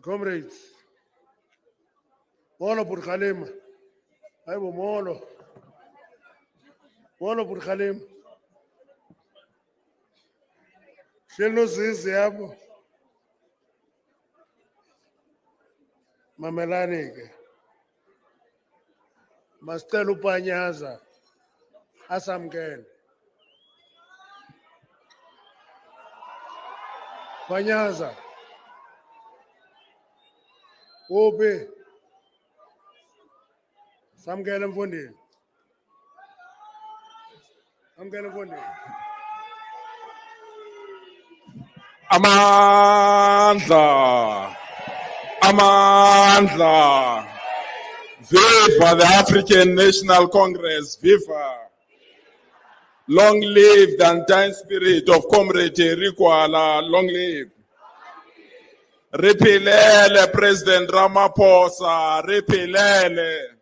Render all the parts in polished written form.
Comrades, Molo Burkhalima, Aibo Molo Burkhalima, Shelo Zizi Yabo, Mamelani, Mastelu Panyaza, Asamgen, Panyaza, Obe, Samgen Fundi, Samgen Fundi. Amandla, Amandla, Viva the African National Congress, Viva. Long live the undying spirit of Comrade Rikwala, long live. Ripilele President Ramaphosa, Ripilele.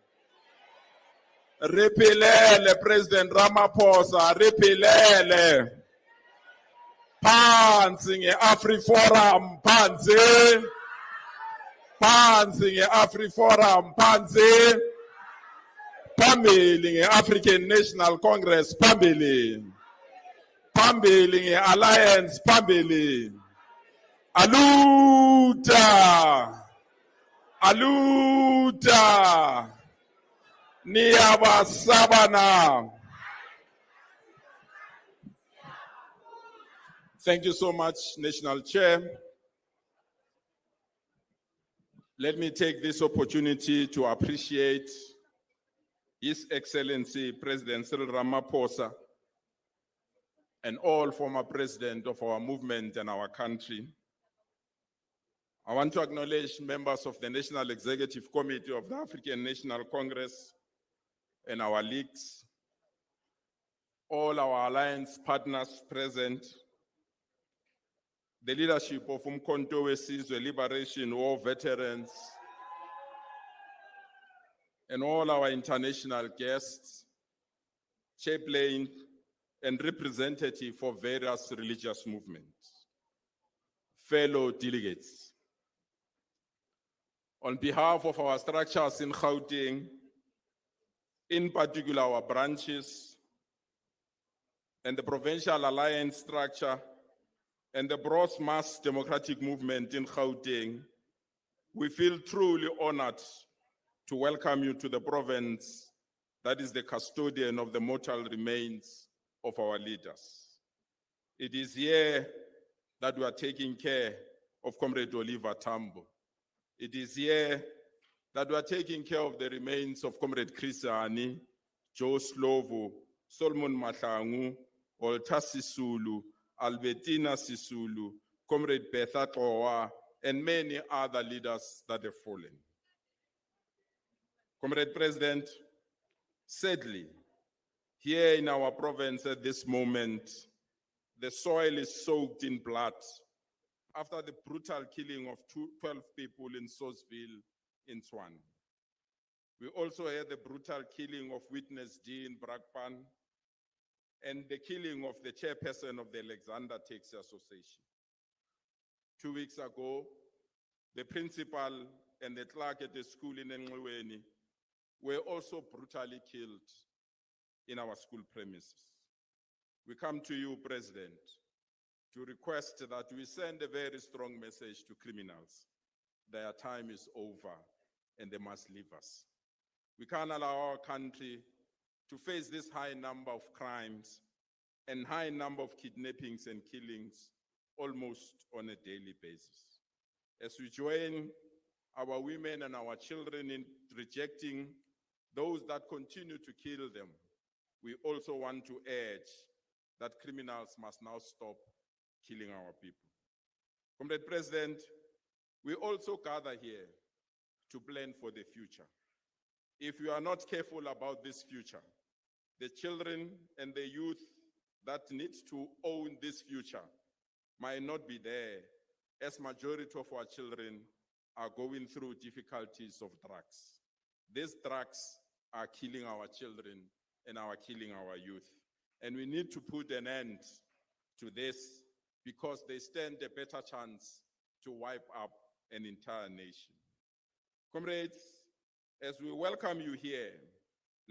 Ripilele President Ramaphosa, Ripilele. Phansi nge-AfriForum, phansi. Phansi nge-AfriForum, phansi. Phambili nge-African National Congress, phambili. Phambili nge-Alliance, phambili. Aluta. Aluta. Niyabasabana. Thank you so much, National Chair. Let me take this opportunity to appreciate His Excellency President Cyril Ramaphosa and all former presidents of our movement and our country. I want to acknowledge members of the National Executive Committee of the African National Congress and our leagues, all our alliance partners present, the leadership of Umkhonto weSizwe Liberation War veterans, and all our international guests, chaplain, and representative for various religious movements, fellow delegates. On behalf of our structures in Gauteng, in particular our branches, and the Provincial Alliance structure, and the broad mass democratic movement in Gauteng, we feel truly honored to welcome you to the province that is the custodian of the mortal remains of our leaders. It is here that we are taking care of Comrade Oliver Tambo. It is here that we are taking care of the remains of Comrade Chris Hani, Joe Slovo, Solomon Mahlangu, Walter Sisulu, Albertina Sisulu, Comrade Betha Towa, and many other leaders that have fallen. Comrade President, sadly, here in our province at this moment, the soil is soaked in blood after the brutal killing of 12 people in Sosville in Tshwane. We also had the brutal killing of Witness D in Brakpan and the killing of the chairperson of the Alexander Taxi Association. 2 weeks ago, the principal and the clerk at the school in Engliweni were also brutally killed in our school premises. We come to you, President, to request that we send a very strong message to criminals. Their time is over and they must leave us. We can't allow our country to face this high number of crimes and high number of kidnappings and killings almost on a daily basis. As we join our women and our children in rejecting those that continue to kill them, we also want to urge that criminals must now stop killing our people. Comrade President, we also gather here to plan for the future. If we are not careful about this future, the children and the youth that need to own this future might not be there, as majority of our children are going through difficulties of drugs. These drugs are killing our children and are killing our youth. And we need to put an end to this because they stand a better chance to wipe up an entire nation. Comrades, as we welcome you here,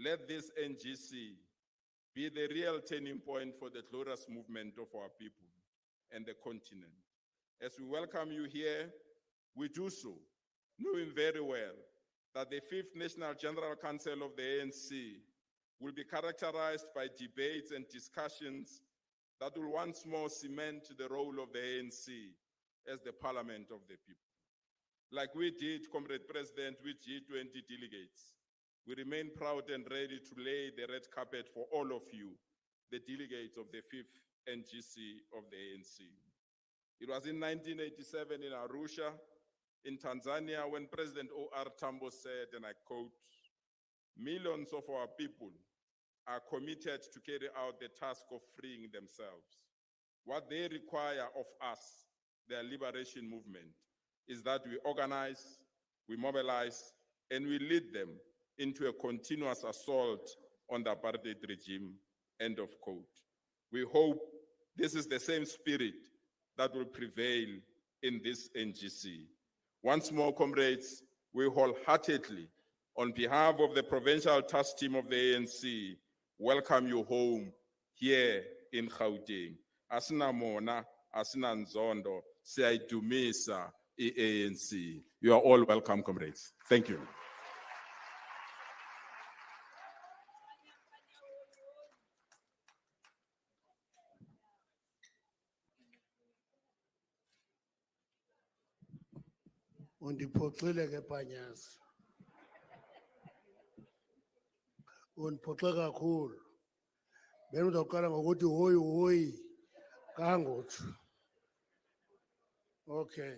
let this NGC be the real turning point for the glorious movement of our people and the continent. As we welcome you here, we do so, knowing very well that the 5th National General Council of the ANC will be characterized by debates and discussions that will once more cement the role of the ANC as the parliament of the people. Like we did, Comrade President, with G20 delegates, we remain proud and ready to lay the red carpet for all of you, the delegates of the 5th NGC of the ANC. It was in 1987 in Arusha, in Tanzania, when President O.R. Tambo said, and I quote, "Millions of our people are committed to carry out the task of freeing themselves. What they require of us, their liberation movement, is that we organize, we mobilize, and we lead them into a continuous assault on the apartheid regime," end of quote. We hope this is the same spirit that will prevail in this NGC. Once more, comrades, we wholeheartedly, on behalf of the provincial task team of the ANC, welcome you home here in Gauteng. Asina mona, asina nzondo, siyayidumisa i-ANC. You are all welcome, comrades. Thank you. Undiphoxile ke Panyaza. Undiphoxe kakhulu. Benizawuqala ngokuthi hoyi hoyi kangothi. Okay.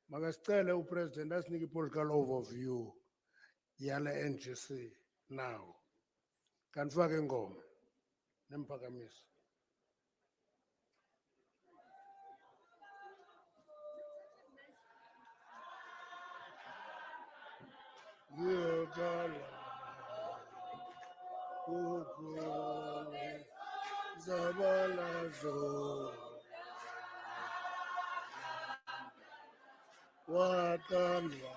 Makasicele upresident asinike i-political overview yale NGC now. Kanifake ingoma nemphakamisi. Yokala ukho zabalazo watandwa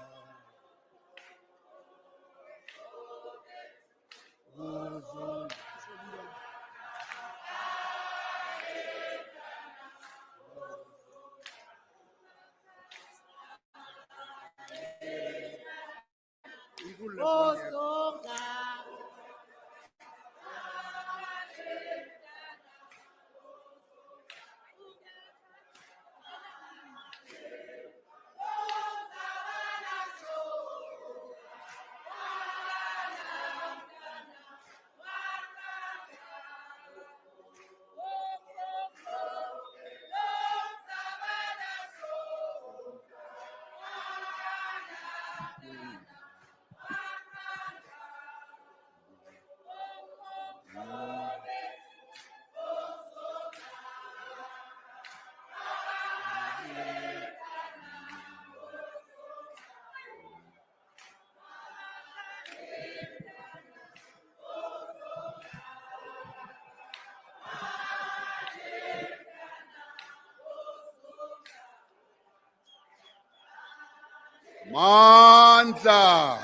uzulu Amandla.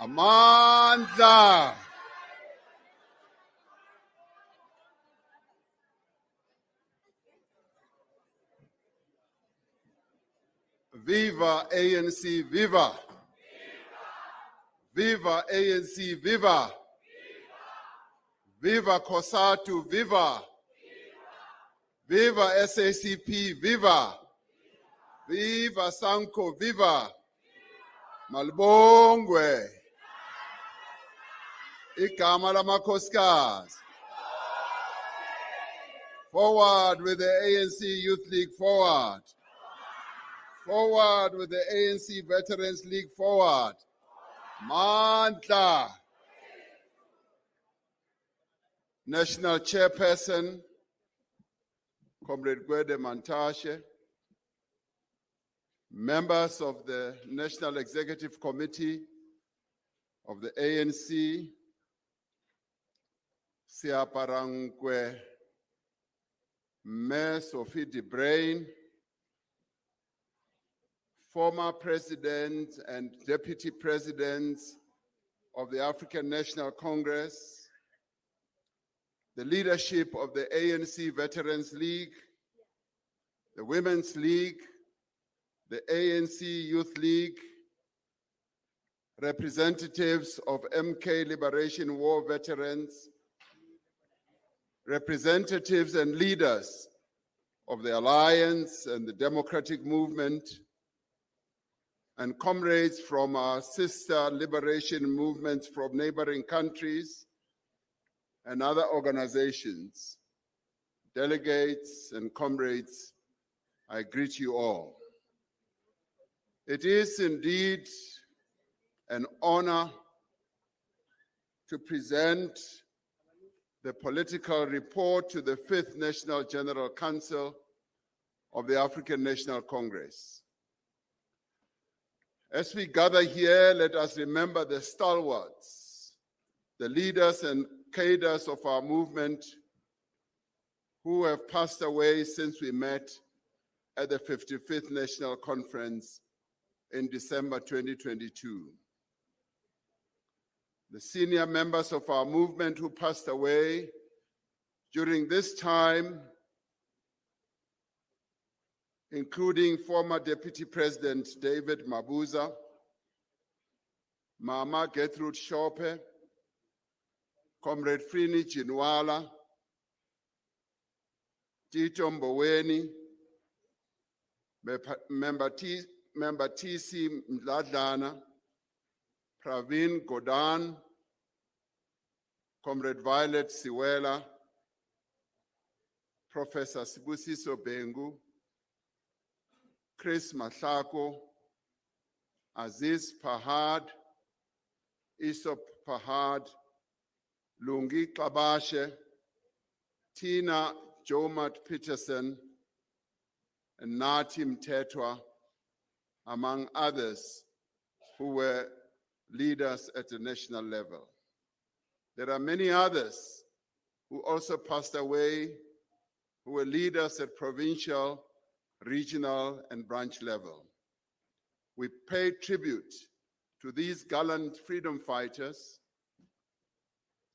Amandla. Viva ANC, viva. Viva ANC, viva. Viva COSATU, viva. Viva SACP, viva. Viva Sanko, viva. Malbongwe. Igama lamakhosikazi. Forward with the ANC Youth League, forward. Forward with the ANC Veterans League, forward. Mandla. National Chairperson, Comrade Gwede Mantashe. Members of the National Executive Committee of the ANC, Siaparangwe Mayor Sophie de Bruyn, former president and deputy presidents of the African National Congress, the leadership of the ANC Veterans League, the Women's League, the ANC Youth League, representatives of MK Liberation War veterans, representatives and leaders of the Alliance and the Democratic Movement, and comrades from our sister liberation movements from neighboring countries and other organizations, delegates and comrades, I greet you all. It is indeed an honor to present the political report to the 5th National General Council of the African National Congress. As we gather here, let us remember the stalwarts, the leaders and cadres of our movement who have passed away since we met at the 55th National Conference in December 2022. The senior members of our movement who passed away during this time, including former Deputy President David Mabuza, Mama Gertrude Shope, Comrade Frini Jinwala, Tito Mboweni, Member TC Mladlana, Praveen Godan, Comrade Violet Siwela, Professor Sibusiso Bengu, Chris Mahlako, Aziz Pahad, Isop Pahad, Lungi Kabashe, Tina Jomat Peterson, and Natim Tetwa, among others who were leaders at the national level. There are many others who also passed away, who were leaders at provincial, regional, and branch level. We pay tribute to these gallant freedom fighters.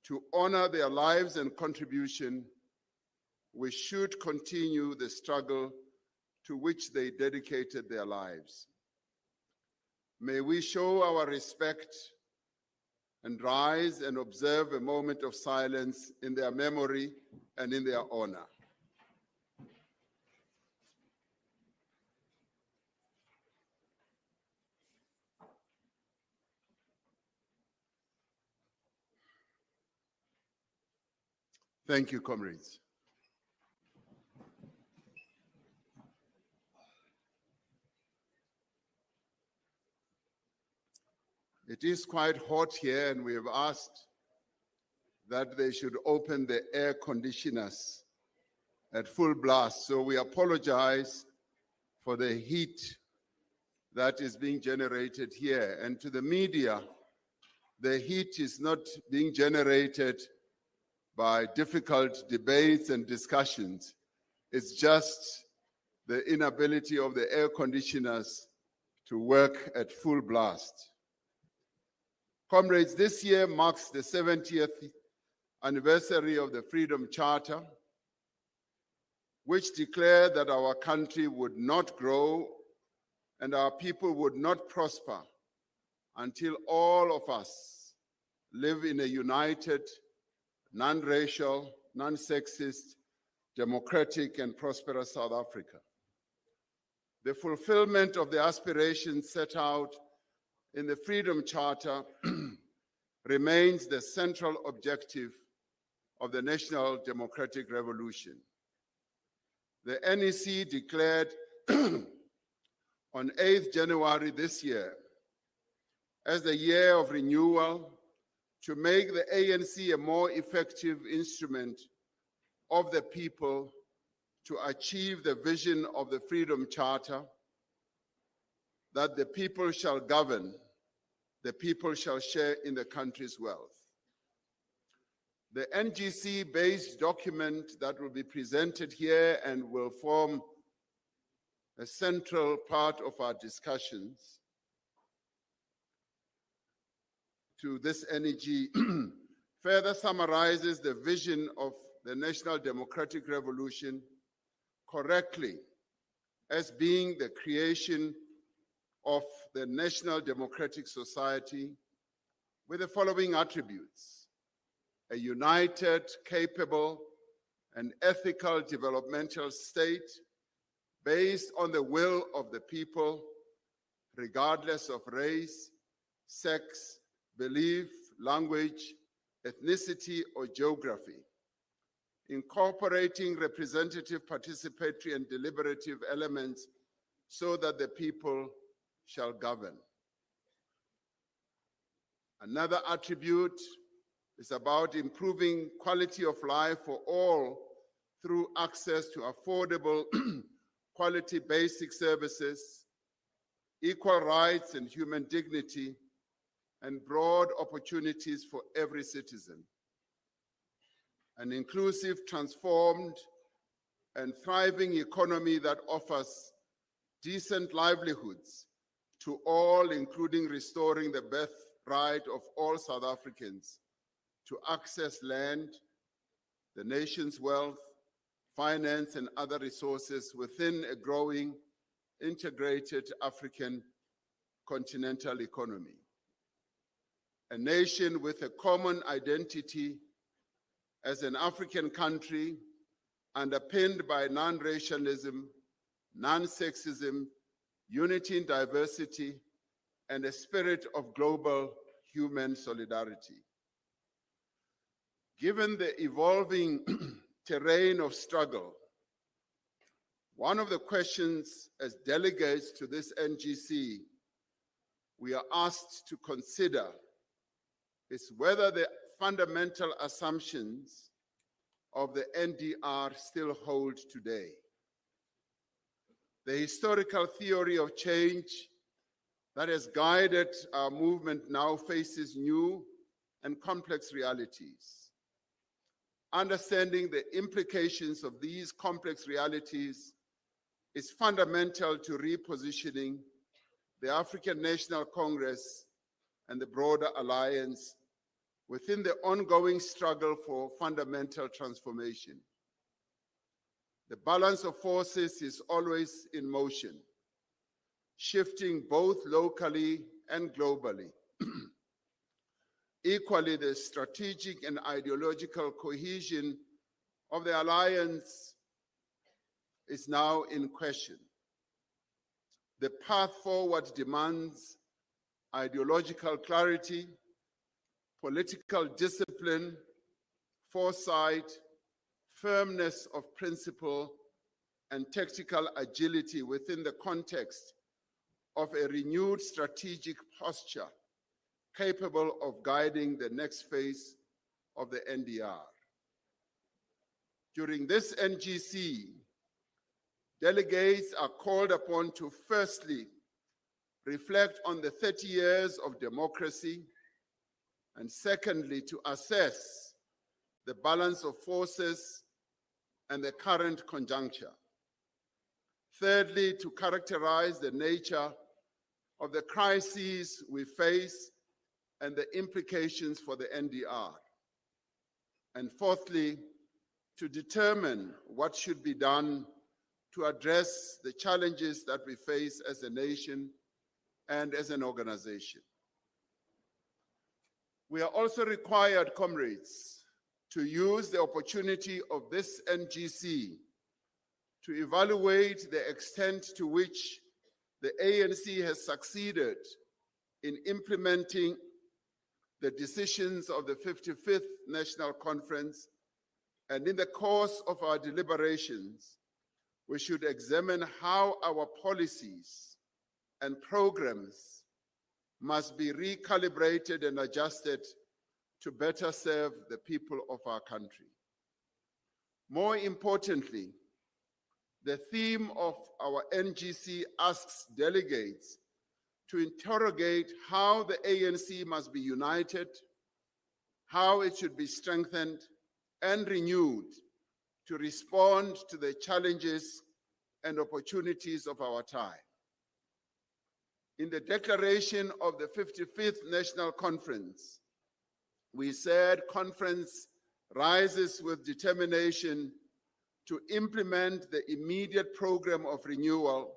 To honor their lives and contribution, we should continue the struggle to which they dedicated their lives. May we show our respect and rise and observe a moment of silence in their memory and in their honor. Thank you, comrades. It is quite hot here, and we have asked that they should open the air conditioners at full blast. So we apologize for the heat that is being generated here. And to the media, the heat is not being generated by difficult debates and discussions. It's just the inability of the air conditioners to work at full blast. Comrades, this year marks the 70th anniversary of the Freedom Charter, which declared that our country would not grow and our people would not prosper until all of us live in a united, non-racial, non-sexist, democratic, and prosperous South Africa. The fulfillment of the aspirations set out in the Freedom Charter remains the central objective of the National Democratic Revolution. The NEC declared on 8th January this year as the year of renewal to make the ANC a more effective instrument of the people to achieve the vision of the Freedom Charter, that the people shall govern, the people shall share in the country's wealth. The NGC-based document that will be presented here and will form a central part of our discussions to this NEG further summarizes the vision of the National Democratic Revolution correctly as being the creation of the National Democratic Society with the following attributes: a united, capable, and ethical developmental state based on the will of the people, regardless of race, sex, belief, language, ethnicity, or geography, incorporating representative, participatory, and deliberative elements so that the people shall govern. Another attribute is about improving quality of life for all through access to affordable, quality basic services, equal rights and human dignity, and broad opportunities for every citizen. An inclusive, transformed, and thriving economy that offers decent livelihoods to all, including restoring the birthright of all South Africans to access land, the nation's wealth, finance, and other resources within a growing, integrated African continental economy. A nation with a common identity as an African country underpinned by non-racialism, non-sexism, unity in diversity, and a spirit of global human solidarity. Given the evolving terrain of struggle, one of the questions as delegates to this NGC we are asked to consider is whether the fundamental assumptions of the NDR still hold today. The historical theory of change that has guided our movement now faces new and complex realities. Understanding the implications of these complex realities is fundamental to repositioning the African National Congress and the broader alliance within the ongoing struggle for fundamental transformation. The balance of forces is always in motion, shifting both locally and globally. Equally, the strategic and ideological cohesion of the alliance is now in question. The path forward demands ideological clarity, political discipline, foresight, firmness of principle, and tactical agility within the context of a renewed strategic posture capable of guiding the next phase of the NDR. During this NGC, delegates are called upon to firstly reflect on the 30 years of democracy, and secondly, to assess the balance of forces and the current conjuncture. Thirdly, to characterize the nature of the crises we face and the implications for the NDR. And fourthly, to determine what should be done to address the challenges that we face as a nation and as an organization. We are also required, comrades, to use the opportunity of this NGC to evaluate the extent to which the ANC has succeeded in implementing the decisions of the 55th National Conference, and in the course of our deliberations, we should examine how our policies and programs must be recalibrated and adjusted to better serve the people of our country. More importantly, the theme of our NGC asks delegates to interrogate how the ANC must be united, how it should be strengthened, and renewed to respond to the challenges and opportunities of our time. In the declaration of the 55th National Conference, we said conference rises with determination to implement the immediate program of renewal,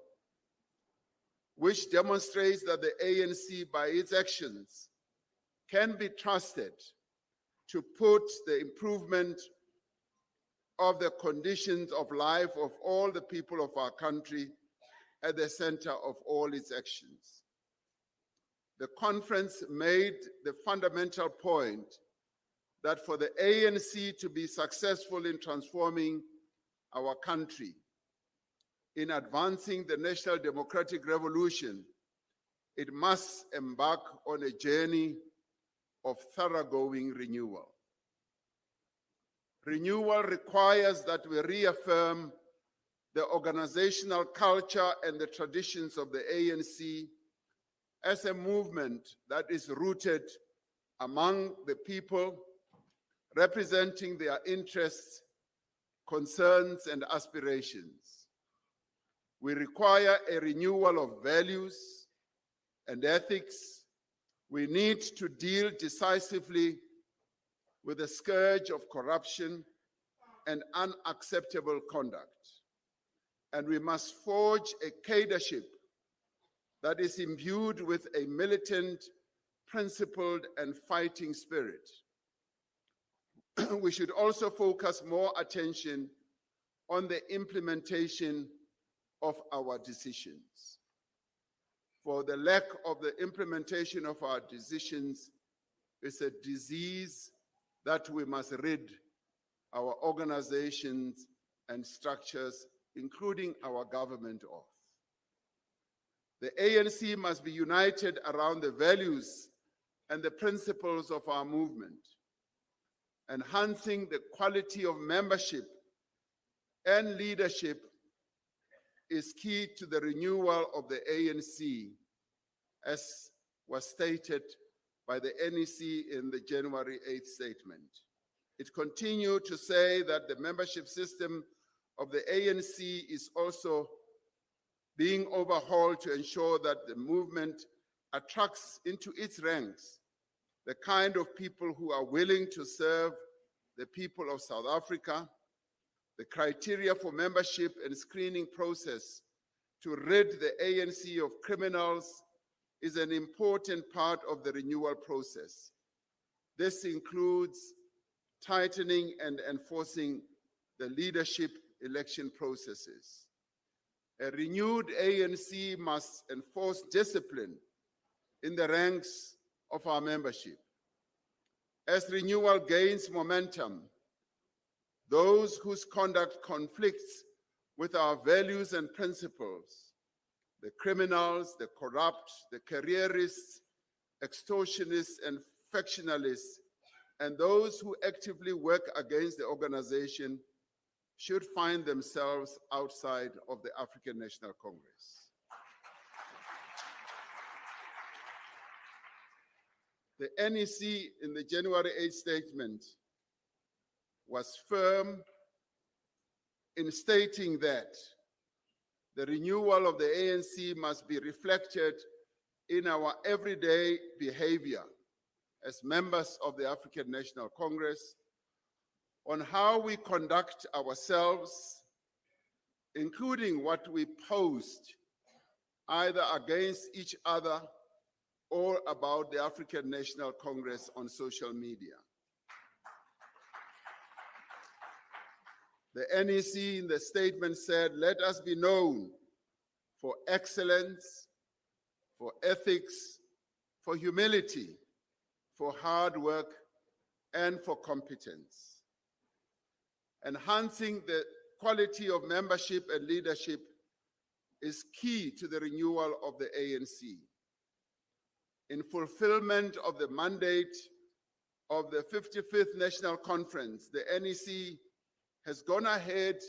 which demonstrates that the ANC, by its actions, can be trusted to put the improvement of the conditions of life of all the people of our country at the center of all its actions. The conference made the fundamental point that for the ANC to be successful in transforming our country, in advancing the national democratic revolution, it must embark on a journey of thoroughgoing renewal. Renewal requires that we reaffirm the organizational culture and the traditions of the ANC as a movement that is rooted among the people, representing their interests, concerns, and aspirations. We require a renewal of values and ethics. We need to deal decisively with the scourge of corruption and unacceptable conduct. And we must forge a cadreship that is imbued with a militant, principled, and fighting spirit. We should also focus more attention on the implementation of our decisions. For the lack of the implementation of our decisions is a disease that we must rid our organizations and structures, including our government, of. The ANC must be united around the values and the principles of our movement. Enhancing the quality of membership and leadership is key to the renewal of the ANC, as was stated by the NEC in the January 8th statement. It continued to say that the membership system of the ANC is also being overhauled to ensure that the movement attracts into its ranks the kind of people who are willing to serve the people of South Africa. The criteria for membership and screening process to rid the ANC of criminals is an important part of the renewal process. This includes tightening and enforcing the leadership election processes. A renewed ANC must enforce discipline in the ranks of our membership. As renewal gains momentum, those whose conduct conflicts with our values and principles, the criminals, the corrupt, the careerists, extortionists, and factionalists, and those who actively work against the organization should find themselves outside of the African National Congress. The NEC in the January 8th statement was firm in stating that the renewal of the ANC must be reflected in our everyday behavior as members of the African National Congress, on how we conduct ourselves, including what we post either against each other or about the African National Congress on social media. The NEC in the statement said, "Let us be known for excellence, for ethics, for humility, for hard work, and for competence." Enhancing the quality of membership and leadership is key to the renewal of the ANC. In fulfillment of the mandate of the 55th National Conference, the NEC has gone ahead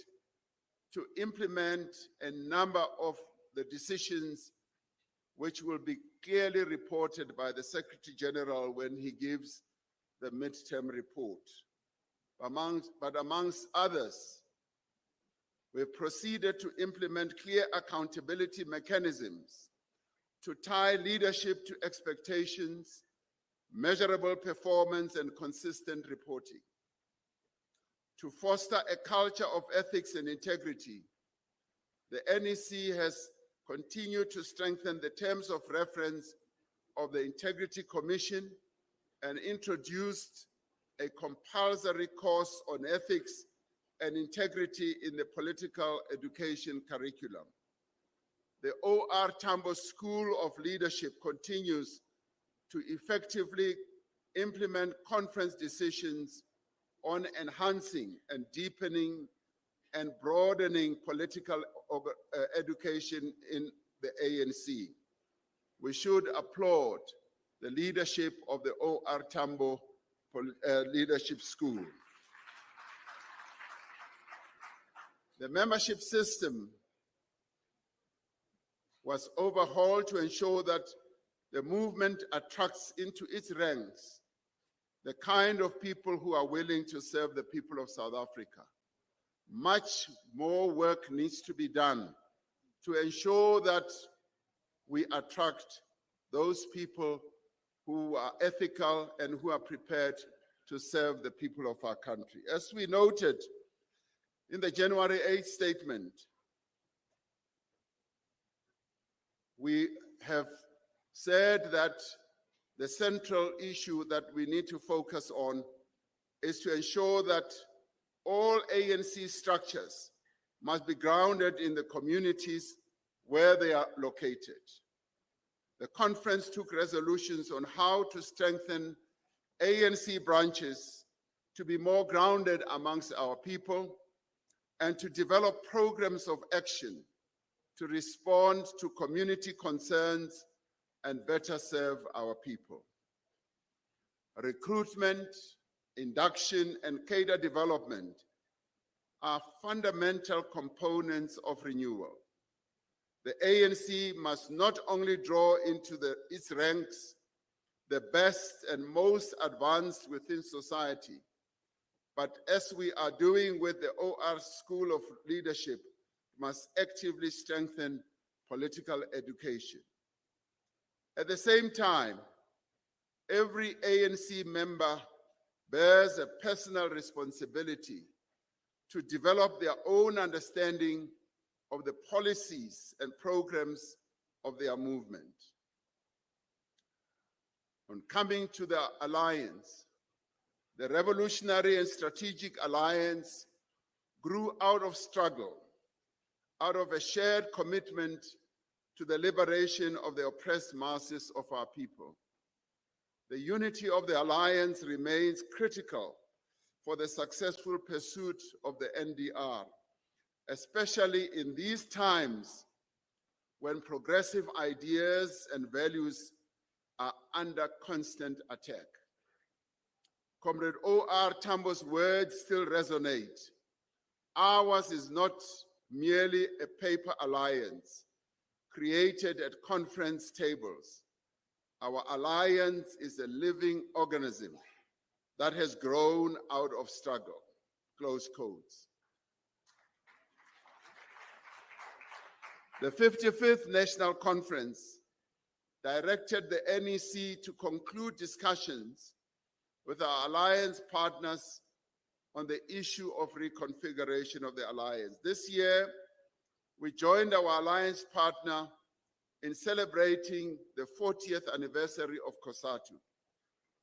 to implement a number of the decisions which will be clearly reported by the Secretary General when he gives the midterm report. but amongst others, we've proceeded to implement clear accountability mechanisms to tie leadership to expectations, measurable performance, and consistent reporting. To foster a culture of ethics and integrity, the NEC has continued to strengthen the terms of reference of the Integrity Commission and introduced a compulsory course on ethics and integrity in the political education curriculum. The O.R. Tambo School of Leadership continues to effectively implement conference decisions on enhancing and deepening and broadening political education in the ANC. We should applaud the leadership of the O.R. Tambo Leadership School. The membership system was overhauled to ensure that the movement attracts into its ranks the kind of people who are willing to serve the people of South Africa. Much more work needs to be done to ensure that we attract those people who are ethical and who are prepared to serve the people of our country. As we noted in the January 8th statement, we have said that the central issue that we need to focus on is to ensure that all ANC structures must be grounded in the communities where they are located. The conference took resolutions on how to strengthen ANC branches to be more grounded amongst our people and to develop programs of action to respond to community concerns and better serve our people. Recruitment, induction, and cadre development are fundamental components of renewal. The ANC must not only draw into its ranks the best and most advanced within society, but as we are doing with the OR School of Leadership, must actively strengthen political education. At the same time, every ANC member bears a personal responsibility to develop their own understanding of the policies and programs of their movement. On coming to the alliance, the Revolutionary and Strategic Alliance grew out of struggle, out of a shared commitment to the liberation of the oppressed masses of our people. The unity of the alliance remains critical for the successful pursuit of the NDR, especially in these times when progressive ideas and values are under constant attack. Comrade O.R. Tambo's words still resonate. Ours is not merely a paper alliance created at conference tables. Our alliance is a living organism that has grown out of struggle, close quotes. The 55th National Conference directed the NEC to conclude discussions with our alliance partners on the issue of reconfiguration of the alliance. This year, we joined our alliance partner in celebrating the 40th anniversary of COSATU,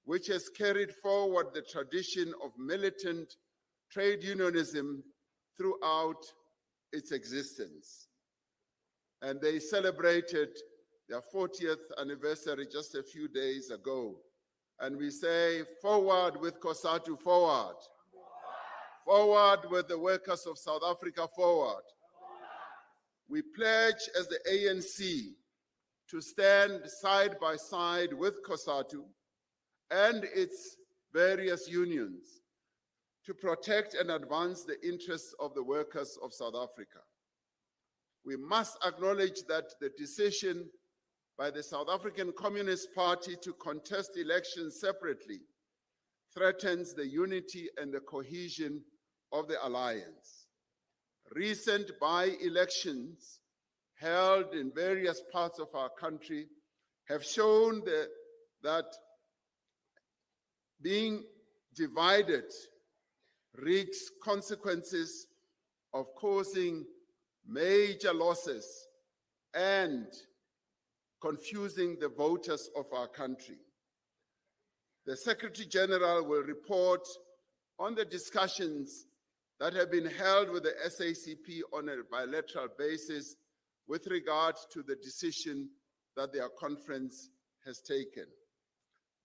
which has carried forward the tradition of militant trade unionism throughout its existence. And they celebrated their 40th anniversary just a few days ago. And we say, forward with COSATU, forward. Forward with the workers of South Africa, forward. We pledge as the ANC to stand side by side with COSATU and its various unions to protect and advance the interests of the workers of South Africa. We must acknowledge that the decision by the South African Communist Party to contest elections separately threatens the unity and the cohesion of the alliance. Recent by-elections held in various parts of our country have shown that being divided risks consequences of causing major losses and confusing the voters of our country. The Secretary General will report on the discussions that have been held with the SACP on a bilateral basis with regard to the decision that their conference has taken.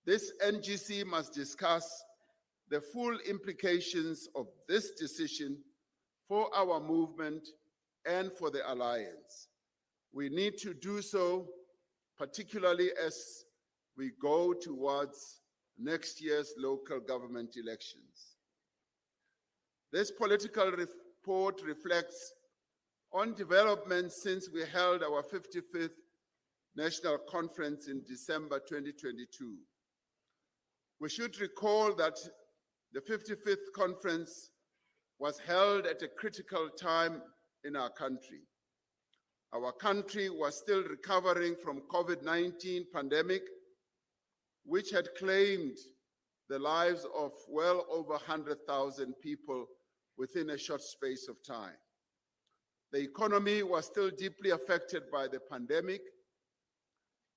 This NGC must discuss the full implications of this decision for our movement and for the alliance. We need to do so, particularly as we go towards next year's local government elections. This political report reflects on developments since we held our 55th National Conference in December 2022. We should recall that the 55th conference was held at a critical time in our country. Our country was still recovering from COVID-19 pandemic, which had claimed the lives of well over 100,000 people within a short space of time. The economy was still deeply affected by the pandemic.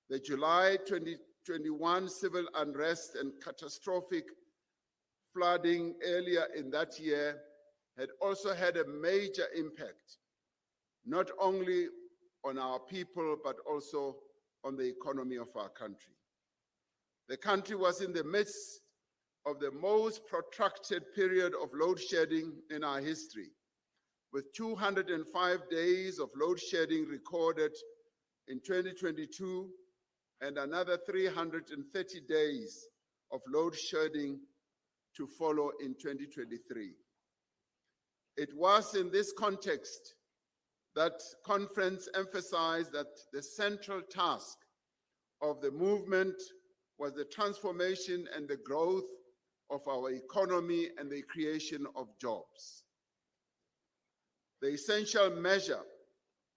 The July 2021 civil unrest and catastrophic flooding earlier in that year had also had a major impact, not only on our people, but also on the economy of our country. The country was in the midst of the most protracted period of load shedding in our history, with 205 days of load shedding recorded in 2022 and another 330 days of load shedding to follow in 2023. It was in this context that conference emphasized that the central task of the movement was the transformation and the growth of our economy and the creation of jobs. The essential measure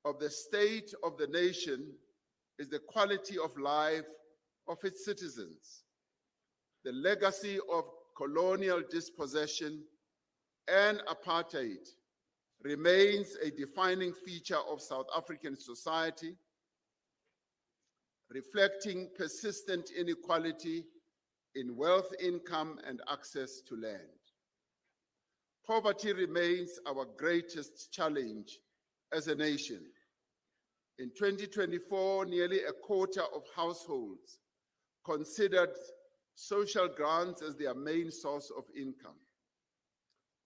of the state of the nation is the quality of life of its citizens. The legacy of colonial dispossession and apartheid remains a defining feature of South African society, reflecting persistent inequality in wealth, income, and access to land. Poverty remains our greatest challenge as a nation. In 2024, nearly a quarter of households considered social grants as their main source of income.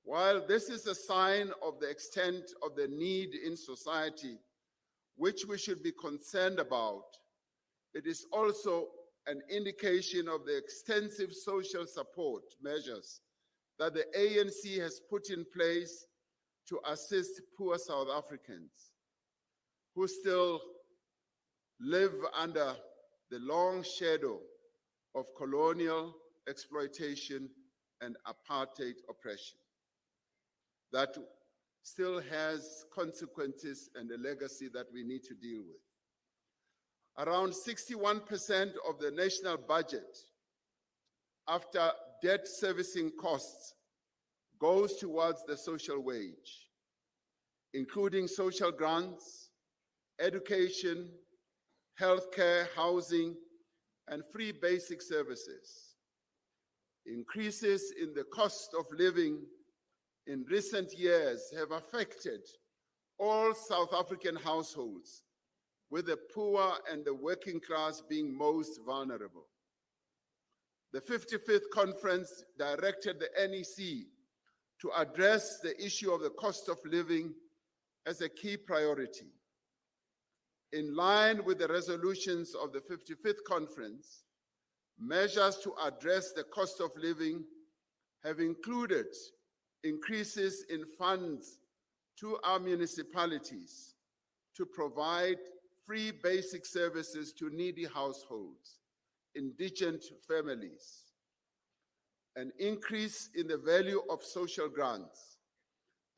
While this is a sign of the extent of the need in society, which we should be concerned about, it is also an indication of the extensive social support measures that the ANC has put in place to assist poor South Africans who still live under the long shadow of colonial exploitation and apartheid oppression that still has consequences and a legacy that we need to deal with. Around 61% of the national budget after debt servicing costs goes towards the social wage, including social grants, education, healthcare, housing, and free basic services. Increases in the cost of living in recent years have affected all South African households, with the poor and the working class being most vulnerable. The 55th conference directed the NEC to address the issue of the cost of living as a key priority. In line with the resolutions of the 55th conference, measures to address the cost of living have included increases in funds to our municipalities to provide free basic services to needy households, indigent families, an increase in the value of social grants,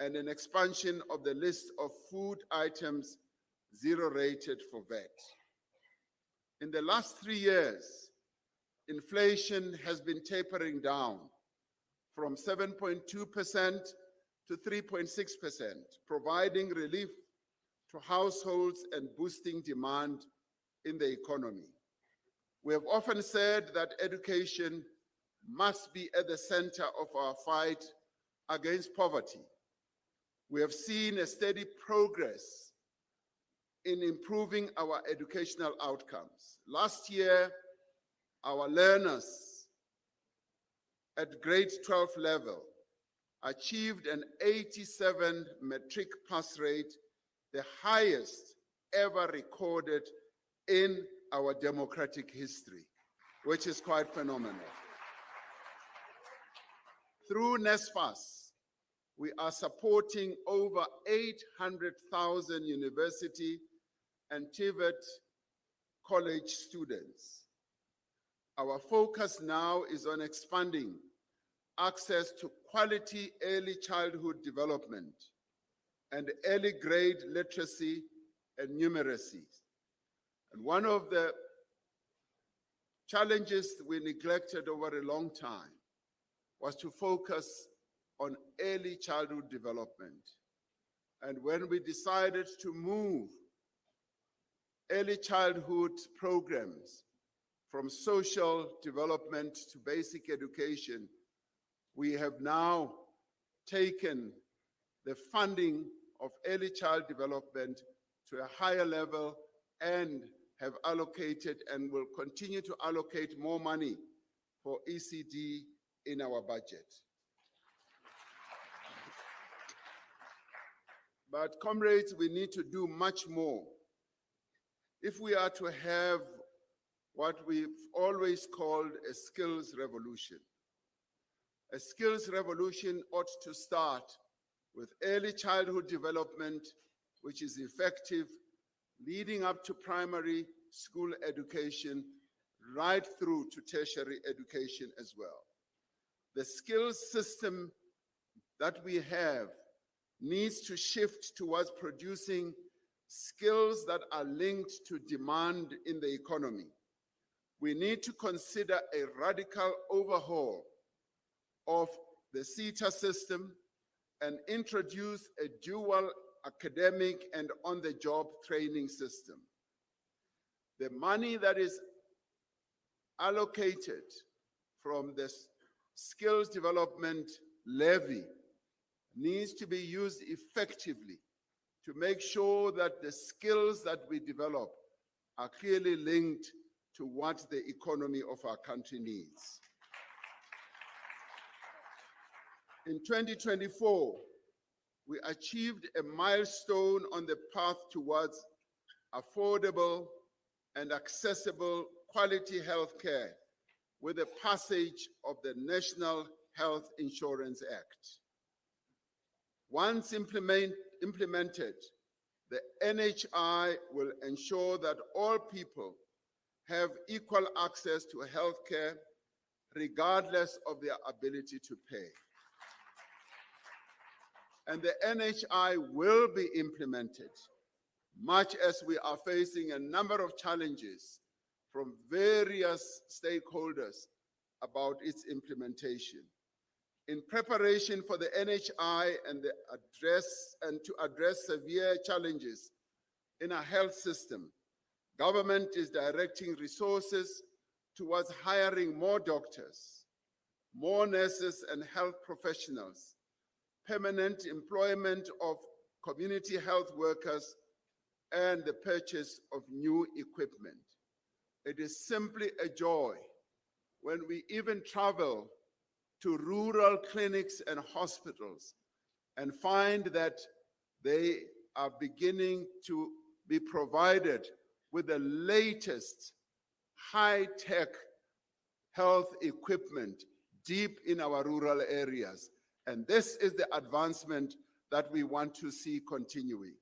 and an expansion of the list of food items zero-rated for VAT. In the last 3 years, inflation has been tapering down from 7.2% to 3.6%, providing relief to households and boosting demand in the economy. We have often said that education must be at the center of our fight against poverty. We have seen a steady progress in improving our educational outcomes. Last year, our learners at grade 12 level achieved an 87 matric pass rate, the highest ever recorded in our democratic history, which is quite phenomenal. Through NSFAS, we are supporting over 800,000 university and TVET college students. Our focus now is on expanding access to quality early childhood development and early grade literacy and numeracy. And one of the challenges we neglected over a long time was to focus on early childhood development. And when we decided to move early childhood programs from social development to basic education, we have now taken the funding of early child development to a higher level and have allocated and will continue to allocate more money for ECD in our budget. But comrades, we need to do much more if we are to have what we've always called a skills revolution. A skills revolution ought to start with early childhood development, which is effective, leading up to primary school education, right through to tertiary education as well. The skills system that we have needs to shift towards producing skills that are linked to demand in the economy. We need to consider a radical overhaul of the SETA system and introduce a dual academic and on-the-job training system. The money that is allocated from the skills development levy needs to be used effectively to make sure that the skills that we develop are clearly linked to what the economy of our country needs. In 2024, we achieved a milestone on the path towards affordable and accessible quality health care with the passage of the National Health Insurance Act. Once implemented, the NHI will ensure that all people have equal access to health care regardless of their ability to pay. And the NHI will be implemented, much as we are facing a number of challenges from various stakeholders about its implementation. In preparation for the NHI and to address severe challenges in our health system, government is directing resources towards hiring more doctors, more nurses and health professionals, permanent employment of community health workers, and the purchase of new equipment. It is simply a joy when we even travel to rural clinics and hospitals and find that they are beginning to be provided with the latest high-tech health equipment deep in our rural areas. And this is the advancement that we want to see continuing.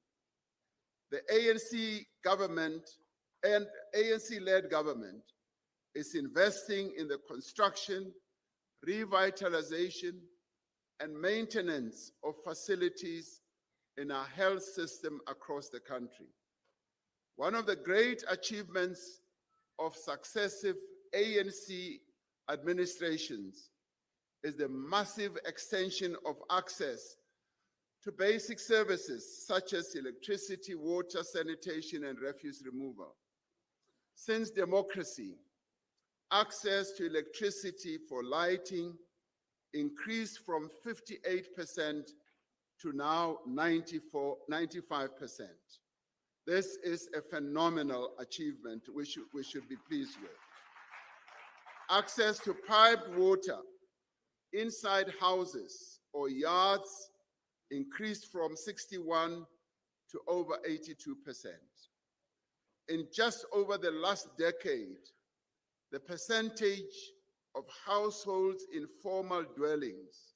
The ANC government and ANC-led government is investing in the construction revitalization, and maintenance of facilities in our health system across the country. One of the great achievements of successive ANC administrations is the massive extension of access to basic services such as electricity, water, sanitation, and refuse removal. Since democracy, access to electricity for lighting increased from 58% to now 95%. This is a phenomenal achievement we should be pleased with. Access to piped water inside houses or yards increased from 61 to over 82%. In just over the last decade, the percentage of households in formal dwellings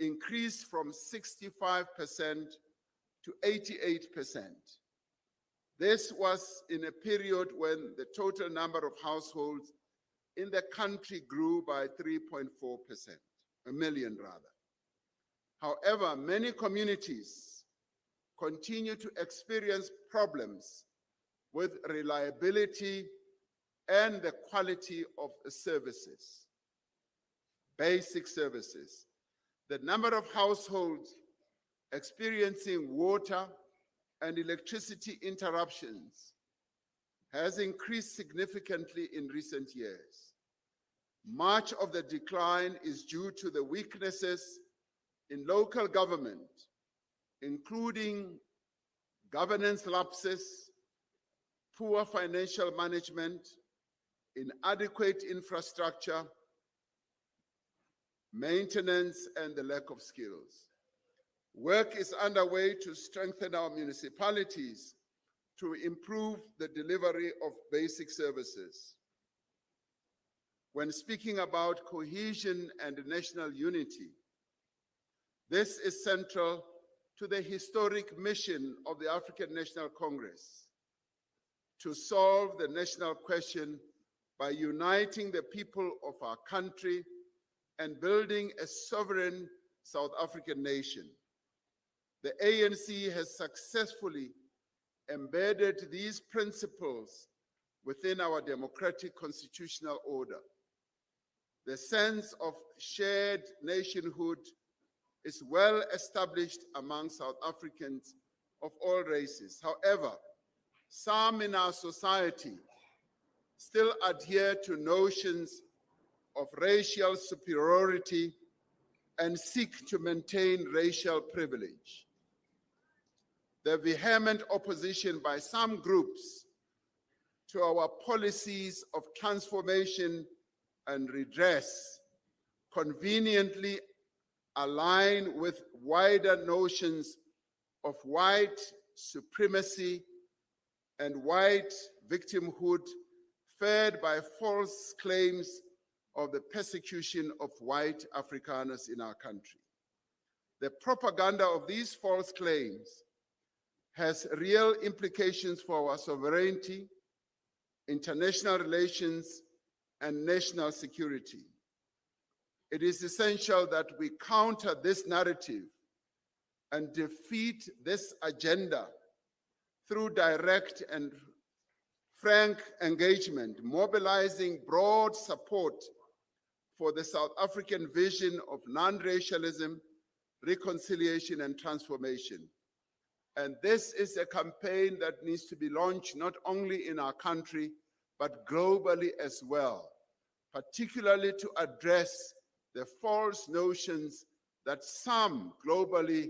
increased from 65% to 88%. This was in a period when the total number of households in the country grew by 3.4%, a million rather. However, many communities continue to experience problems with reliability and the quality of services, basic services. The number of households experiencing water and electricity interruptions has increased significantly in recent years. Much of the decline is due to the weaknesses in local government, including governance lapses, poor financial management, inadequate infrastructure, maintenance, and the lack of skills. Work is underway to strengthen our municipalities to improve the delivery of basic services. When speaking about cohesion and national unity, this is central to the historic mission of the African National Congress to solve the national question by uniting the people of our country and building a sovereign South African nation. The ANC has successfully embedded these principles within our democratic constitutional order. The sense of shared nationhood is well established among South Africans of all races. However, some in our society still adhere to notions of racial superiority and seek to maintain racial privilege. The vehement opposition by some groups to our policies of transformation and redress conveniently align with wider notions of white supremacy and white victimhood fed by false claims of the persecution of white Afrikaners in our country. The propaganda of these false claims has real implications for our sovereignty, international relations, and national security. It is essential that we counter this narrative and defeat this agenda through direct and frank engagement, mobilizing broad support for the South African vision of non-racialism, reconciliation, and transformation. And this is a campaign that needs to be launched not only in our country, but globally as well, particularly to address the false notions that some globally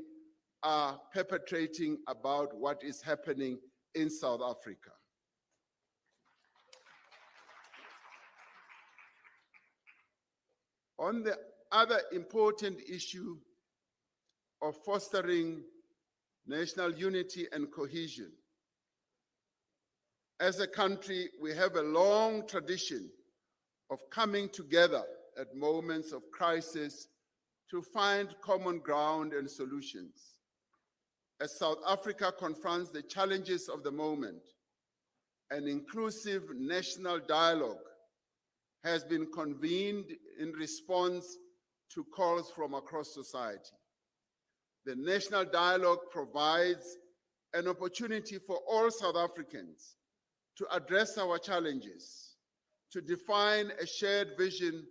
are perpetrating about what is happening in South Africa. On the other important issue of fostering national unity and cohesion, as a country, we have a long tradition of coming together at moments of crisis to find common ground and solutions. As South Africa confronts the challenges of the moment, an inclusive national dialogue has been convened in response to calls from across society. The National Dialogue provides an opportunity for all South Africans to address our challenges, to define a shared vision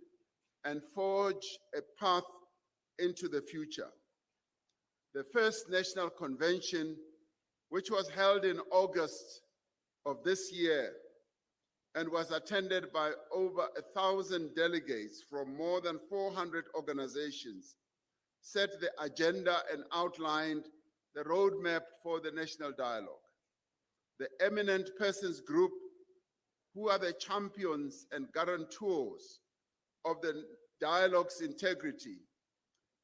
and forge a path into the future. The first National Convention, which was held in August of this year and was attended by over 1,000 delegates from more than 400 organizations, set the agenda and outlined the roadmap for the National Dialogue. The Eminent Persons Group, who are the champions and guarantors of the dialogue's integrity,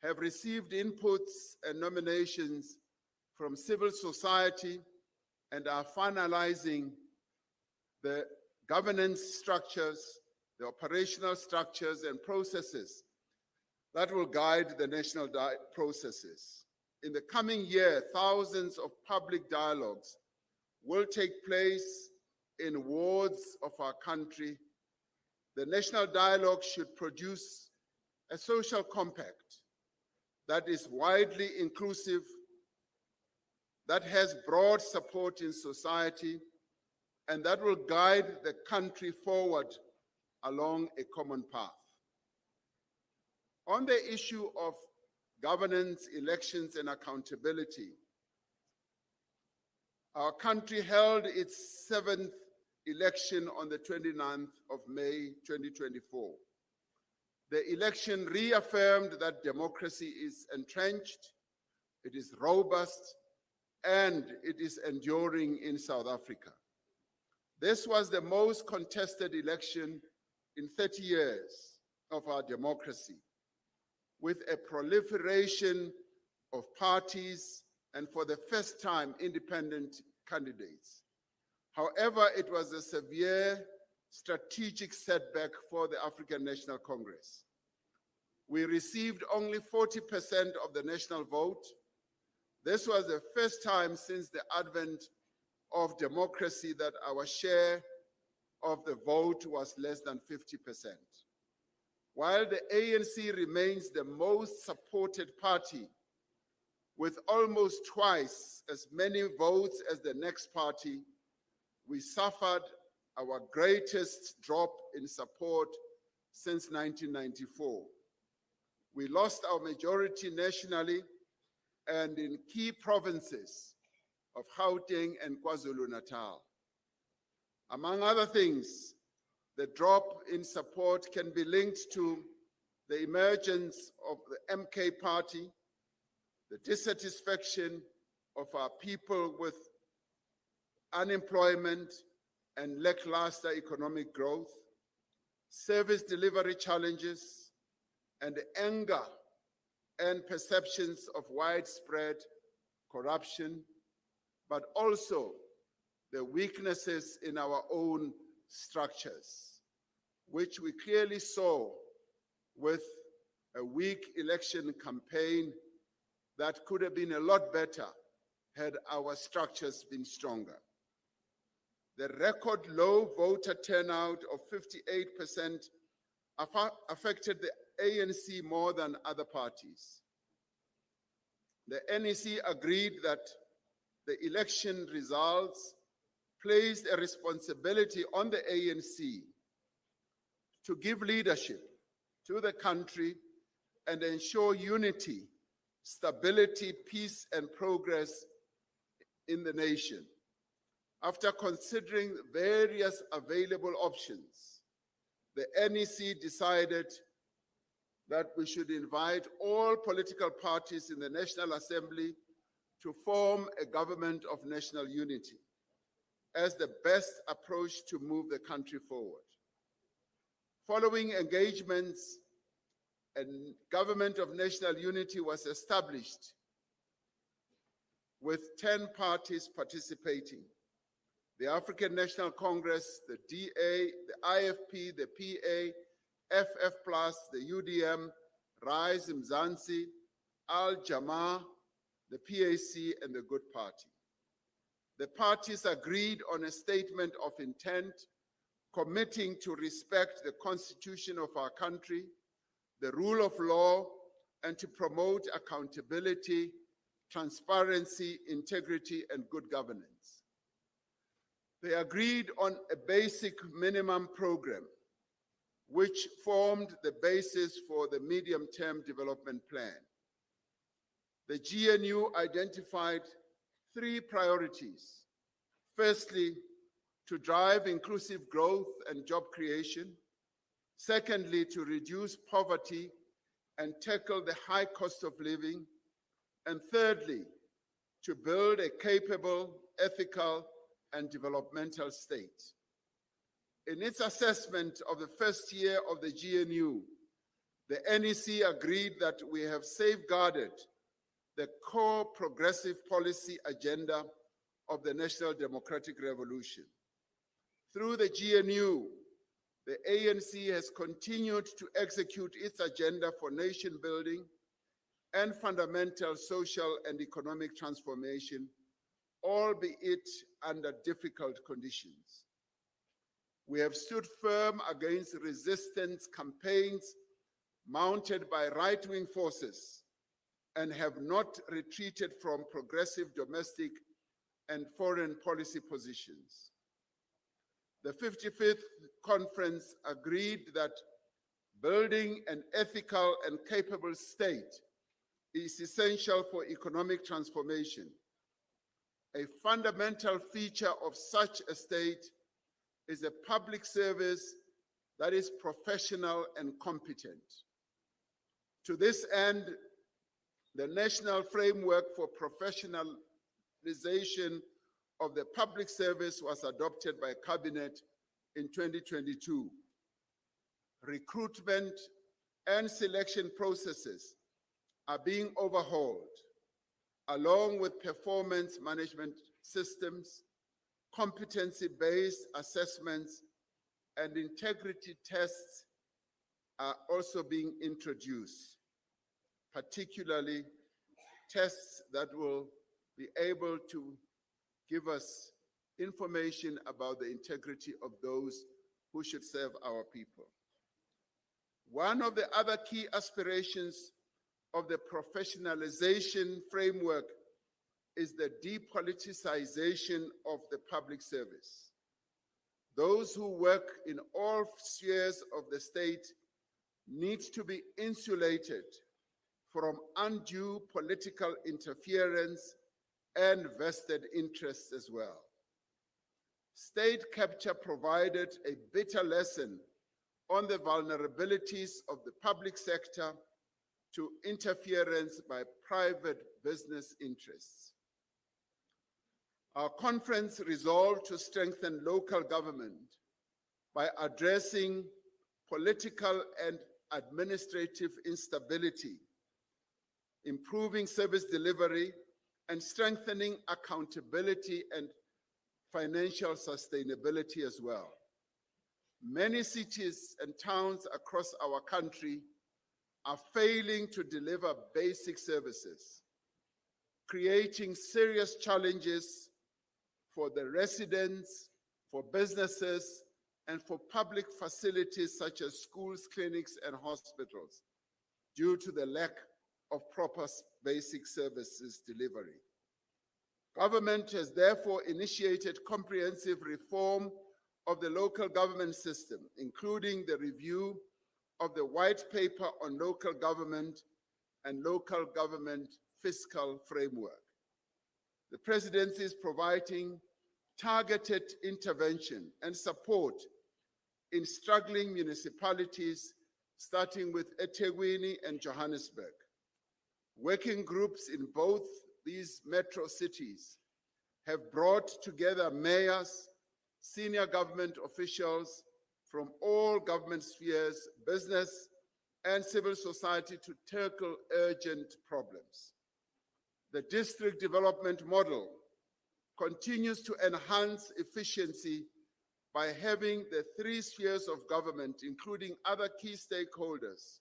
have received inputs and nominations from civil society and are finalizing the governance structures, the operational structures and processes that will guide the national processes. In the coming year, thousands of public dialogues will take place in wards of our country. The National Dialogue should produce a social compact that is widely inclusive, that has broad support in society, and that will guide the country forward along a common path. On the issue of governance, elections, and accountability, our country held its 7th election on the 29th of May, 2024. The election reaffirmed that democracy is entrenched, it is robust, and it is enduring in South Africa. This was the most contested election in 30 years of our democracy, with a proliferation of parties and, for the first time, independent candidates. However, it was a severe strategic setback for the African National Congress. We received only 40% of the national vote. This was the first time since the advent of democracy that our share of the vote was less than 50%. While the ANC remains the most supported party, with almost twice as many votes as the next party, we suffered our greatest drop in support since 1994. We lost our majority nationally and in key provinces of Gauteng and KwaZulu-Natal. Among other things, the drop in support can be linked to the emergence of the MK party, the dissatisfaction of our people with unemployment and lackluster economic growth, service delivery challenges, and anger and perceptions of widespread corruption, but also the weaknesses in our own structures, which we clearly saw with a weak election campaign that could have been a lot better had our structures been stronger. The record low voter turnout of 58% affected the ANC more than other parties. The NEC agreed that the election results placed a responsibility on the ANC to give leadership to the country and ensure unity, stability, peace, and progress in the nation. After considering various available options, the NEC decided that we should invite all political parties in the National Assembly to form a government of national unity as the best approach to move the country forward. Following engagements, a government of national unity was established with 10 parties participating: the African National Congress, the DA, the IFP, the PA, FF+, the UDM, Rise Mzansi, Al-Jamaa, the PAC, and the Good Party. The parties agreed on a statement of intent committing to respect the Constitution of our country, the rule of law, and to promote accountability, transparency, integrity, and good governance. They agreed on a basic minimum program, which formed the basis for the medium-term development plan. The GNU identified 3 priorities. Firstly, to drive inclusive growth and job creation. Secondly, to reduce poverty and tackle the high cost of living. And thirdly, to build a capable, ethical, and developmental state. In its assessment of the first year of the GNU, the NEC agreed that we have safeguarded the core progressive policy agenda of the National Democratic Revolution. Through the GNU, the ANC has continued to execute its agenda for nation building and fundamental social and economic transformation, albeit under difficult conditions. We have stood firm against resistance campaigns mounted by right-wing forces and have not retreated from progressive domestic and foreign policy positions. The 55th conference agreed that building an ethical and capable state is essential for economic transformation. A fundamental feature of such a state is a public service that is professional and competent. To this end, the National Framework for Professionalization of the Public Service was adopted by Cabinet in 2022. Recruitment and selection processes are being overhauled, along with performance management systems, competency-based assessments, and integrity tests are also being introduced, particularly tests that will be able to give us information about the integrity of those who should serve our people. One of the other key aspirations of the professionalization framework is the depoliticization of the public service. Those who work in all spheres of the state need to be insulated from undue political interference and vested interests as well. State capture provided a bitter lesson on the vulnerabilities of the public sector to interference by private business interests. Our conference resolved to strengthen local government by addressing political and administrative instability, improving service delivery, and strengthening accountability and financial sustainability as well. Many cities and towns across our country are failing to deliver basic services, creating serious challenges for the residents, for businesses, and for public facilities such as schools, clinics, and hospitals due to the lack of proper basic services delivery. Government has therefore initiated comprehensive reform of the local government system, including the review of the white paper on local government and local government fiscal framework. The presidency is providing targeted intervention and support in struggling municipalities, starting with eThekwini and Johannesburg. Working groups in both these metro cities have brought together mayors, senior government officials from all government spheres, business, and civil society to tackle urgent problems. The district development model continues to enhance efficiency by having the 3 spheres of government, including other key stakeholders,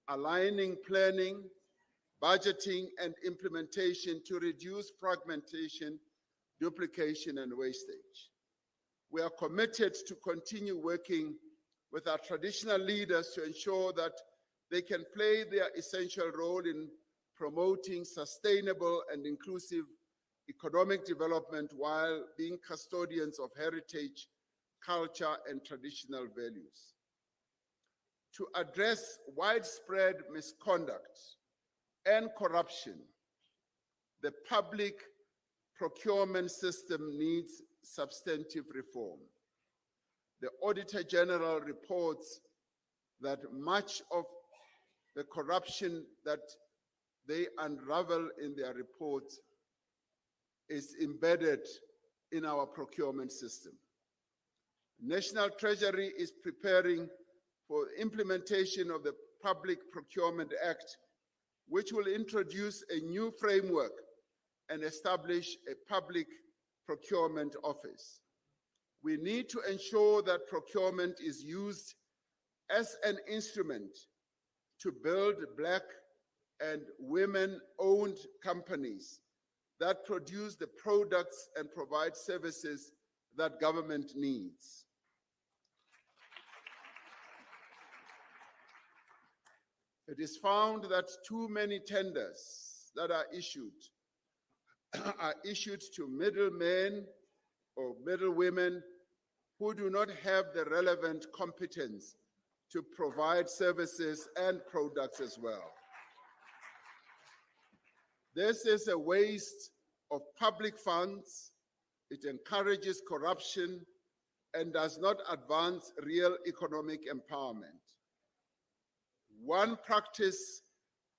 aligning planning, budgeting, and implementation to reduce fragmentation, duplication, and wastage. We are committed to continue working with our traditional leaders to ensure that they can play their essential role in promoting sustainable and inclusive economic development while being custodians of heritage, culture, and traditional values. To address widespread misconduct and corruption, the public procurement system needs substantive reform. The Auditor General reports that much of the corruption that they unravel in their report is embedded in our procurement system. National Treasury is preparing for implementation of the Public Procurement Act, which will introduce a new framework and establish a public procurement office. We need to ensure that procurement is used as an instrument to build Black and women-owned companies that produce the products and provide services that government needs. It is found that too many tenders that are issued to middlemen or middlewomen who do not have the relevant competence to provide services and products as well. This is a waste of public funds. It encourages corruption and does not advance real economic empowerment. One practice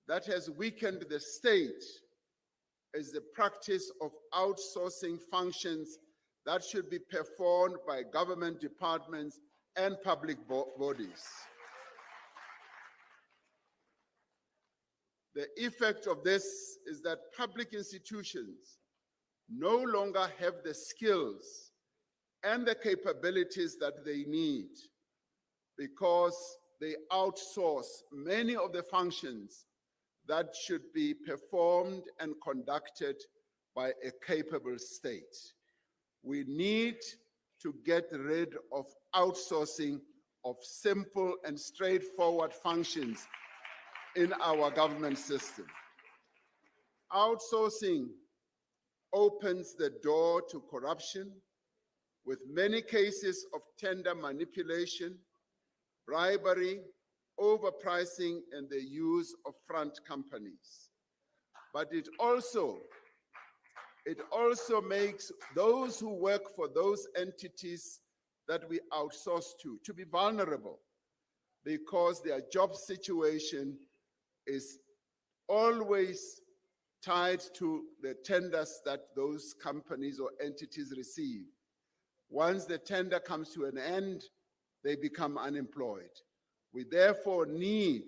that has weakened the state is the practice of outsourcing functions that should be performed by government departments and public bodies. The effect of this is that public institutions no longer have the skills and the capabilities that they need because they outsource many of the functions that should be performed and conducted by a capable state. We need to get rid of outsourcing of simple and straightforward functions in our government system. Outsourcing opens the door to corruption, with many cases of tender manipulation, bribery, overpricing, and the use of front companies. But it also makes those who work for those entities that we outsource to be vulnerable, because their job situation is always tied to the tenders that those companies or entities receive. Once the tender comes to an end, they become unemployed. We therefore need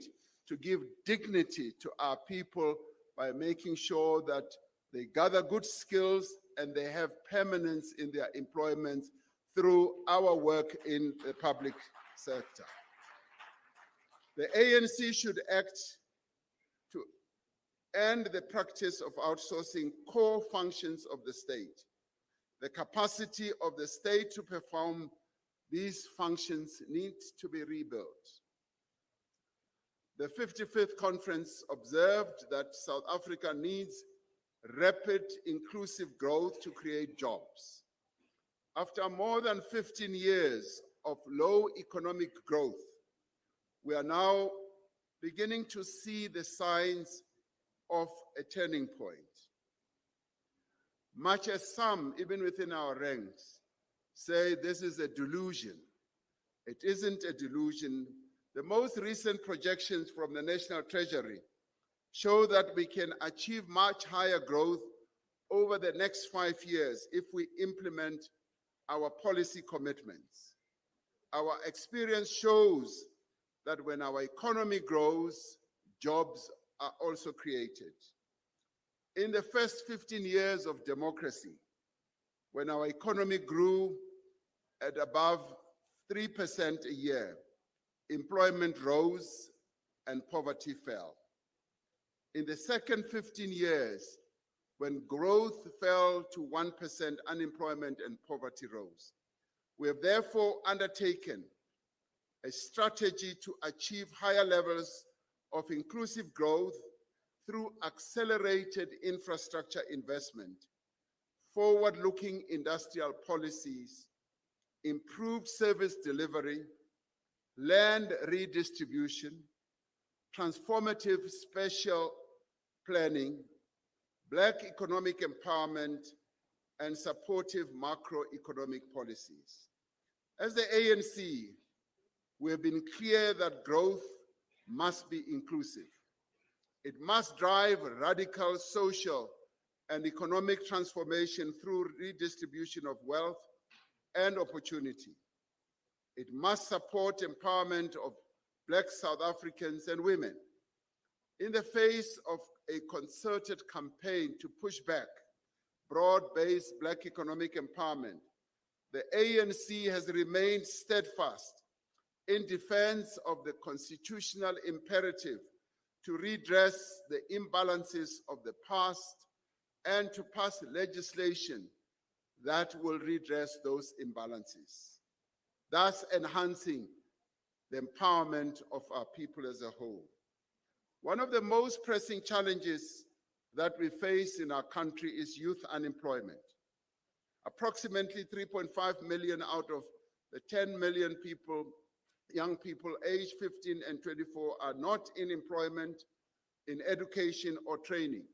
to give dignity to our people by making sure that they gather good skills and they have permanence in their employment through our work in the public sector. The ANC should act to end the practice of outsourcing core functions of the state. The capacity of the state to perform these functions needs to be rebuilt. The 55th conference observed that South Africa needs rapid, inclusive growth to create jobs. After more than 15 years of low economic growth, we are now beginning to see the signs of a turning point. Much as some, even within our ranks, say this is a delusion, it isn't a delusion. The most recent projections from the National Treasury show that we can achieve much higher growth over the next 5 years if we implement our policy commitments. Our experience shows that when our economy grows, jobs are also created. In the first 15 years of democracy, when our economy grew at above 3% a year, employment rose and poverty fell. In the second 15 years, when growth fell to 1%, unemployment and poverty rose. We have therefore undertaken a strategy to achieve higher levels of inclusive growth through accelerated infrastructure investment, forward-looking industrial policies, improved service delivery, land redistribution, transformative spatial planning, Black economic empowerment, and supportive macroeconomic policies. As the ANC, we have been clear that growth must be inclusive. It must drive radical social and economic transformation through redistribution of wealth and opportunity. It must support empowerment of Black South Africans and women. In the face of a concerted campaign to push back broad-based Black economic empowerment, the ANC has remained steadfast in defense of the constitutional imperative to redress the imbalances of the past and to pass legislation that will redress those imbalances, thus enhancing the empowerment of our people as a whole. One of the most pressing challenges that we face in our country is youth unemployment. Approximately 3.5 million out of the 10 million people, young people aged 15 and 24 are not in employment, in education or training.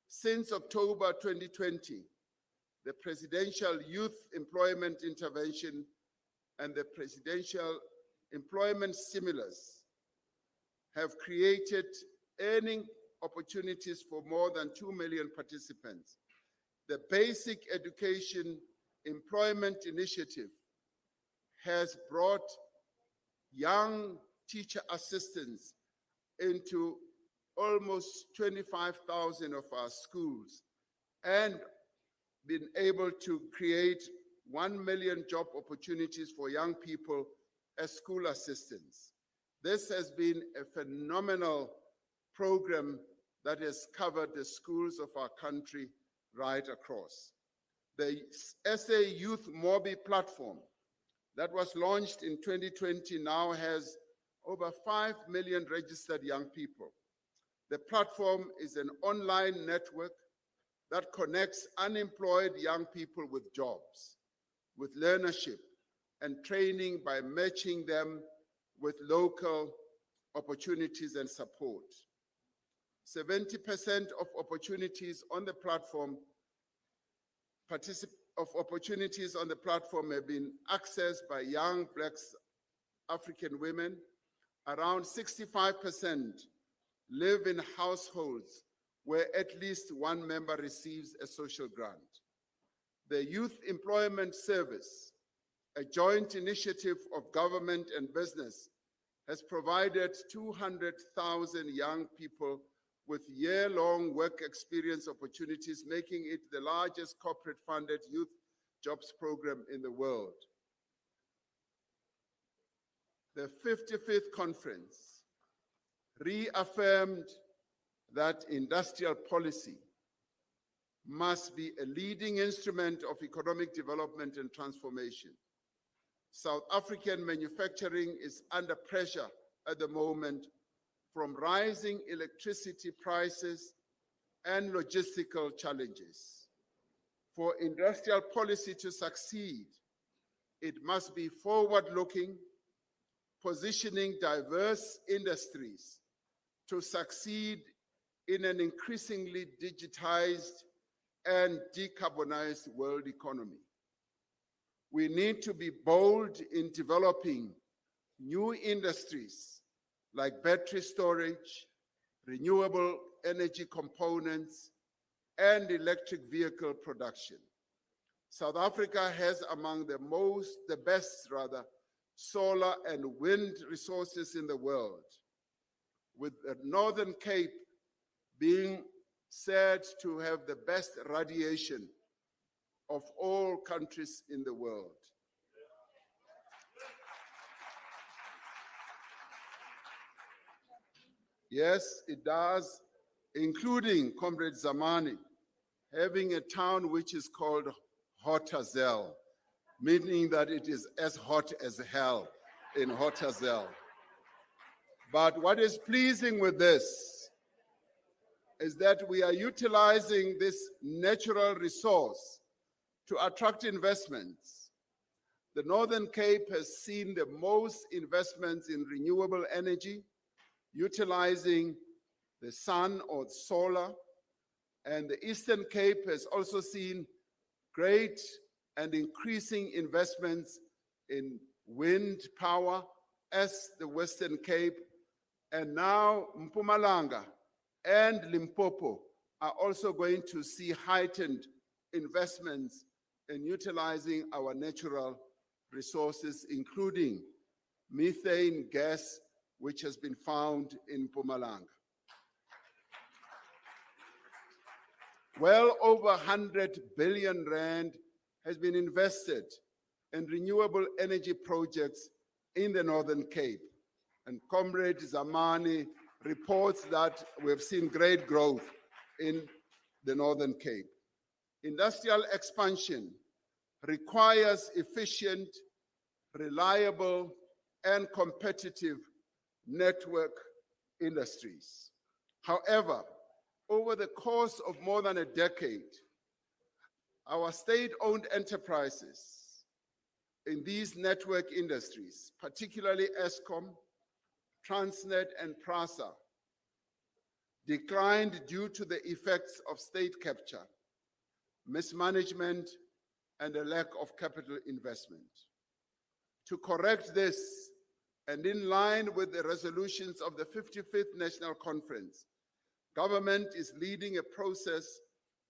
Since October 2020, the Presidential Youth Employment Intervention and the Presidential Employment Stimulus have created earning opportunities for more than 2 million participants. The Basic Education Employment Initiative has brought young teacher assistants into almost 25,000 of our schools and been able to create 1 million job opportunities for young people as school assistants. This has been a phenomenal program that has covered the schools of our country right across. The SA Youth Mobi platform that was launched in 2020 now has over 5 million registered young people. The platform is an online network that connects unemployed young people with jobs, with learnership and training by matching them with local opportunities and support. 70% of opportunities on the platform have been accessed by young Black African women. Around 65% live in households where at least one member receives a social grant. The Youth Employment Service, a joint initiative of government and business, has provided 200,000 young people with year-long work experience opportunities, making it the largest corporate-funded youth jobs program in the world. The 55th conference reaffirmed that industrial policy must be a leading instrument of economic development and transformation. South African manufacturing is under pressure at the moment from rising electricity prices and logistical challenges. For industrial policy to succeed, it must be forward-looking, positioning diverse industries to succeed in an increasingly digitized and decarbonized world economy. We need to be bold in developing new industries like battery storage, renewable energy components, and electric vehicle production. South Africa has among the best solar and wind resources in the world, with the Northern Cape being said to have the best radiation of all countries in the world. Yes, it does, including Comrade Zamani, having a town which is called Hotazel. meaning that it is as hot as hell in Hotazel. But what is pleasing with this is that we are utilizing this natural resource to attract investments. The Northern Cape has seen the most investments in renewable energy, utilizing the sun or solar, and the Eastern Cape has also seen great and increasing investments in wind power, as the Western Cape, and now Mpumalanga and Limpopo are also going to see heightened investments in utilizing our natural resources, including methane gas, which has been found in Mpumalanga. Well over 100 billion rand has been invested in renewable energy projects in the Northern Cape. And Comrade Zamani reports that we've seen great growth in the Northern Cape. Industrial expansion requires efficient, reliable, and competitive network industries. However, over the course of more than a decade, our state-owned enterprises in these network industries, particularly Eskom, Transnet, and PRASA, declined due to the effects of state capture, mismanagement, and a lack of capital investment. To correct this, and in line with the resolutions of the 55th National Conference, government is leading a process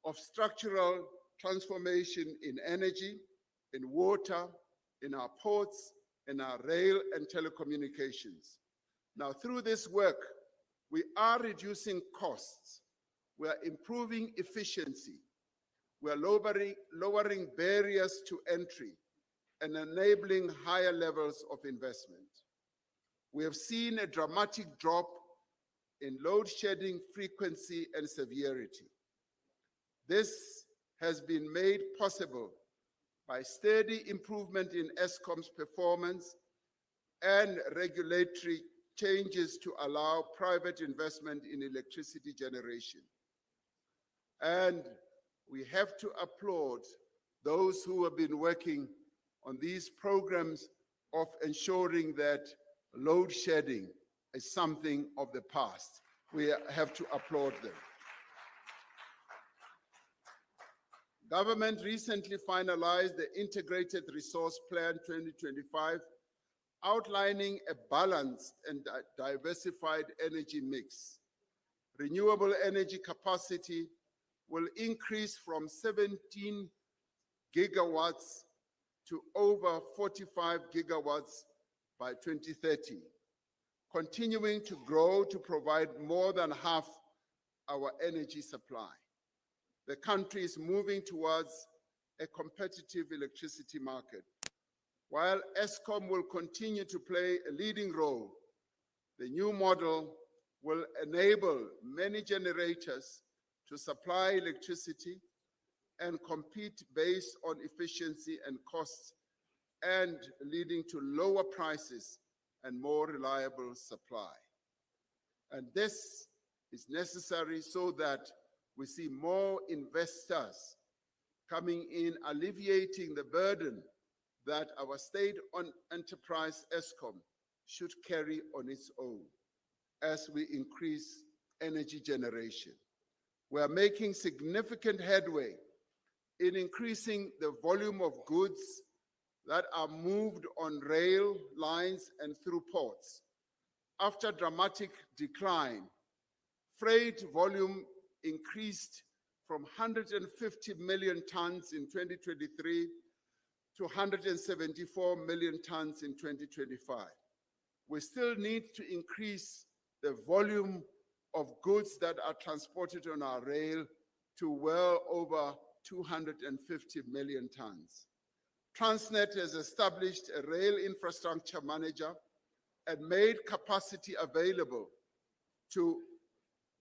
of structural transformation in energy, in water, in our ports, in our rail and telecommunications. Now, through this work, we are reducing costs, we are improving efficiency, we are lowering barriers to entry and enabling higher levels of investment. We have seen a dramatic drop in load shedding frequency and severity. This has been made possible by steady improvement in Eskom's performance and regulatory changes to allow private investment in electricity generation. And we have to applaud those who have been working on these programs of ensuring that load shedding is something of the past. We have to applaud them. Government recently finalized the Integrated Resource Plan 2025, outlining a balanced and diversified energy mix. Renewable energy capacity will increase from 17 gigawatts to over 45 gigawatts by 2030, continuing to grow to provide more than half our energy supply. The country is moving towards a competitive electricity market. While Eskom will continue to play a leading role, the new model will enable many generators to supply electricity and compete based on efficiency and costs, and leading to lower prices and more reliable supply. And this is necessary so that we see more investors coming in, alleviating the burden that our state-owned enterprise Eskom should carry on its own as we increase energy generation. We are making significant headway in increasing the volume of goods that are moved on rail lines and through ports. After dramatic decline, freight volume increased from 150 million tons in 2023 to 174 million tons in 2025. We still need to increase the volume of goods that are transported on our rail to well over 250 million tons. Transnet has established a rail infrastructure manager and made capacity available to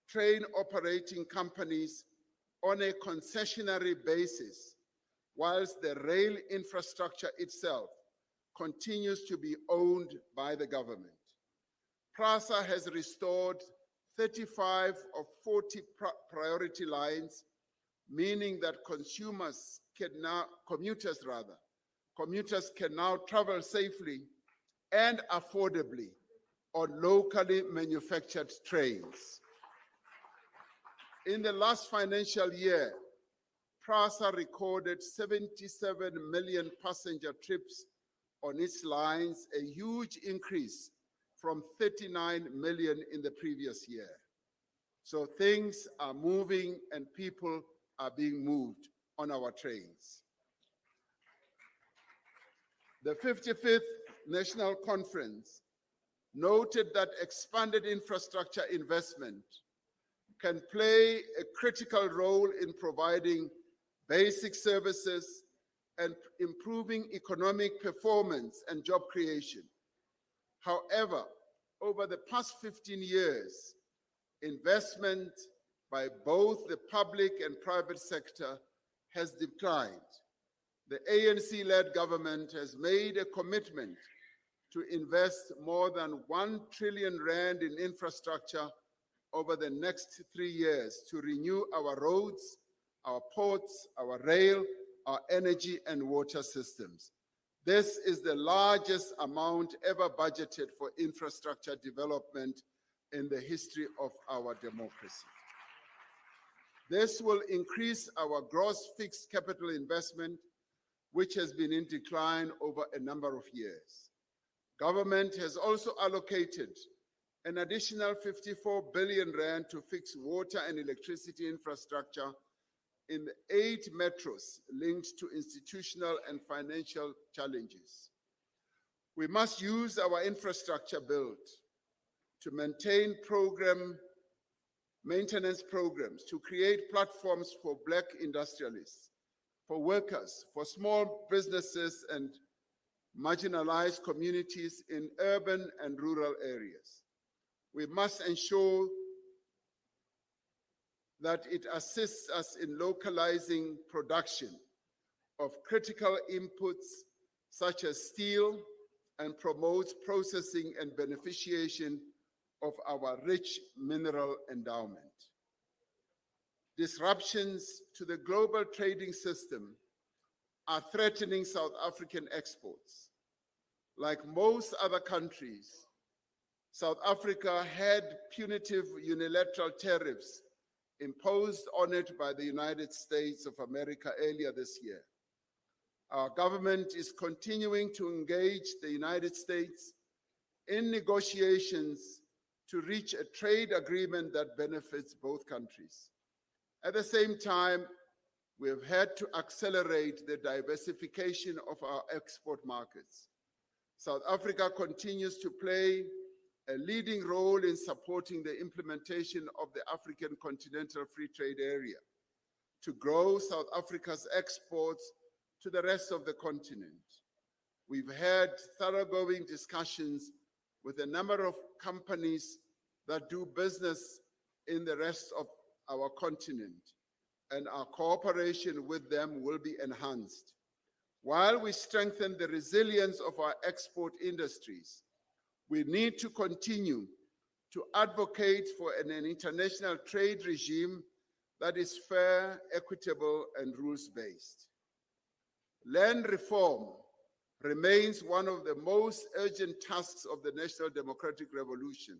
train operating companies on a concessionary basis whilst the rail infrastructure itself continues to be owned by the government. PRASA has restored 35 of 40 priority lines, meaning that commuters can now travel safely and affordably on locally manufactured trains. In the last financial year, PRASA recorded 77 million passenger trips on its lines, a huge increase from 39 million in the previous year. So things are moving and people are being moved on our trains. The 55th National Conference noted that expanded infrastructure investment can play a critical role in providing basic services and improving economic performance and job creation. However, over the past 15 years, investment by both the public and private sector has declined. The ANC-led government has made a commitment to invest more than 1 trillion rand in infrastructure over the next 3 years to renew our roads, our ports, our rail, our energy and water systems. This is the largest amount ever budgeted for infrastructure development in the history of our democracy. This will increase our gross fixed capital investment, which has been in decline over a number of years. Government has also allocated an additional 54 billion rand to fix water and electricity infrastructure in the 8 metros linked to institutional and financial challenges. We must use our infrastructure build to maintain maintenance programs, to create platforms for Black industrialists, for workers, for small businesses and marginalized communities in urban and rural areas. We must ensure that it assists us in localizing production of critical inputs such as steel and promotes processing and beneficiation of our rich mineral endowment. Disruptions to the global trading system are threatening South African exports. Like most other countries, South Africa had punitive unilateral tariffs imposed on it by the United States of America earlier this year. Our government is continuing to engage the United States in negotiations to reach a trade agreement that benefits both countries. At the same time, we have had to accelerate the diversification of our export markets. South Africa continues to play a leading role in supporting the implementation of the African Continental Free Trade Area to grow South Africa's exports to the rest of the continent. We've had thoroughgoing discussions with a number of companies that do business in the rest of our continent, and our cooperation with them will be enhanced. While we strengthen the resilience of our export industries, we need to continue to advocate for an international trade regime that is fair, equitable, and rules-based. Land reform remains one of the most urgent tasks of the National Democratic Revolution.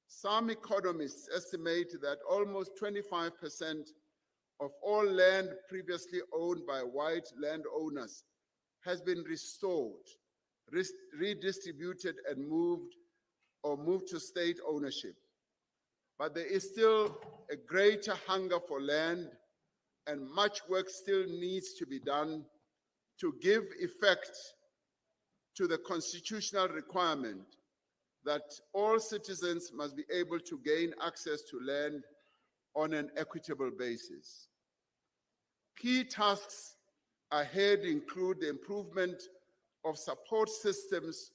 Some economists estimate that almost 25% of all land previously owned by white landowners has been restored, redistributed, and moved to state ownership. But there is still a greater hunger for land, and much work still needs to be done to give effect to the constitutional requirement that all citizens must be able to gain access to land on an equitable basis. Key tasks ahead include the improvement of support systems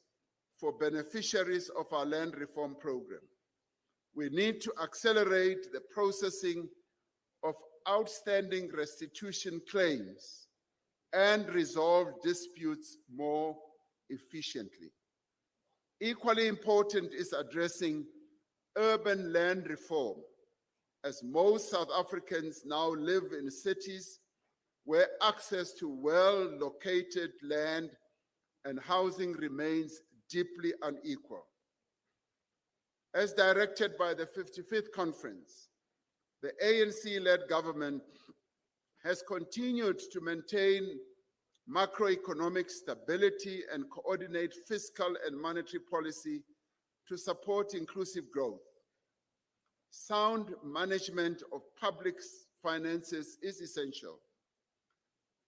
for beneficiaries of our land reform program. We need to accelerate the processing of outstanding restitution claims and resolve disputes more efficiently. Equally important is addressing urban land reform, as most South Africans now live in cities where access to well-located land and housing remains deeply unequal. As directed by the 55th Conference, the ANC-led government has continued to maintain macroeconomic stability and coordinate fiscal and monetary policy to support inclusive growth. Sound management of public finances is essential.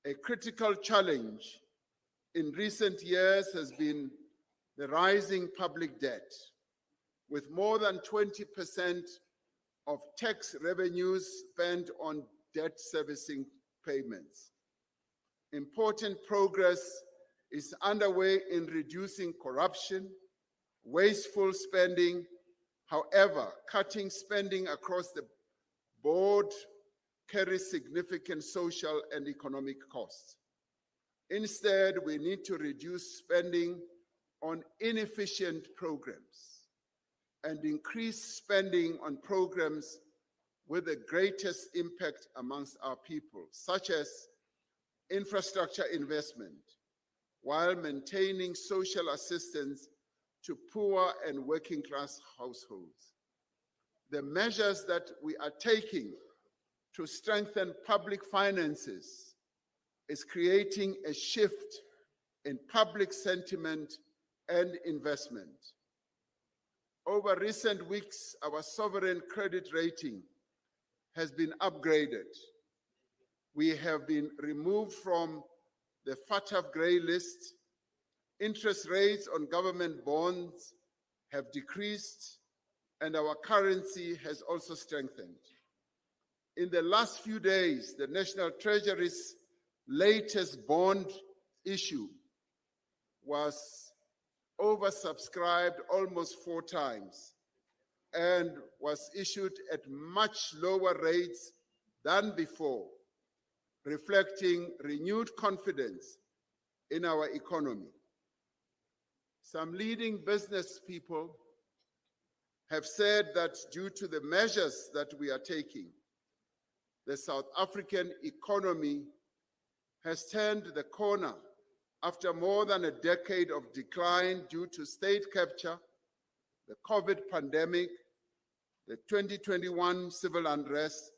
A critical challenge in recent years has been the rising public debt, with more than 20% of tax revenues spent on debt servicing payments. Important progress is underway in reducing corruption, wasteful spending. However, cutting spending across the board carries significant social and economic costs. Instead, we need to reduce spending on inefficient programs and increase spending on programs with the greatest impact amongst our people, such as infrastructure investment, while maintaining social assistance to poor and working class households. The measures that we are taking to strengthen public finances is creating a shift in public sentiment and investment. Over recent weeks, our sovereign credit rating has been upgraded. We have been removed from the FATF grey list. Interest rates on government bonds have decreased, and our currency has also strengthened. In the last few days, the National Treasury's latest bond issue was oversubscribed almost 4 times and was issued at much lower rates than before, reflecting renewed confidence in our economy. Some leading business people have said that due to the measures that we are taking, the South African economy has turned the corner after more than a decade of decline due to state capture, the COVID pandemic, the 2021 civil unrest,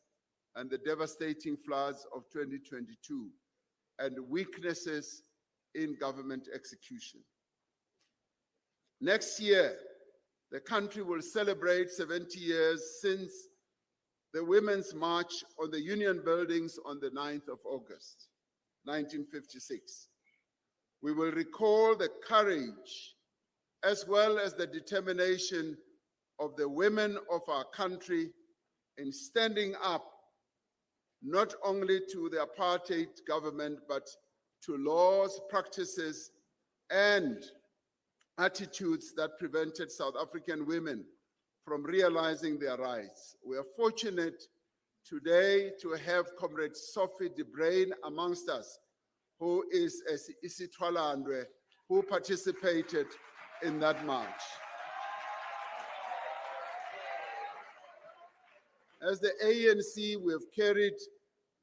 and the devastating floods of 2022, and weaknesses in government execution. Next year, the country will celebrate 70 years since the Women's March on the Union Buildings on the 9th of August, 1956. We will recall the courage as well as the determination of the women of our country in standing up not only to the apartheid government, but to laws, practices, and attitudes that prevented South African women from realizing their rights. We are fortunate today to have Comrade Sophie de Bruyn amongst us, who is a Isitwalandwe, who participated in that march. As the ANC, we have carried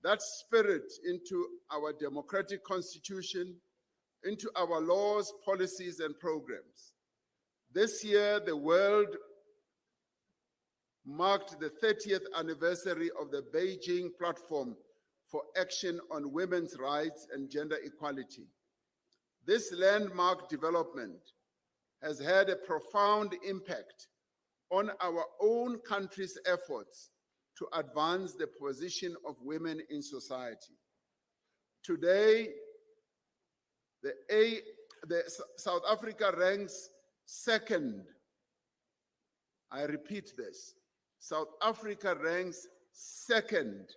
that spirit into our democratic constitution, into our laws, policies, and programs. This year, the world marked the 30th anniversary of the Beijing Platform for Action on Women's Rights and Gender Equality. This landmark development has had a profound impact on our own country's efforts to advance the position of women in society. Today, South Africa ranks second. I repeat this. South Africa ranks second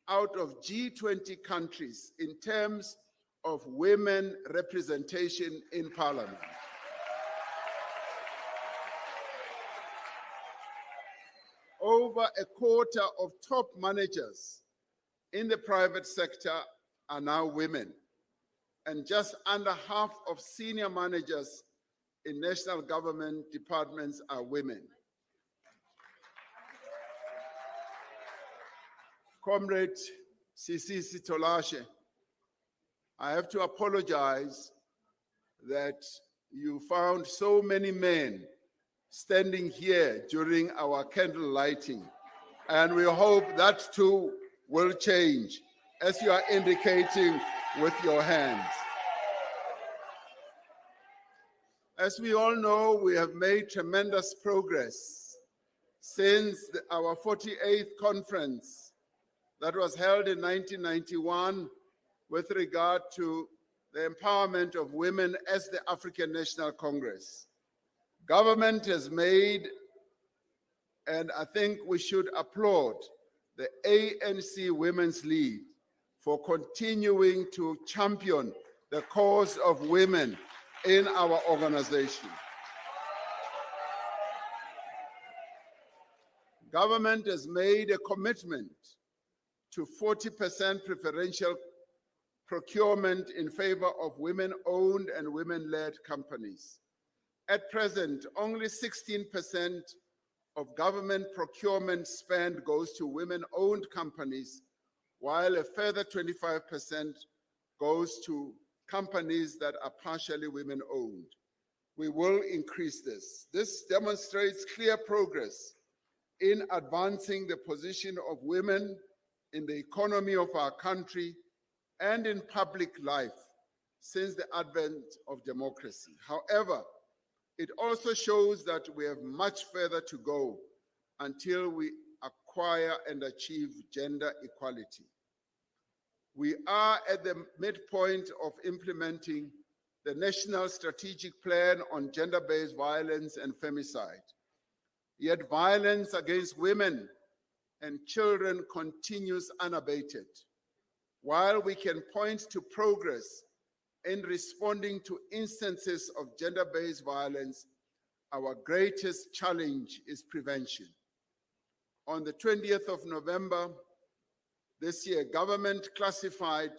out of G20 countries in terms of women representation in parliament. Over a quarter of top managers in the private sector are now women. and just under half of senior managers in national government departments are women. Comrade Sisisi Tolashe, I have to apologize that you found so many men standing here during our candle lighting, and we hope that too will change, as you are indicating with your hands. As we all know, we have made tremendous progress since our 48th conference that was held in 1991 with regard to the empowerment of women as the African National Congress. Government has made, and I think we should applaud the ANC Women's League for continuing to champion the cause of women in our organization. Government has made a commitment to 40% preferential procurement in favor of women-owned and women-led companies. At present, only 16% of government procurement spend goes to women-owned companies, while a further 25% goes to companies that are partially women-owned. We will increase this. This demonstrates clear progress in advancing the position of women in the economy of our country and in public life since the advent of democracy. However, it also shows that we have much further to go until we acquire and achieve gender equality. We are at the midpoint of implementing the National Strategic Plan on Gender-Based Violence and Femicide. Yet violence against women and children continues unabated. While we can point to progress in responding to instances of gender-based violence, our greatest challenge is prevention. On the 20th of November this year, government classified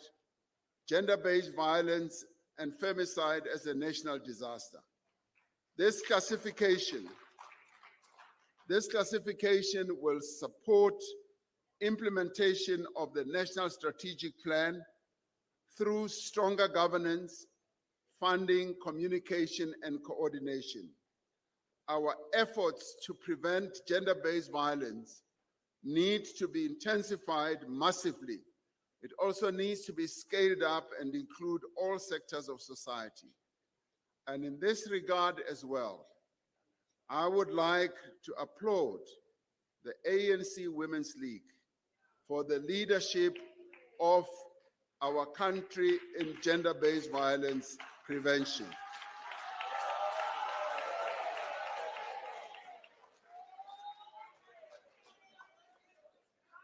gender-based violence and femicide as a national disaster. This classification will support implementation of the National Strategic Plan through stronger governance, funding, communication, and coordination. Our efforts to prevent gender-based violence need to be intensified massively. It also needs to be scaled up and include all sectors of society. And in this regard as well, I would like to applaud the ANC Women's League for the leadership of our country in gender-based violence prevention.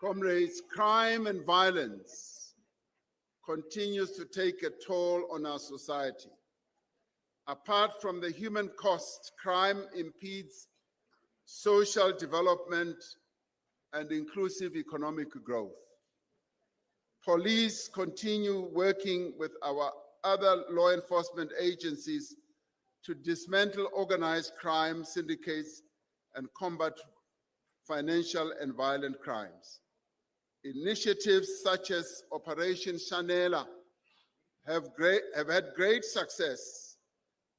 Comrades, crime and violence continues to take a toll on our society. Apart from the human cost, crime impedes social development and inclusive economic growth. Police continue working with our other law enforcement agencies to dismantle organized crime syndicates and combat financial and violent crimes. Initiatives such as Operation Shanela have had great success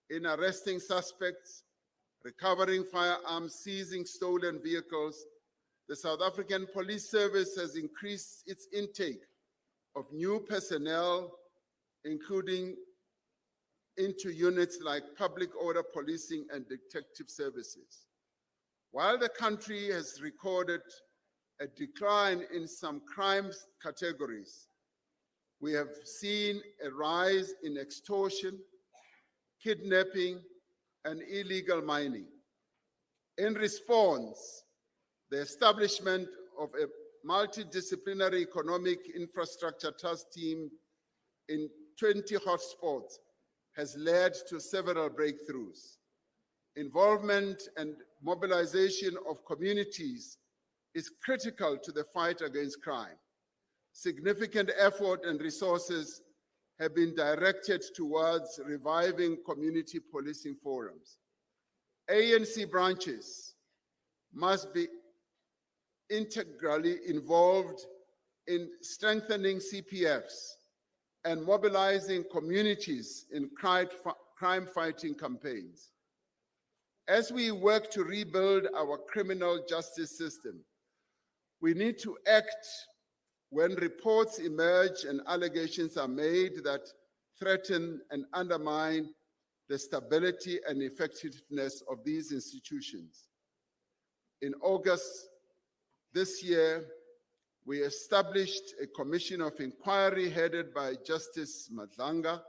in arresting suspects, recovering firearms, seizing stolen vehicles. The South African Police Service has increased its intake of new personnel, including into units like public order policing and detective services. While the country has recorded a decline in some crime categories, we have seen a rise in extortion, kidnapping, and illegal mining. In response, the establishment of a multidisciplinary economic infrastructure task team in 20 hotspots has led to several breakthroughs. Involvement and mobilization of communities is critical to the fight against crime. Significant effort and resources have been directed towards reviving community policing forums. ANC branches must be integrally involved in strengthening CPFs and mobilizing communities in crime-fighting campaigns. As we work to rebuild our criminal justice system, we need to act when reports emerge and allegations are made that threaten and undermine the stability and effectiveness of these institutions. In August this year, we established a commission of inquiry headed by Justice Madlanga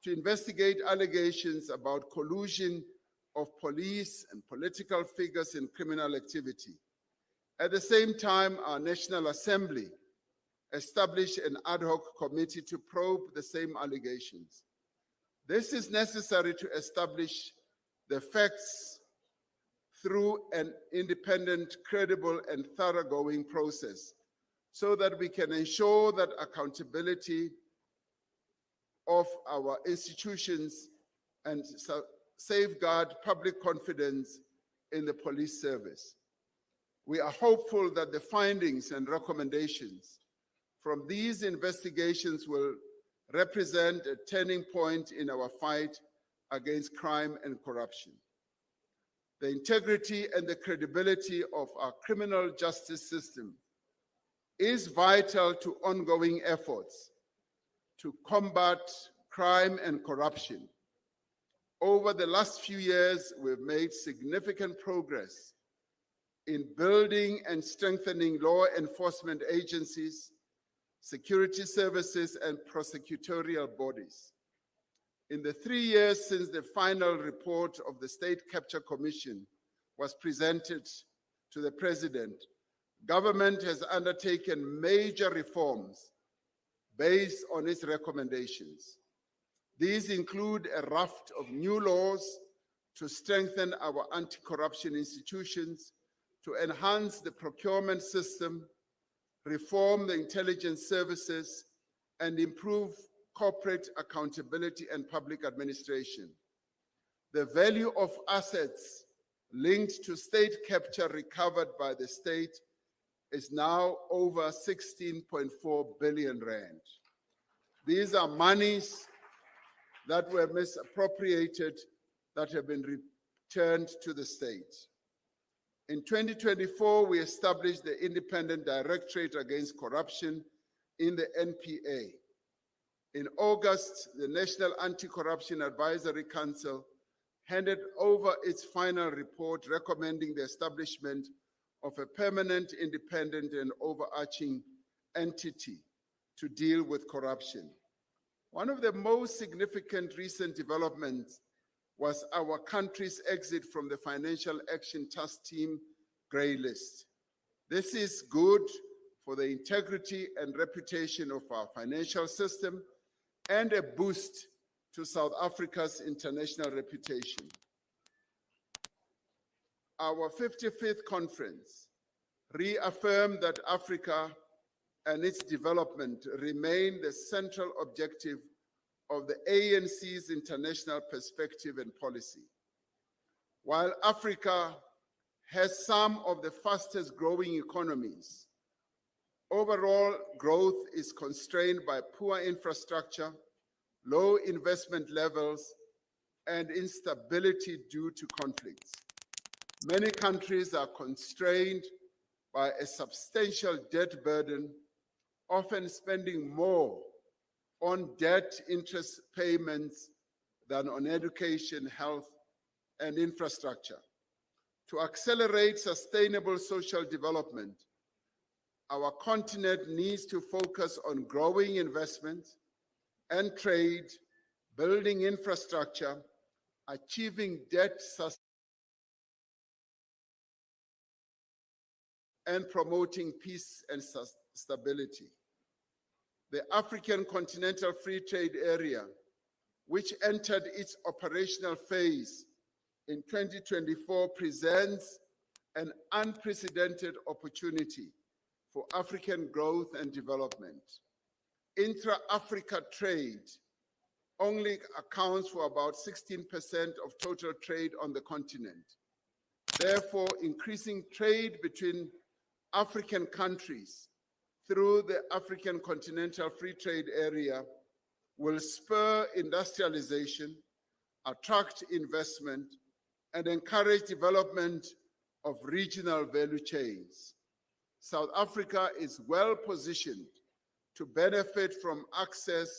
to investigate allegations about collusion of police and political figures in criminal activity. At the same time, our National Assembly established an ad hoc committee to probe the same allegations. This is necessary to establish the facts through an independent, credible, and thoroughgoing process so that we can ensure that accountability of our institutions and safeguard public confidence in the police service. We are hopeful that the findings and recommendations from these investigations will represent a turning point in our fight against crime and corruption. The integrity and the credibility of our criminal justice system is vital to ongoing efforts to combat crime and corruption. Over the last few years, we've made significant progress in building and strengthening law enforcement agencies, security services, and prosecutorial bodies. In the 3 years since the final report of the State Capture Commission was presented to the President, government has undertaken major reforms based on its recommendations. These include a raft of new laws to strengthen our anti-corruption institutions, to enhance the procurement system, reform the intelligence services, and improve corporate accountability and public administration. The value of assets linked to state capture recovered by the state is now over 16.4 billion rand. These are monies that were misappropriated that have been returned to the state. In 2024, we established the Independent Directorate Against Corruption in the NPA. In August, the National Anti-Corruption Advisory Council handed over its final report recommending the establishment of a permanent, independent, and overarching entity to deal with corruption. One of the most significant recent developments was our country's exit from the Financial Action Task Team grey list. This is good for the integrity and reputation of our financial system and a boost to South Africa's international reputation. Our 55th conference reaffirmed that Africa and its development remain the central objective of the ANC's international perspective and policy. While Africa has some of the fastest growing economies, overall growth is constrained by poor infrastructure, low investment levels, and instability due to conflicts. Many countries are constrained by a substantial debt burden, often spending more on debt interest payments than on education, health, and infrastructure. To accelerate sustainable social development, our continent needs to focus on growing investment and trade, building infrastructure, achieving debt sustainability, and promoting peace and stability. The African Continental Free Trade Area, which entered its operational phase in 2024, presents an unprecedented opportunity for African growth and development. Intra-Africa trade only accounts for about 16% of total trade on the continent. Therefore, increasing trade between African countries through the African Continental Free Trade Area will spur industrialization, attract investment, and encourage development of regional value chains. South Africa is well positioned to benefit from access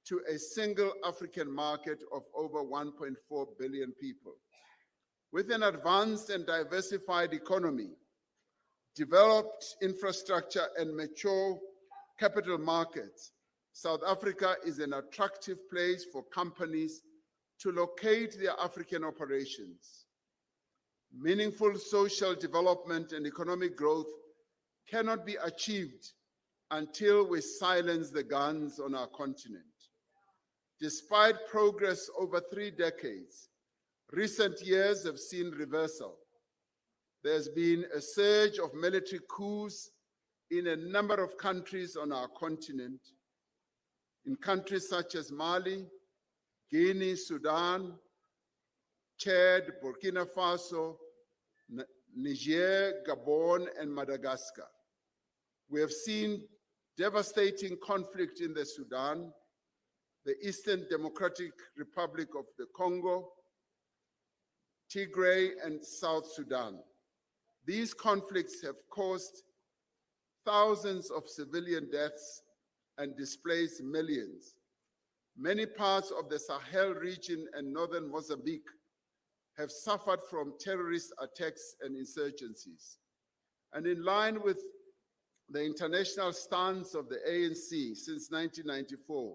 to a single African market of over 1.4 billion people. With an advanced and diversified economy, developed infrastructure, and mature capital markets, South Africa is an attractive place for companies to locate their African operations. Meaningful social development and economic growth cannot be achieved until we silence the guns on our continent. Despite progress over 3 decades, recent years have seen reversal. There's been a surge of military coups in a number of countries on our continent, in countries such as Mali, Guinea, Sudan, Chad, Burkina Faso, Niger, Gabon, and Madagascar. We have seen devastating conflict in the Sudan, the Eastern Democratic Republic of the Congo, Tigray, and South Sudan. These conflicts have caused thousands of civilian deaths and displaced millions. Many parts of the Sahel region and northern Mozambique have suffered from terrorist attacks and insurgencies. And in line with the international stance of the ANC since 1994,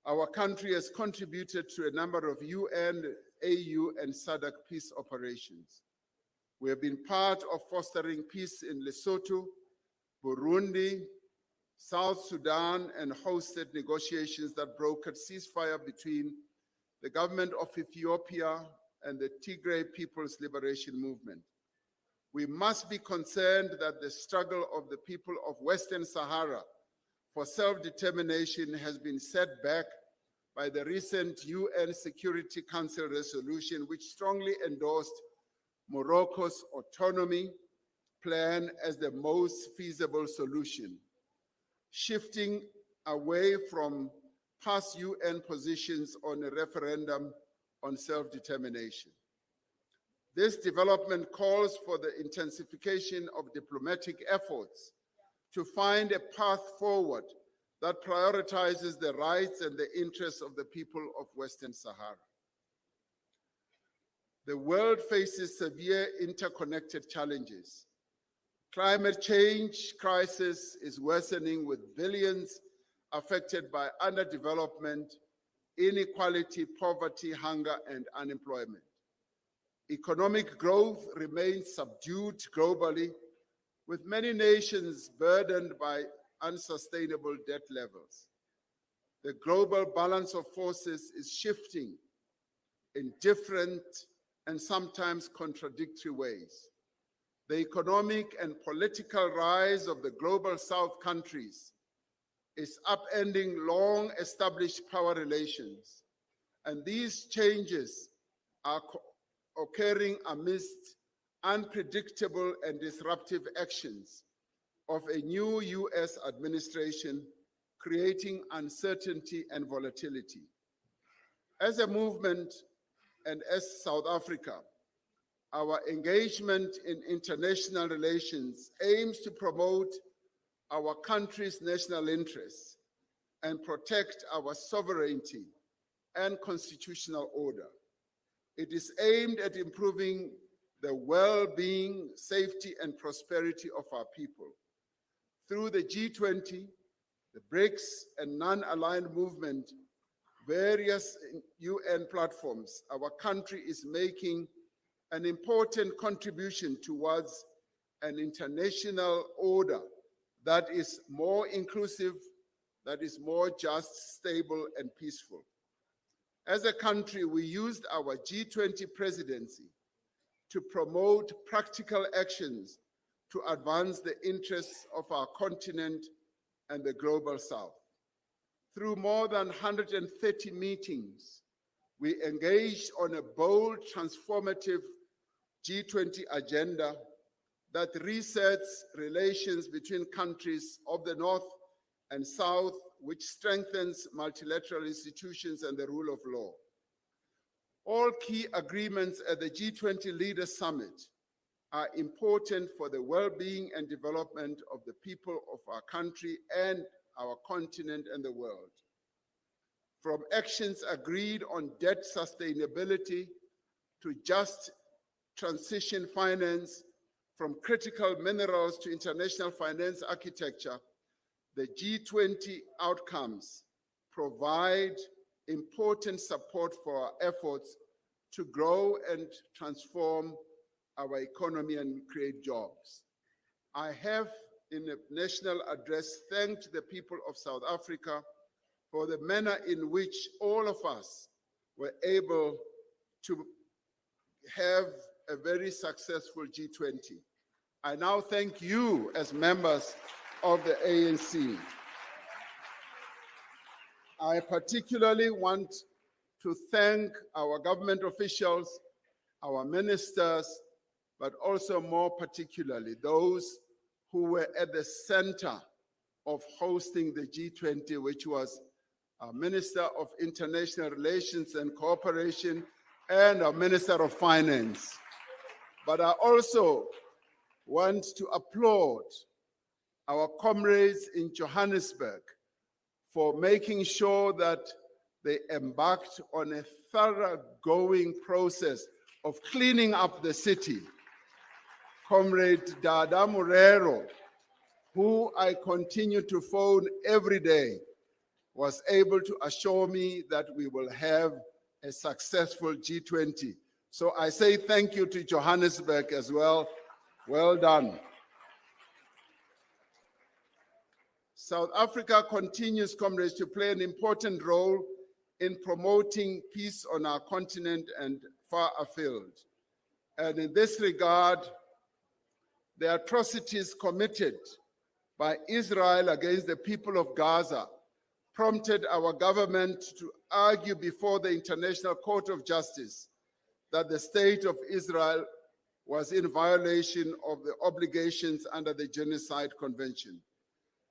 our country has contributed to a number of UN, AU, and SADC peace operations. We have been part of fostering peace in Lesotho, Burundi, South Sudan, and hosted negotiations that brokered ceasefire between the government of Ethiopia and the Tigray People's Liberation Movement. We must be concerned that the struggle of the people of Western Sahara for self-determination has been set back by the recent UN Security Council resolution, which strongly endorsed Morocco's autonomy plan as the most feasible solution, shifting away from past UN positions on a referendum on self-determination. This development calls for the intensification of diplomatic efforts to find a path forward that prioritizes the rights and the interests of the people of Western Sahara. The world faces severe interconnected challenges. Climate change crisis is worsening, with billions affected by underdevelopment, inequality, poverty, hunger, and unemployment. Economic growth remains subdued globally, with many nations burdened by unsustainable debt levels. The global balance of forces is shifting in different and sometimes contradictory ways. The economic and political rise of the global South countries is upending long-established power relations, and these changes are occurring amidst unpredictable and disruptive actions of a new US administration, creating uncertainty and volatility. As a movement and as South Africa, our engagement in international relations aims to promote our country's national interests and protect our sovereignty and constitutional order. It is aimed at improving the well-being, safety, and prosperity of our people. Through the G20, the BRICS, and non-aligned movement, various UN platforms, our country is making an important contribution towards an international order that is more inclusive, that is more just, stable, and peaceful. As a country, we used our G20 presidency to promote practical actions to advance the interests of our continent and the global South. Through more than 130 meetings, we engaged on a bold, transformative G20 agenda that resets relations between countries of the North and South, which strengthens multilateral institutions and the rule of law. All key agreements at the G20 Leaders Summit are important for the well-being and development of the people of our country and our continent and the world. From actions agreed on debt sustainability to just transition finance, from critical minerals to international finance architecture, the G20 outcomes provide important support for our efforts to grow and transform our economy and create jobs. I have, in a national address, thanked the people of South Africa for the manner in which all of us were able to have a very successful G20. I now thank you as members of the ANC. I particularly want to thank our government officials, our ministers, but also more particularly those who were at the center of hosting the G20, which was our Minister of International Relations and Cooperation and our Minister of Finance. But I also want to applaud our comrades in Johannesburg for making sure that they embarked on a thoroughgoing process of cleaning up the city. Comrade Dada Morero, who I continue to phone every day, was able to assure me that we will have a successful G20. So I say thank you to Johannesburg as well. Well done. South Africa continues, comrades, to play an important role in promoting peace on our continent and far afield. And in this regard, the atrocities committed by Israel against the people of Gaza prompted our government to argue before the International Court of Justice that the state of Israel was in violation of the obligations under the Genocide Convention.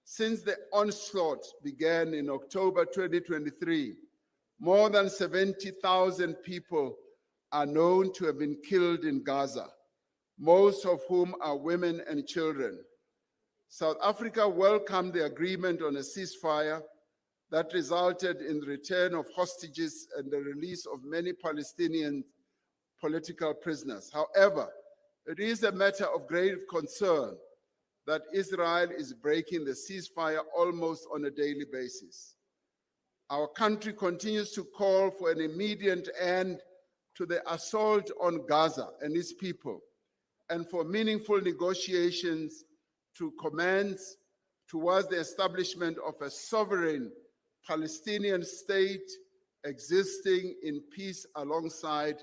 Since the onslaught began in October 2023, more than 70,000 people are known to have been killed in Gaza, most of whom are women and children. South Africa welcomed the agreement on a ceasefire that resulted in the return of hostages and the release of many Palestinian political prisoners. However, it is a matter of grave concern that Israel is breaking the ceasefire almost on a daily basis. Our country continues to call for an immediate end to the assault on Gaza and its people, and for meaningful negotiations to commence towards the establishment of a sovereign Palestinian state existing in peace alongside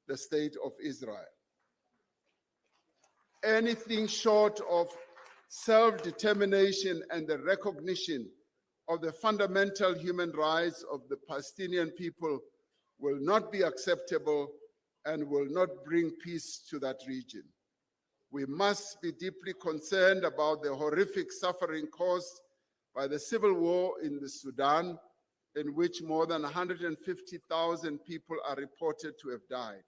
the state of Israel. Anything short of self-determination and the recognition of the fundamental human rights of the Palestinian people will not be acceptable and will not bring peace to that region. We must be deeply concerned about the horrific suffering caused by the civil war in the Sudan, in which more than 150,000 people are reported to have died.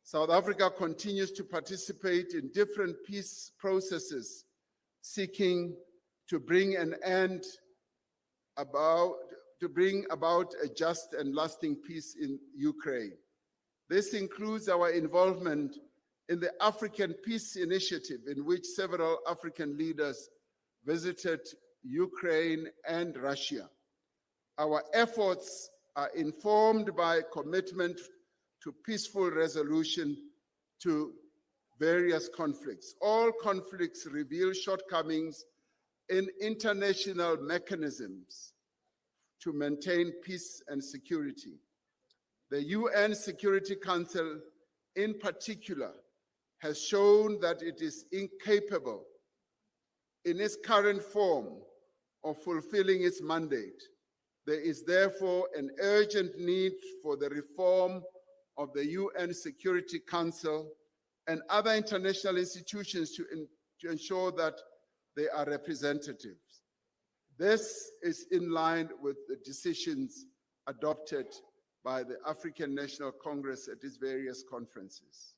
South Africa continues to participate in different peace processes, seeking to bring about a just and lasting peace in Ukraine. This includes our involvement in the African Peace Initiative, in which several African leaders visited Ukraine and Russia. Our efforts are informed by commitment to peaceful resolution to various conflicts. All conflicts reveal shortcomings in international mechanisms to maintain peace and security. The UN Security Council, in particular, has shown that it is incapable in its current form of fulfilling its mandate. There is therefore an urgent need for the reform of the UN Security Council and other international institutions to ensure that they are representative. This is in line with the decisions adopted by the African National Congress at its various conferences.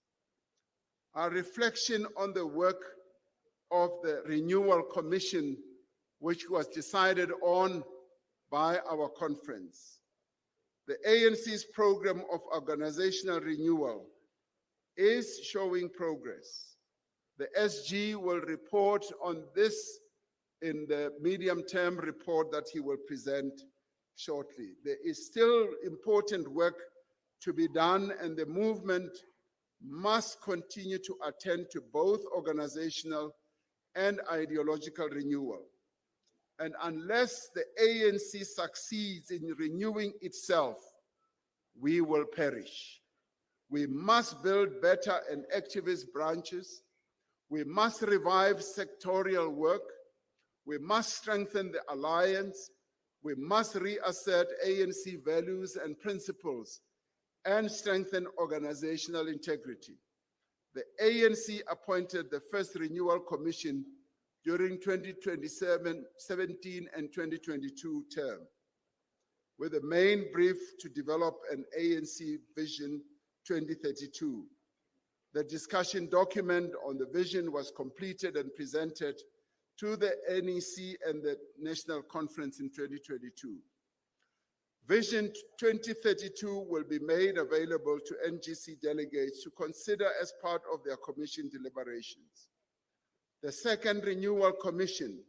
Our reflection on the work of the Renewal Commission, which was decided on by our conference. The ANC's program of organizational renewal is showing progress. The SG will report on this in the medium-term report that he will present shortly. There is still important work to be done, and the movement must continue to attend to both organizational and ideological renewal. And unless the ANC succeeds in renewing itself, we will perish. We must build better and activist branches. We must revive sectorial work. We must strengthen the alliance. We must reassert ANC values and principles and strengthen organizational integrity. The ANC appointed the first Renewal Commission during 2017 and 2022 term, with a main brief to develop an ANC Vision 2032. The discussion document on the vision was completed and presented to the NEC and the National Conference in 2022. Vision 2032 will be made available to NGC delegates to consider as part of their commission deliberations. The second Renewal Commission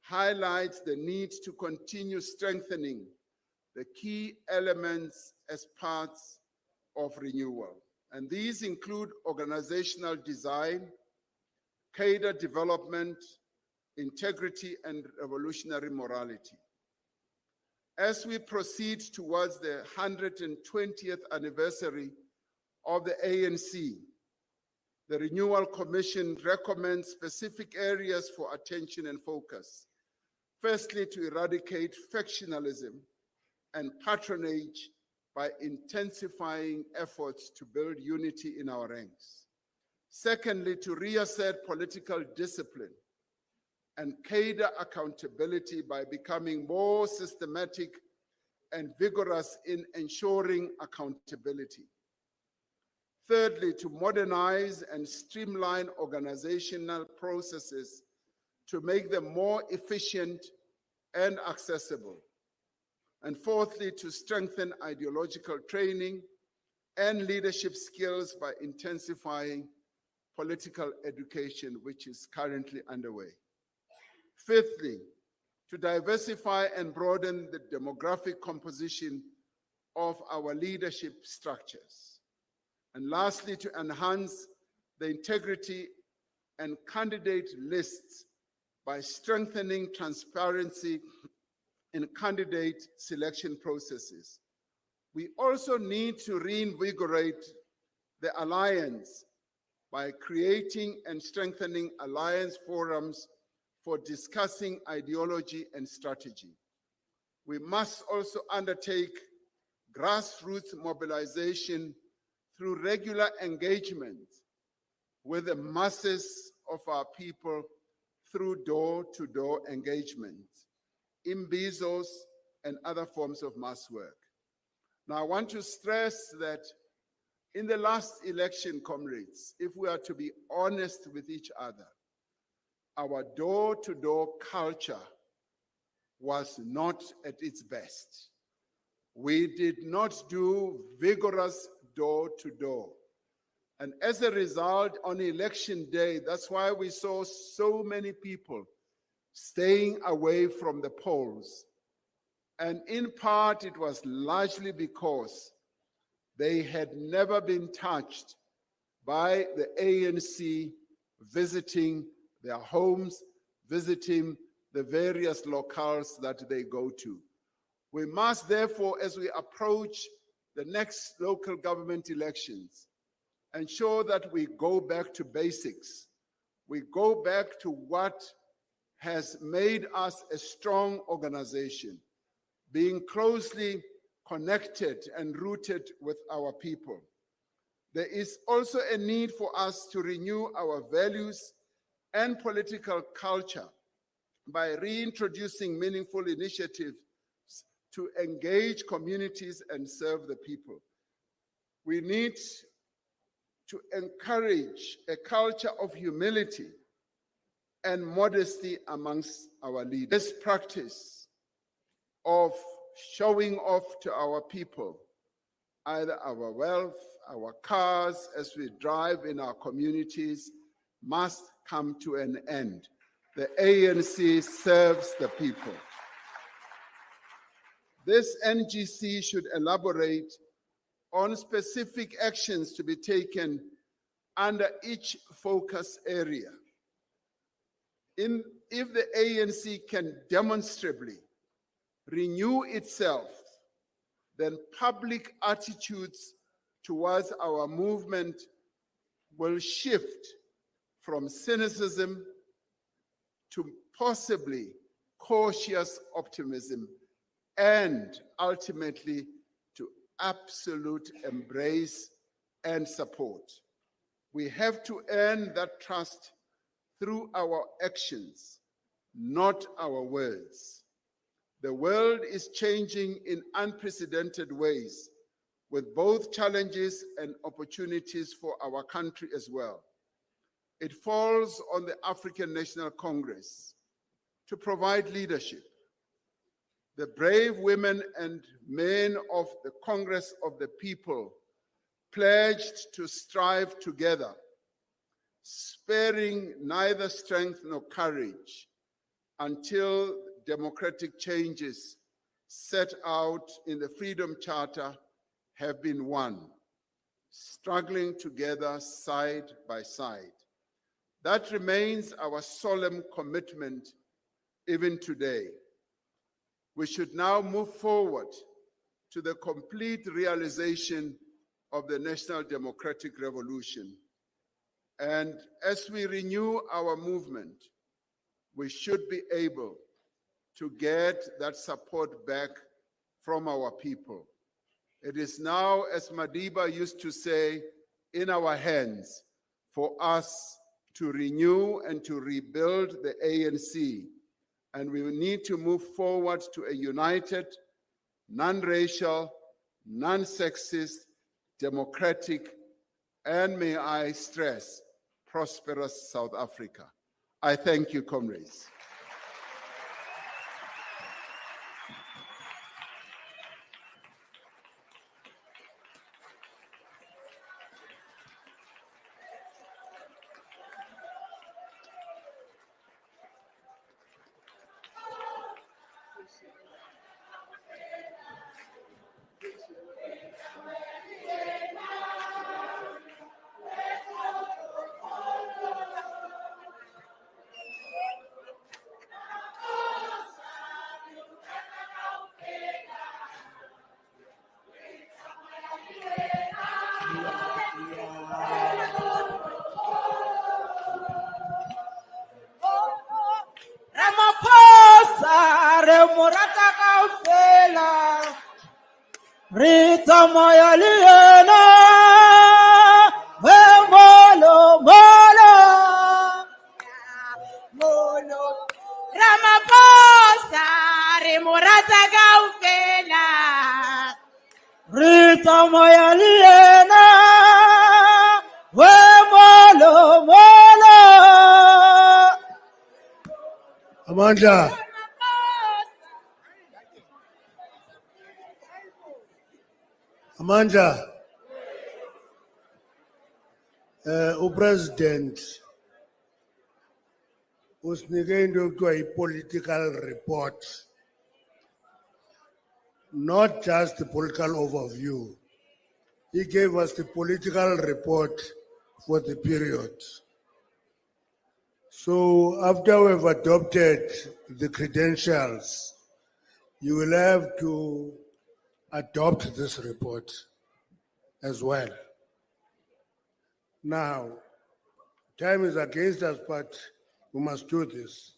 highlights the need to continue strengthening the key elements as parts of renewal. And these include organizational design, cadre development, integrity, and revolutionary morality. As we proceed towards the 120th anniversary of the ANC, the Renewal Commission recommends specific areas for attention and focus. Firstly, to eradicate factionalism and patronage by intensifying efforts to build unity in our ranks. Secondly, to reassert political discipline and cadre accountability by becoming more systematic and vigorous in ensuring accountability. Thirdly, to modernize and streamline organizational processes to make them more efficient and accessible. And fourthly, to strengthen ideological training and leadership skills by intensifying political education, which is currently underway. Fifthly, to diversify and broaden the demographic composition of our leadership structures. And lastly, to enhance the integrity and candidate lists by strengthening transparency in candidate selection processes. We also need to reinvigorate the alliance by creating and strengthening alliance forums for discussing ideology and strategy. We must also undertake grassroots mobilization through regular engagement with the masses of our people through door-to-door engagement, imbizos, and other forms of mass work. Now, I want to stress that in the last election, comrades, if we are to be honest with each other, our door-to-door culture was not at its best. We did not do vigorous door-to-door. And as a result, on election day, that's why we saw so many people staying away from the polls. And in part, it was largely because they had never been touched by the ANC visiting their homes, visiting the various locales that they go to. We must therefore, as we approach the next local government elections, ensure that we go back to basics. We go back to what has made us a strong organization. being closely connected and rooted with our people. There is also a need for us to renew our values and political culture by reintroducing meaningful initiatives to engage communities and serve the people. We need to encourage a culture of humility and modesty amongst our leaders. This practice of showing off to our people, either our wealth, our cars, as we drive in our communities, must come to an end. The ANC serves the people. This NGC should elaborate on specific actions to be taken under each focus area. If the ANC can demonstrably renew itself, then public attitudes towards our movement will shift from cynicism to possibly cautious optimism and ultimately to absolute embrace and support. We have to earn that trust through our actions, not our words. The world is changing in unprecedented ways, with both challenges and opportunities for our country as well. It falls on the African National Congress to provide leadership. The brave women and men of the Congress of the People pledged to strive together, sparing neither strength nor courage, until democratic changes set out in the Freedom Charter have been won, struggling together side by side. That remains our solemn commitment even today. We should now move forward to the complete realization of the National Democratic Revolution. And as we renew our movement, we should be able to get that support back from our people. It is now, as Madiba used to say, in our hands for us to renew and to rebuild the ANC. And we need to move forward to a united, non-racial, non-sexist, democratic, and may I stress, prosperous South Africa. I thank you, comrades. Rita moya liena, we molo molo, molo. Ramaphosa, remorata gaufela. Rita moya liena, we molo molo. Amanda. Amanda, uPresident usinike into ekuthiwa yi-political report, not just the political overview. He gave us the political report for the period. So after we've adopted the credentials, you will have to adopt this report as well. Now, time is against us, but we must do this.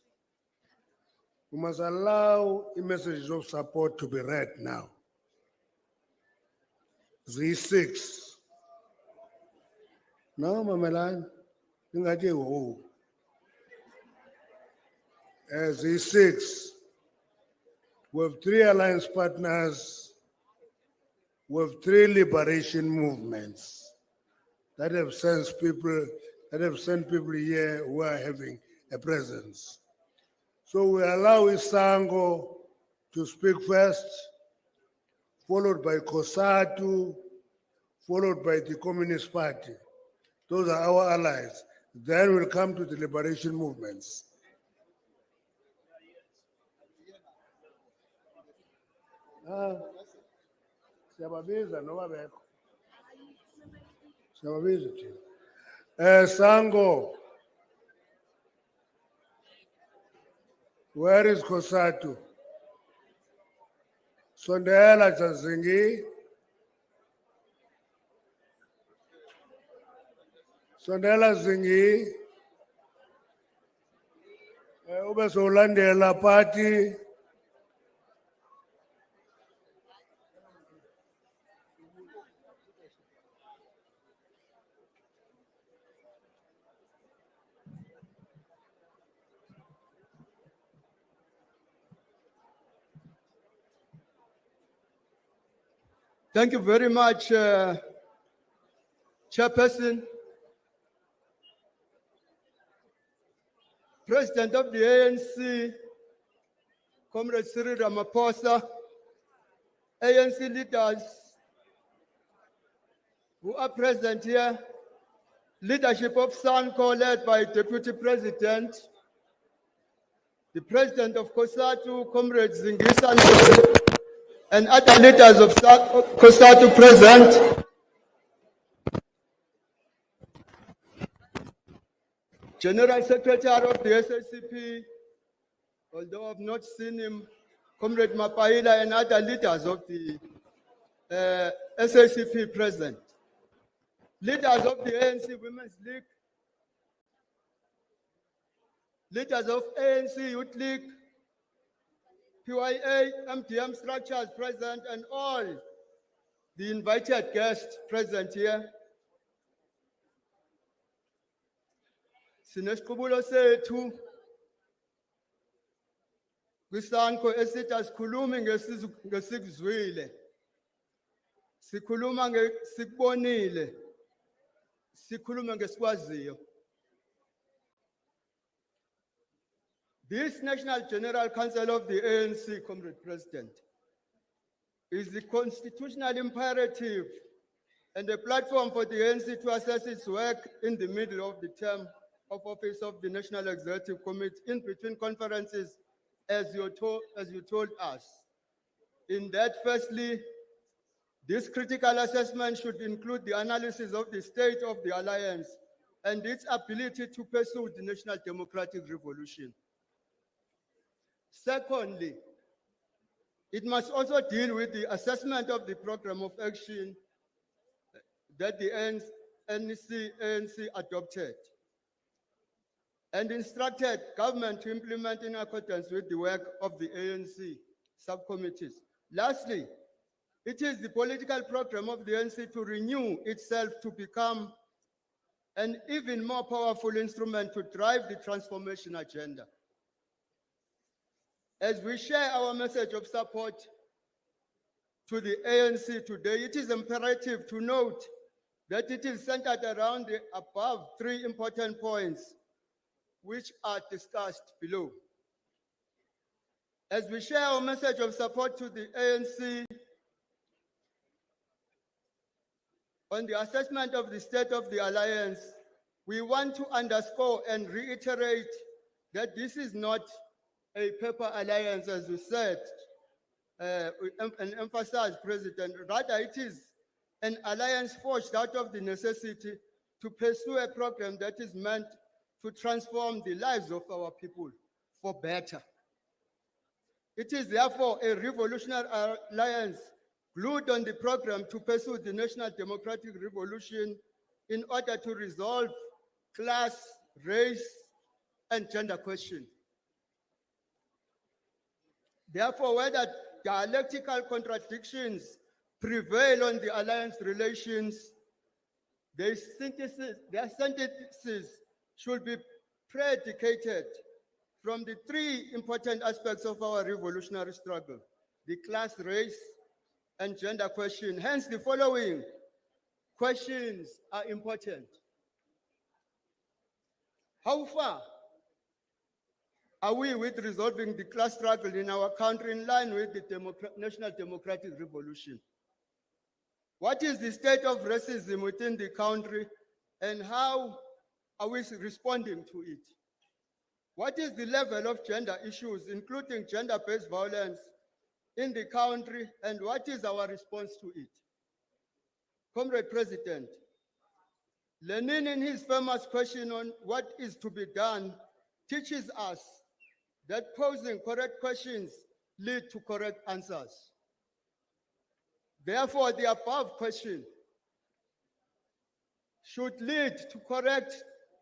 We must allow messages of support to be read now. Z6. No, Mamelan. Z6. We have 3 alliance partners. We have 3 liberation movements that have sent people here who are having a presence. So we allow Isango to speak first, followed by COSATU, followed by the Communist Party. Those are our allies. Then we'll come to the liberation movements. Siyababiza noma bekho. Siyababiza thina. Sango. Where is COSATU? Sondela Chazingi. Sondela Zingi. Ube solandela party. Thank you very much, Chairperson. President of the ANC, Comrade Cyril Ramaphosa, ANC leaders who are present here, leadership of SANCO led by Deputy President, the President of COSATU, Comrade Zingisa, and other leaders of COSATU present. General Secretary of the SACP, although I've not seen him, Comrade Mapaila and other leaders of the SACP present. Leaders of the ANC Women's League, leaders of ANC Youth League, PYA, MDM structures present, and all the invited guests present here. Sinesiqubulo sethu kwisanko esithi asikhulumi ngesikuzwile, sikhuluma sikubonile, sikhuluma ngesikwaziyo. This National General Council of the ANC, Comrade President, is the constitutional imperative and a platform for the ANC to assess its work in the middle of the term of office of the National Executive Committee in between conferences, as you told us. In that, firstly, this critical assessment should include the analysis of the state of the alliance and its ability to pursue the national democratic revolution. Secondly, it must also deal with the assessment of the program of action that the ANC adopted and instructed government to implement in accordance with the work of the ANC subcommittees. Lastly, it is the political program of the ANC to renew itself to become an even more powerful instrument to drive the transformation agenda. As we share our message of support to the ANC today, it is imperative to note that it is centered around the above 3 important points, which are discussed below. As we share our message of support to the ANC on the assessment of the state of the alliance, we want to underscore and reiterate that this is not a paper alliance, as we said, and emphasized, President. Rather, it is an alliance forged out of the necessity to pursue a program that is meant to transform the lives of our people for better. It is therefore a revolutionary alliance glued on the program to pursue the national democratic revolution in order to resolve class, race, and gender questions. Therefore, whether dialectical contradictions prevail on the alliance relations, their synthesis should be predicated from the three important aspects of our revolutionary struggle: the class, race, and gender question. Hence, the following questions are important. How far are we with resolving the class struggle in our country in line with the National Democratic Revolution? What is the state of racism within the country, and how are we responding to it? What is the level of gender issues, including gender-based violence, in the country, and what is our response to it? Comrade President, Lenin, in his famous question on what is to be done, teaches us that posing correct questions lead to correct answers. Therefore, the above question should lead to correct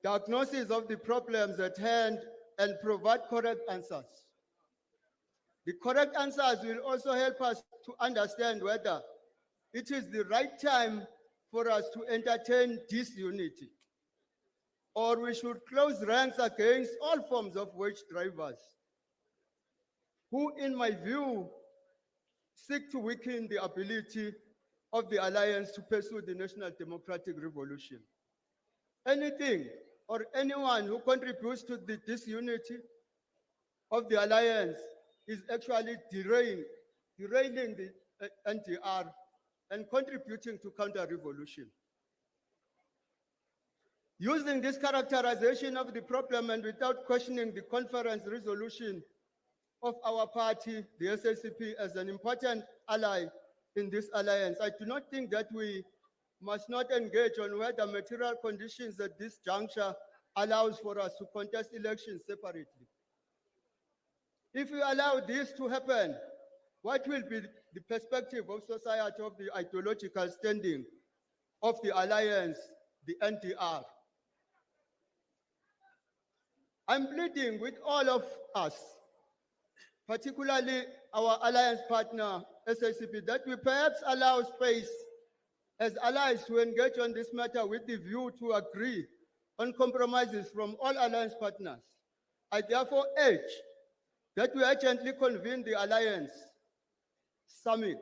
diagnosis of the problems at hand and provide correct answers. The correct answers will also help us to understand whether it is the right time for us to entertain disunity, or we should close ranks against all forms of wage drivers, who, in my view, seek to weaken the ability of the alliance to pursue the National Democratic Revolution. Anything or anyone who contributes to the disunity of the alliance is actually derailing the NDR and contributing to counter-revolution. Using this characterization of the problem and without questioning the conference resolution of our party, the SACP, as an important ally in this alliance, I do not think that we must not engage on whether material conditions at this juncture allows for us to contest elections separately. If we allow this to happen, what will be the perspective of society of the ideological standing of the alliance, the NDR? I'm pleading with all of us, particularly our alliance partner, SACP, that we perhaps allow space as allies to engage on this matter with the view to agree on compromises from all alliance partners. I therefore urge that we urgently convene the alliance summit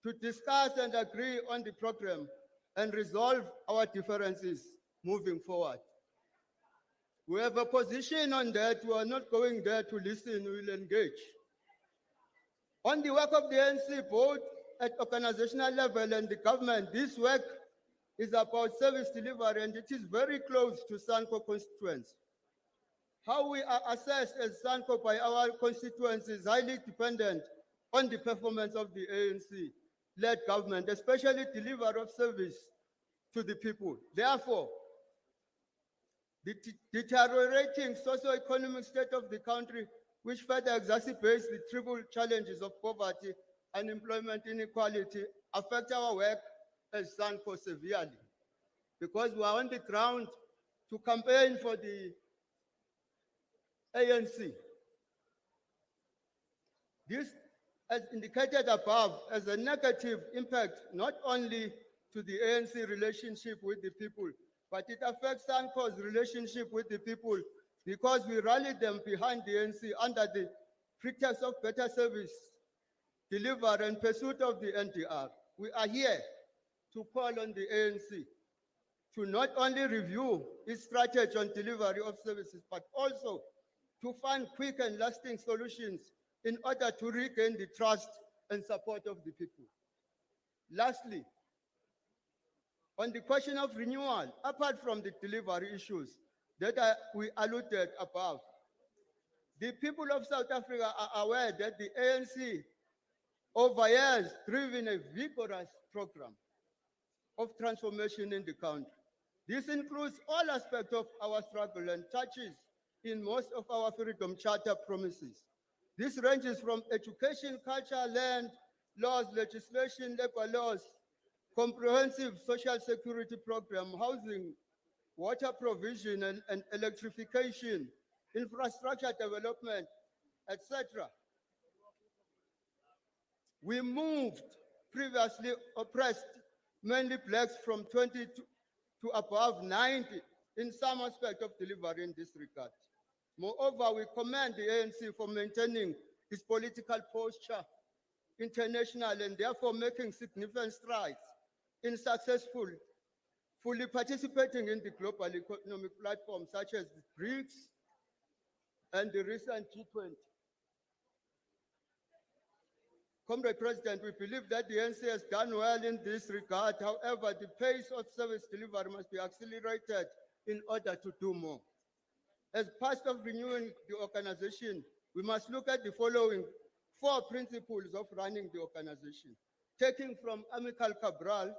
to discuss and agree on the program and resolve our differences moving forward. We have a position on that. We are not going there to listen, we will engage. On the work of the ANC, both at organizational level and the government, this work is about service delivery, and it is very close to SANCO constituents. How we are assessed as SANCO by our constituents is highly dependent on the performance of the ANC-led government, especially delivery of service to the people. Therefore, the deteriorating socio-economic state of the country, which further exacerbates the triple challenges of poverty, unemployment, inequality, affect our work as SANCO severely, because we are on the ground to campaign for the ANC. This, as indicated above, has a negative impact not only to the ANC relationship with the people, but it affects SANCO's relationship with the people, because we rally them behind the ANC under the pretext of better service, delivery, and pursuit of the NDR. We are here to call on the ANC to not only review its strategy on delivery of services, but also to find quick and lasting solutions in order to regain the trust and support of the people. Lastly, on the question of renewal, apart from the delivery issues that we alluded above, the people of South Africa are aware that the ANC over years driven a vigorous program of transformation in the country. This includes all aspects of our struggle and touches in most of our Freedom Charter promises. This ranges from education, culture, land, laws, legislation, labor laws, comprehensive social security program, housing, water provision and electrification, infrastructure development, etc. We moved previously oppressed, mainly blacks, from 20 to above 90 in some aspect of delivery in this regard. Moreover, we commend the ANC for maintaining its political posture international and therefore making significant strides in fully participating in the global economic platform such as the BRICS and the recent G20. Comrade President, we believe that the ANC has done well in this regard. However, the pace of service delivery must be accelerated in order to do more. As part of renewing the organization, we must look at the following 4 principles of running the organization, taking from Amical Cabral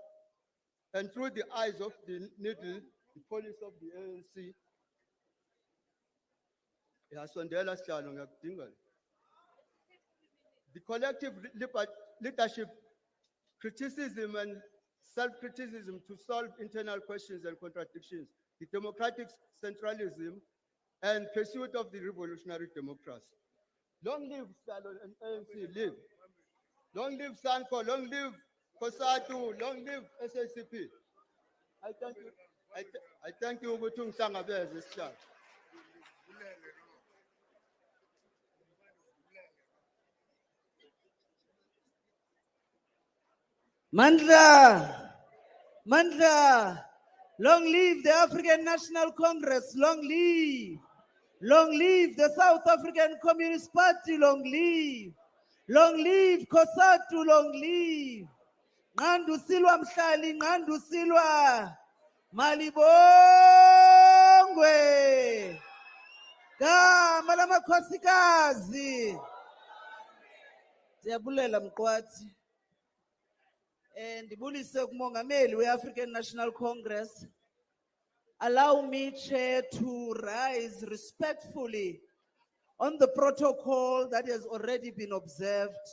and through the eyes of the needle, the police of the ANC. Yasondela Sihlalo, ngiyakudinga. The collective leadership, criticism and self-criticism to solve internal questions and contradictions, the democratic centralism, and pursuit of the revolutionary democracy. Long live Sihlalo and ANC, live. Long live Sanko, long live Kosatu, long live SACP. I thank you. I thank you, Ugutung Sangabez, this chance. Mandla, Mandla, long live the African National Congress, long live. Long live the South African Communist Party, long live. Long live COSATU, long live. Ngandu Silwa Mhlali, Ngandu Silwa. Malibongwe. Gama lamakhosikazi. Siyabulela mqwathi. Ndibulise kumongameli we-African National Congress. Allow me, Chair, to rise respectfully on the protocol that has already been observed.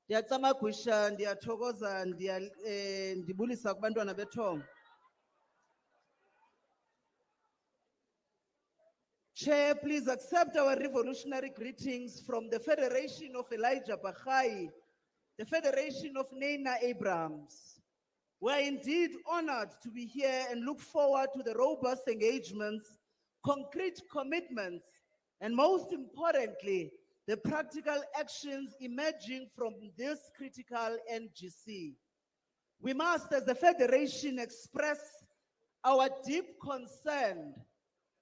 Ndiyacamagwisha, ndiyathokoza, ndibulisa kubantwana bethongo. Chair, please accept our revolutionary greetings from the Federation of Elijah Bahai, the Federation of Nana Abrams. We are indeed honored to be here and look forward to the robust engagements, concrete commitments, and most importantly, the practical actions emerging from this critical NGC. We must, as a federation, express our deep concern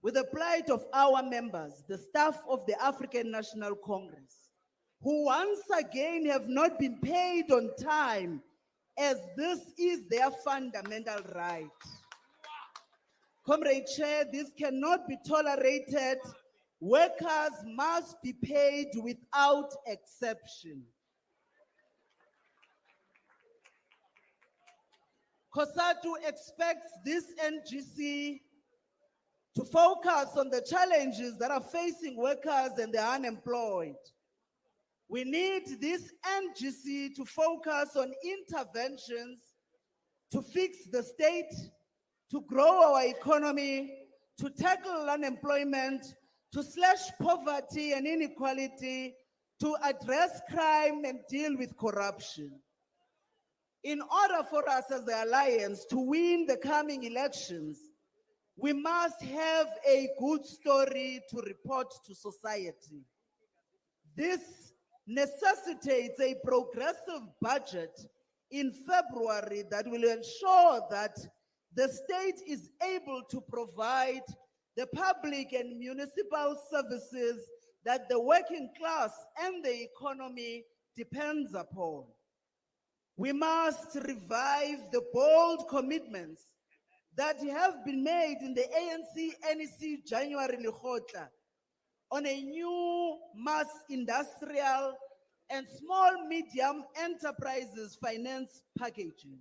with the plight of our members, the staff of the African National Congress, who once again have not been paid on time, as this is their fundamental right. Comrade Chair, this cannot be tolerated. Workers must be paid without exception. COSATU expects this NGC to focus on the challenges that are facing workers and the unemployed. We need this NGC to focus on interventions to fix the state, to grow our economy, to tackle unemployment, to slash poverty and inequality, to address crime and deal with corruption. In order for us as the Alliance to win the coming elections, we must have a good story to report to society. This necessitates a progressive budget in February that will ensure that the state is able to provide the public and municipal services that the working class and the economy depends upon. We must revive the bold commitments that have been made in the ANC-NEC January Lekgotla on a new mass industrial and small medium enterprises finance packaging.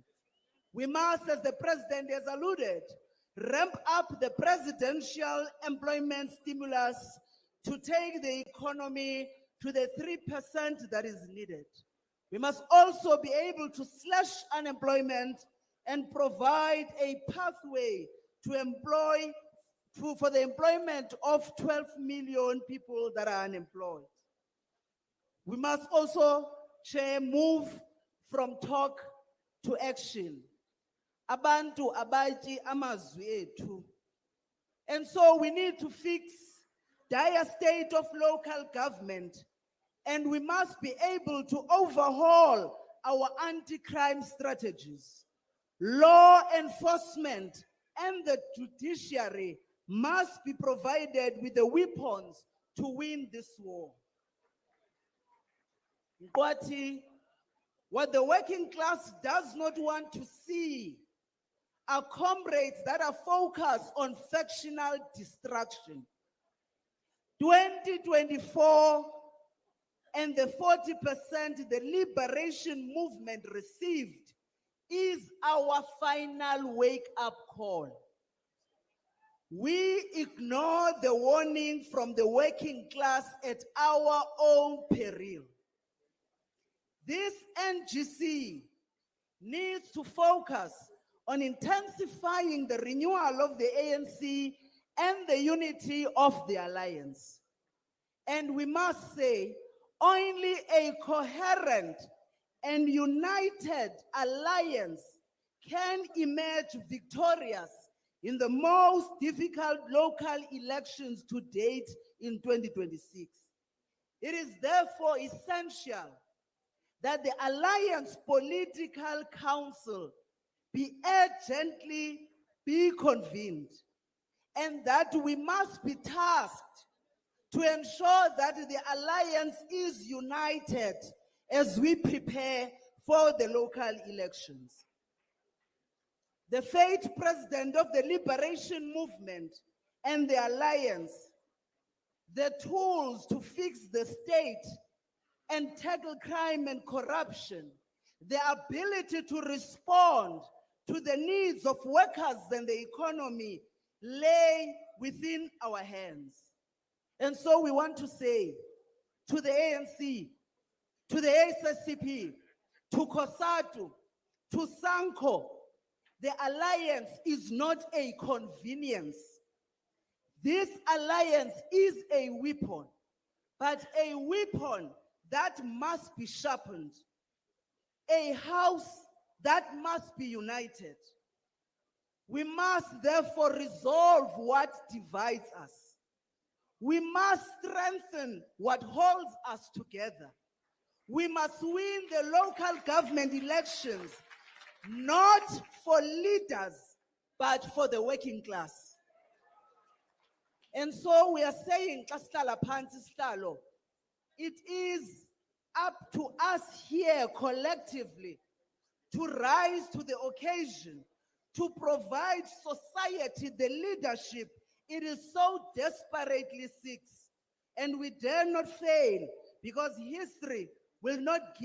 We must, as the President has alluded, ramp up the presidential employment stimulus to take the economy to the 3% that is needed. We must also be able to slash unemployment and provide a pathway to for the employment of 12 million people that are unemployed. We must also Chair, move from talk to action. Abantu abaji amazwi ethu. And so we need to fix dire state of local government, and we must be able to overhaul our anti-crime strategies. Law enforcement and the judiciary must be provided with the weapons to win this war. Nkwati, what the working class does not want to see are comrades that are focused on factional destruction. 2024 and the 40% the liberation movement received is our final wake-up call. We ignore the warning from the working class at our own peril. This NGC needs to focus on intensifying the renewal of the ANC and the unity of the alliance. And we must say, only a coherent and united alliance can emerge victorious in the most difficult local elections to date in 2026. It is therefore essential that the Alliance Political Council be urgently convened, and that we must be tasked to ensure that the alliance is united as we prepare for the local elections. The fate president of the liberation movement and the alliance, the tools to fix the state and tackle crime and corruption, the ability to respond to the needs of workers and the economy lay within our hands. And so we want to say to the ANC, to the SSCP, to COSATU, to SANCO, the alliance is not a convenience. This alliance is a weapon, but a weapon that must be sharpened, a house that must be united. We must therefore resolve what divides us. We must strengthen what holds us together. We must win the local government elections, not for leaders, but for the working class. And so we are saying, it is up to us here collectively to rise to the occasion, to provide society the leadership it is so desperately seeks. And we dare not fail, because history will not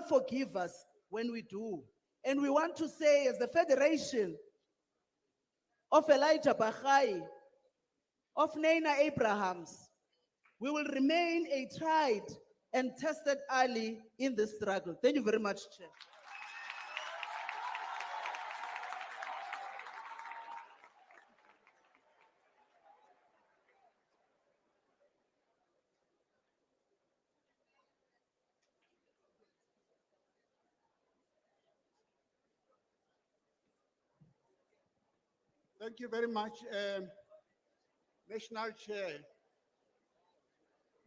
forgive us when we do. And we want to say, as the Federation of Elijah Bahai, of Nana Abrahams, we will remain a tried and tested ally in this struggle. Thank you very much, Chair. Thank you very much, National Chair.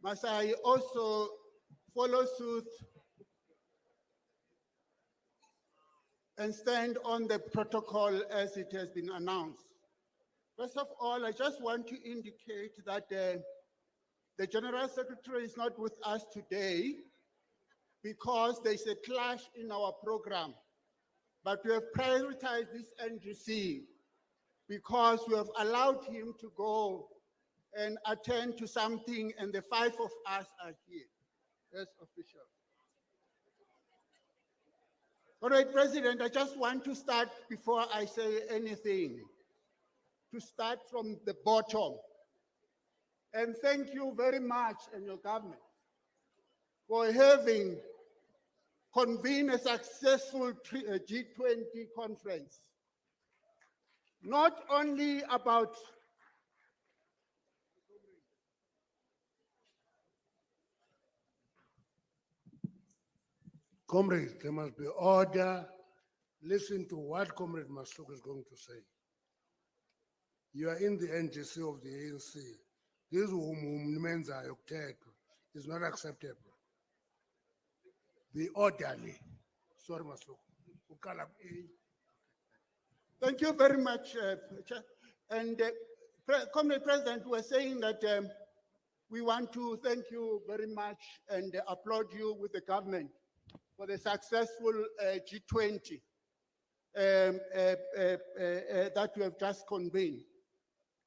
Must I also follow suit and stand on the protocol as it has been announced? First of all, I just want to indicate that the General Secretary is not with us today because there's a clash in our program. But we have prioritized this NGC because we have allowed him to go and attend to something, and the five of us are here as officials. All right, President, I just want to start before I say anything, to start from the bottom. And thank you very much and your government for having convened a successful G20 conference. Not only about Comrades, there must be order. Listen to what Comrade Masuk is going to say. You are in the NGC of the ANC. This movement is not acceptable. Be orderly. Sorry, Masuk. Thank you very much, Chair. And Comrade President, we're saying that we want to thank you very much and applaud you with the government for the successful G20 that we have just convened.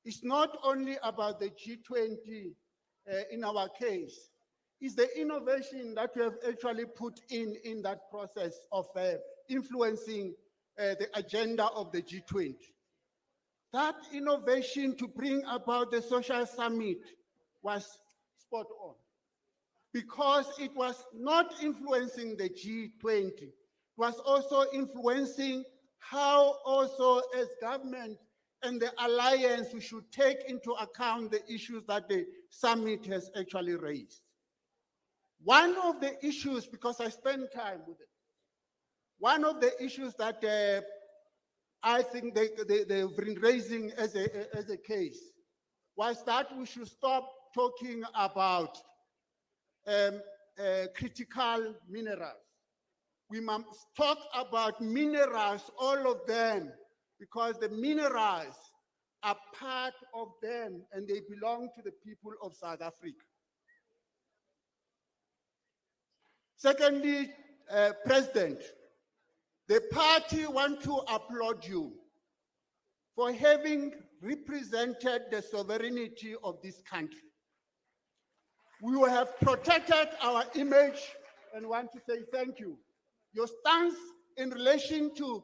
It's not only about the G20 in our case, it's the innovation that we have actually put in that process of influencing the agenda of the G20. That innovation to bring about the social summit was spot on, because it was not influencing the G20, it was also influencing how also as government and the alliance we should take into account the issues that the summit has actually raised. One of the issues, because I spent time with it, one of the issues that I think they've been raising as a case was that we should stop talking about critical minerals. We must talk about minerals, all of them, because the minerals are part of them and they belong to the people of South Africa. Secondly, President, the party want to applaud you for having represented the sovereignty of this country. We have protected our image and want to say thank you. Your stance in relation to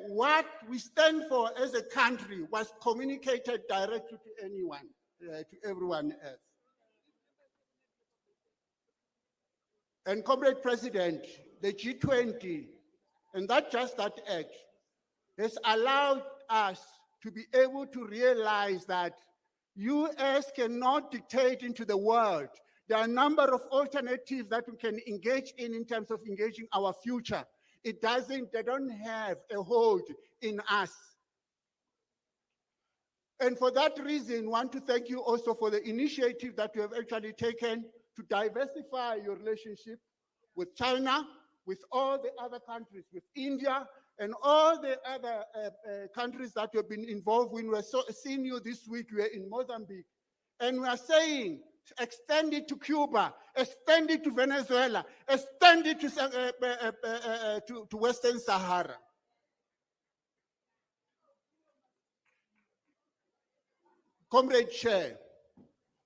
what we stand for as a country was communicated directly to anyone, to everyone else. And Comrade President, the G20, and not just that act, has allowed us to be able to realize that US cannot dictate into the world. There are a number of alternatives that we can engage in terms of engaging our future. They don't have a hold in us. And for that reason, I want to thank you also for the initiative that you have actually taken to diversify your relationship with China, with all the other countries, with India, and all the other countries that you have been involved in. We're seeing you this week, we're in Mozambique. And we are saying, extend it to Cuba, extend it to Venezuela, extend it to Western Sahara. Comrade Chair,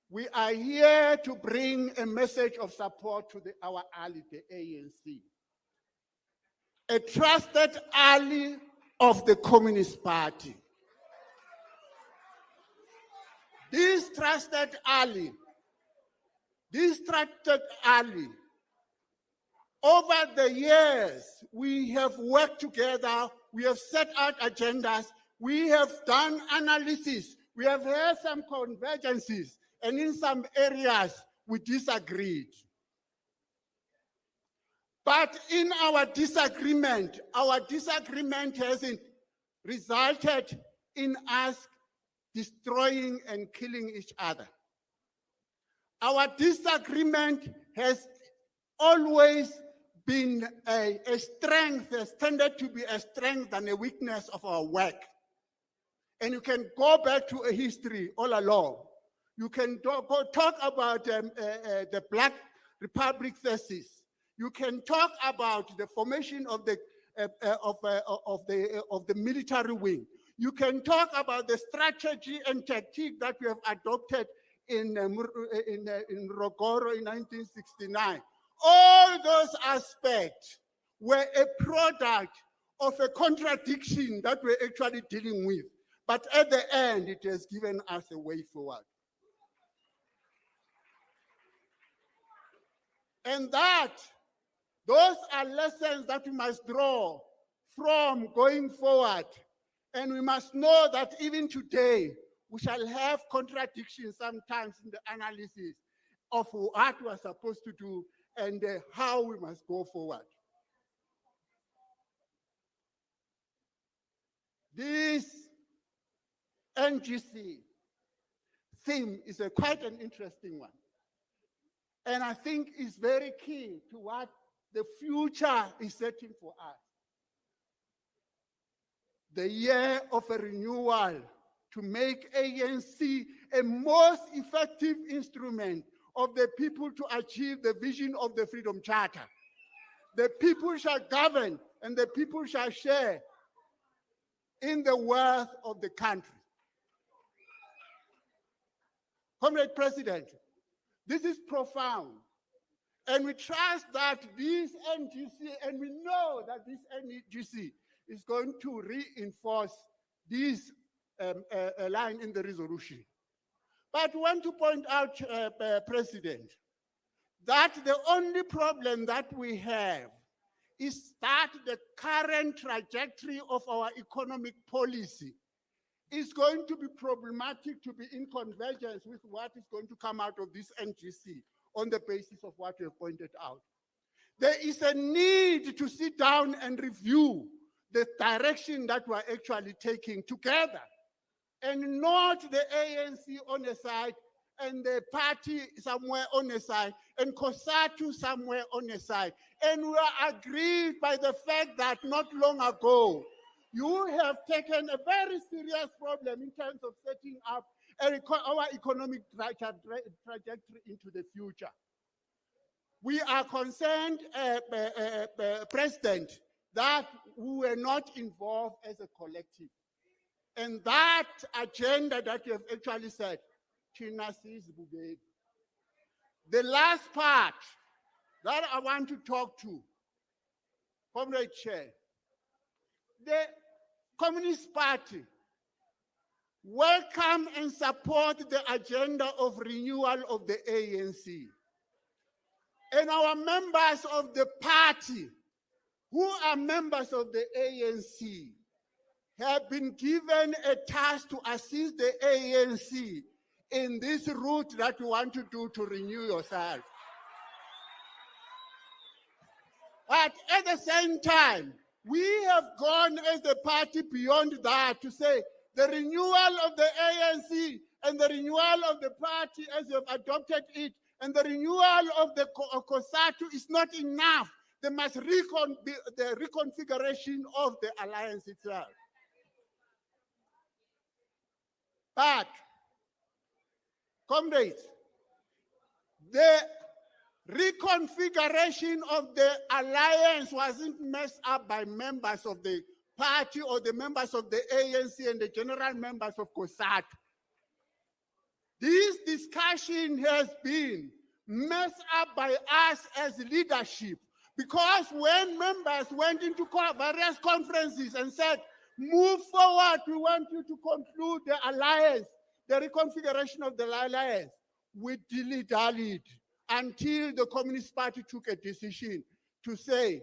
we are here to bring a message of support to our ally, the ANC. A trusted ally of the Communist Party. This trusted ally, over the years, we have worked together, we have set out agendas, we have done analysis, we have had some convergences, and in some areas, we disagreed. But in our disagreement hasn't resulted in us destroying and killing each other. Our disagreement has always been a strength, has tended to be a strength and a weakness of our work. And you can go back to a history all along. You can talk about the Black Republic thesis. You can talk about the formation of the military wing. You can talk about the strategy and tactic that we have adopted in Rogoro in 1969. All those aspects were a product of a contradiction that we're actually dealing with. But at the end, it has given us a way forward. And those are lessons that we must draw from going forward. And we must know that even today, we shall have contradictions sometimes in the analysis of what we are supposed to do and how we must go forward. this NGC theme is quite an interesting one. And I think it's very key to what the future is setting for us. The year of a renewal to make ANC a most effective instrument of the people to achieve the vision of the Freedom Charter. The people shall govern and the people shall share in the wealth of the country. Comrade President, this is profound. And we trust that this NGC, and we know that this NGC is going to reinforce this line in the resolution. But I want to point out, President, that the only problem that we have is that the current trajectory of our economic policy is going to be problematic, to be in convergence with what is going to come out of this NGC on the basis of what you have pointed out. There is a need to sit down and review the direction that we're actually taking together, and not the ANC on the side and the party somewhere on the side and COSATU somewhere on the side. And we are aggrieved by the fact that not long ago, you have taken a very serious problem in terms of setting up our economic trajectory into the future. We are concerned, President, that we were not involved as a collective. And that agenda that you have actually said, the last part that I want to talk to, Comrade Chair, the Communist Party welcome and support the agenda of renewal of the ANC. And our members of the party, who are members of the ANC, have been given a task to assist the ANC in this route that you want to do to renew yourself. But at the same time, we have gone as a party beyond that to say the renewal of the ANC and the renewal of the party as you have adopted it and the renewal of the COSATU is not enough. There must be the reconfiguration of the alliance itself. But, comrades, the reconfiguration of the alliance wasn't messed up by members of the party or the members of the ANC and the general members of COSATU. This discussion has been messed up by us as leadership, because when members went into various conferences and said, move forward, we want you to conclude the alliance, the reconfiguration of the alliance, we dilly-dallied until the Communist Party took a decision to say,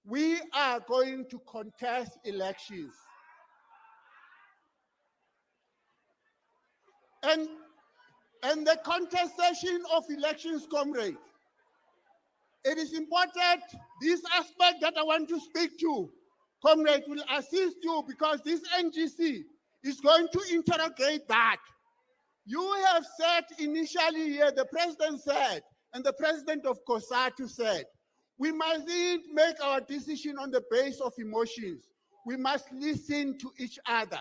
we are going to contest elections. And the contestation of elections, comrade, it is important, this aspect that I want to speak to, comrade, will assist you, because this NGC is going to interrogate that. You have said initially here, the president said, and the president of COSATU said, we mustn't make our decision on the basis of emotions. We must listen to each other.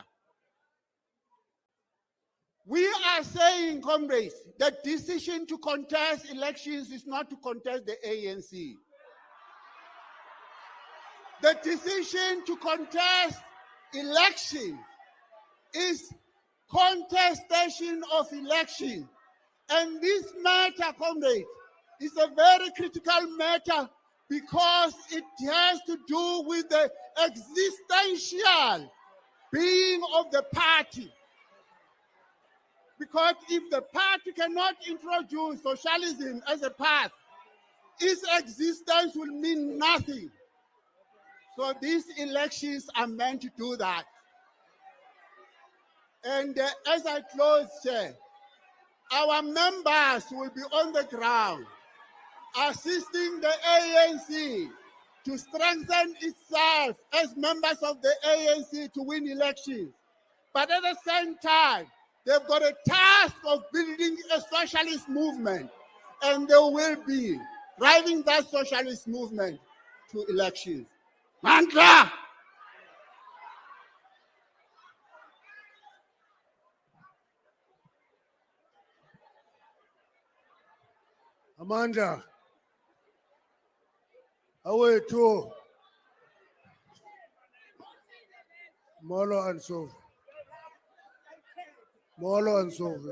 We are saying, comrades, the decision to contest elections is not to contest the ANC. The decision to contest election is contestation of election. And this matter, comrades, is a very critical matter because it has to do with the existential being of the party. Because if the party cannot introduce socialism as a path, its existence will mean nothing. So these elections are meant to do that. And as I close, Chair, our members will be on the ground assisting the ANC to strengthen itself as members of the ANC to win elections. But at the same time, they've got a task of building a socialist movement, and they will be driving that socialist movement to elections. Mandla! Amanda, away to Molo and Sophie. Molo and Sophie.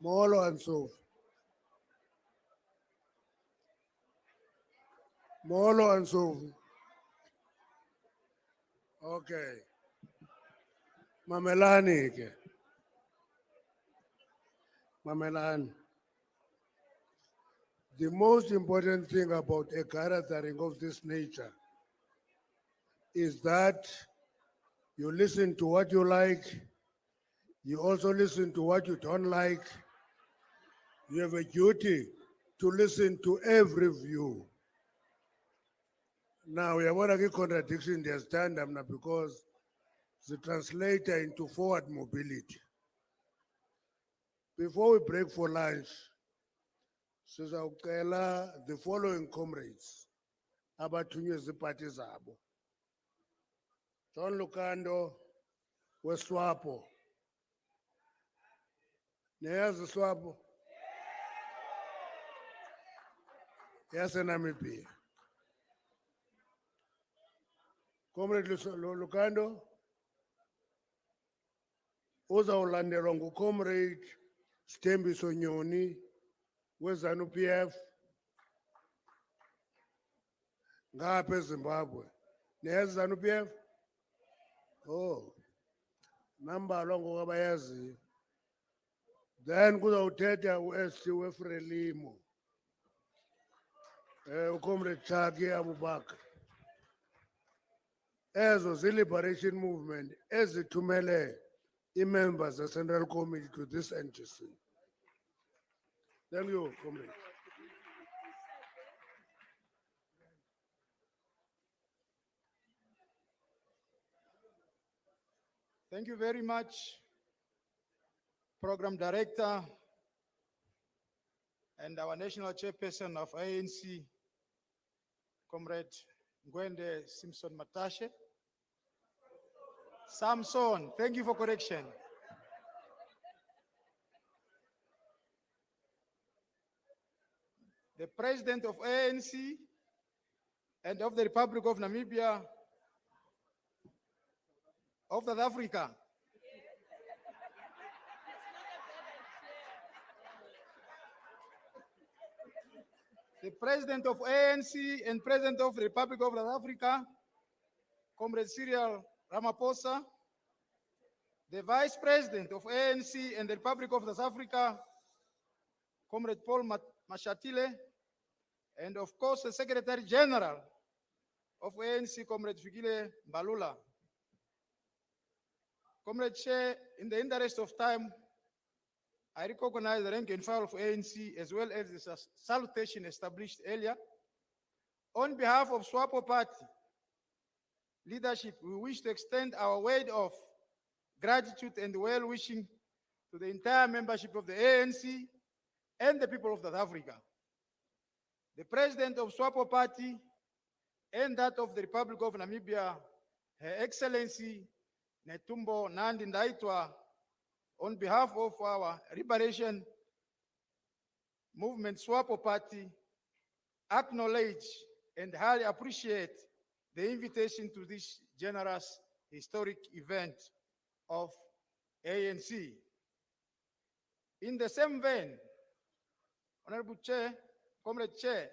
Molo and Sophie. Molo and Sophie. Okay. Mamelani ke. Mamelani. The most important thing about a gathering of this nature is that you listen to what you like, you also listen to what you don't like. You have a duty to listen to every view. Now, we have a contradiction in the stand-up now because the translator into forward mobility. Before we break for lunch, sizawucela the following comrades abathunywe ziipati zabo. John Lukando weSwapo. Niyazi iSwapo? YaseNamibia. Comrade Lukando uzawulandelwa nguComrade Sithembiso Nyoni weZANU-PF ngapha eZimbabwe. Niyazi iZANU-PF? Oh, nambalwa ngoku abayaziyo. Then kuzawuthetha u-SC weFrelimo, uComrade Chaki Abubakar. Ezo zii-liberation movement ezithumele i-members ze-Central Committee to this NGC. Thank you, comrade. Thank you very much, Program Director and our National Chairperson of ANC, Comrade Ngwende Simpson Matashe. Samson, thank you for correction. The President of ANC and of the Republic of Namibia, of South Africa. The President of ANC and President of the Republic of South Africa, Comrade Cyril Ramaphosa. The Vice President of ANC and the Republic of South Africa, Comrade Paul Mashatile. And of course, the Secretary General of ANC, Comrade Fikile Mbalula. Comrade Chair, in the interest of time, I recognize the rank and file of ANC as well as the salutation established earlier. On behalf of SWAPO Party leadership, we wish to extend our word of gratitude and well-wishing to the entire membership of the ANC and the people of South Africa. The President of SWAPO Party and that of the Republic of Namibia, Her Excellency Netumbo Nandi Ndaitwah, on behalf of our liberation movement, SWAPO Party, acknowledge and highly appreciate the invitation to this generous historic event of ANC. In the same vein, Honorable Chair, Comrade Chair,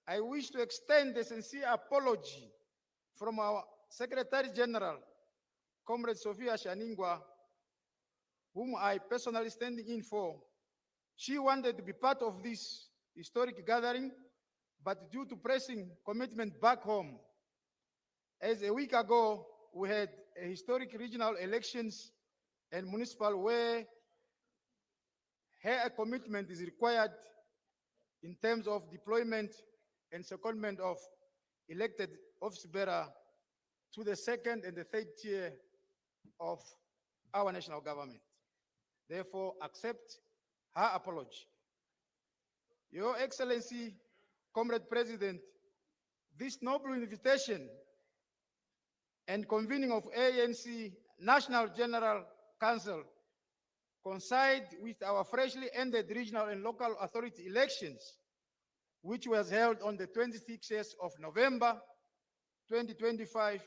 I wish to extend a sincere apology from our Secretary General, Comrade Sophia Shaningwa, whom I personally standing in for. She wanted to be part of this historic gathering, but due to pressing commitment back home, as a week ago, we had a historic regional elections and municipal where her commitment is required in terms of deployment and secondment of elected office bearer to the second and the third tier of our national government. Therefore, accept her apology. Your Excellency, Comrade President, this noble invitation and convening of ANC National General Council coincide with our freshly ended regional and local authority elections, which was held on the 26th of November 2025,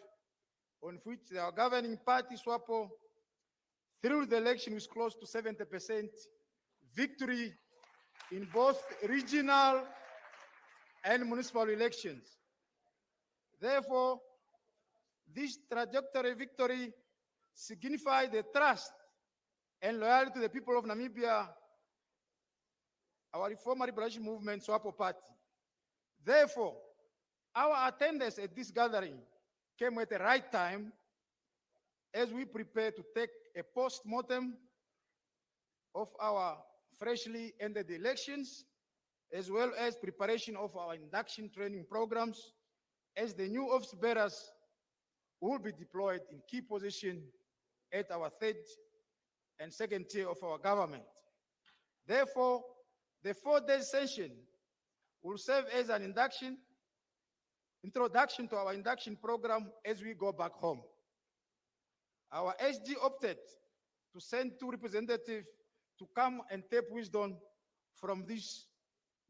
on which our governing party, SWAPO, through the election was close to 70% victory in both regional and municipal elections. Therefore, this trajectory victory signifies the trust and loyalty to the people of Namibia, our Reformer Liberation Movement, SWAPO Party. Therefore, our attendance at this gathering came at the right time as we prepare to take a post-mortem of our freshly ended elections, as well as preparation of our induction training programs, as the new office bearers will be deployed in key positions at our third and second tier of our government. Therefore, the 4-day session will serve as an introduction to our induction program as we go back home. Our SG opted to send 2 representatives to come and tap wisdom from these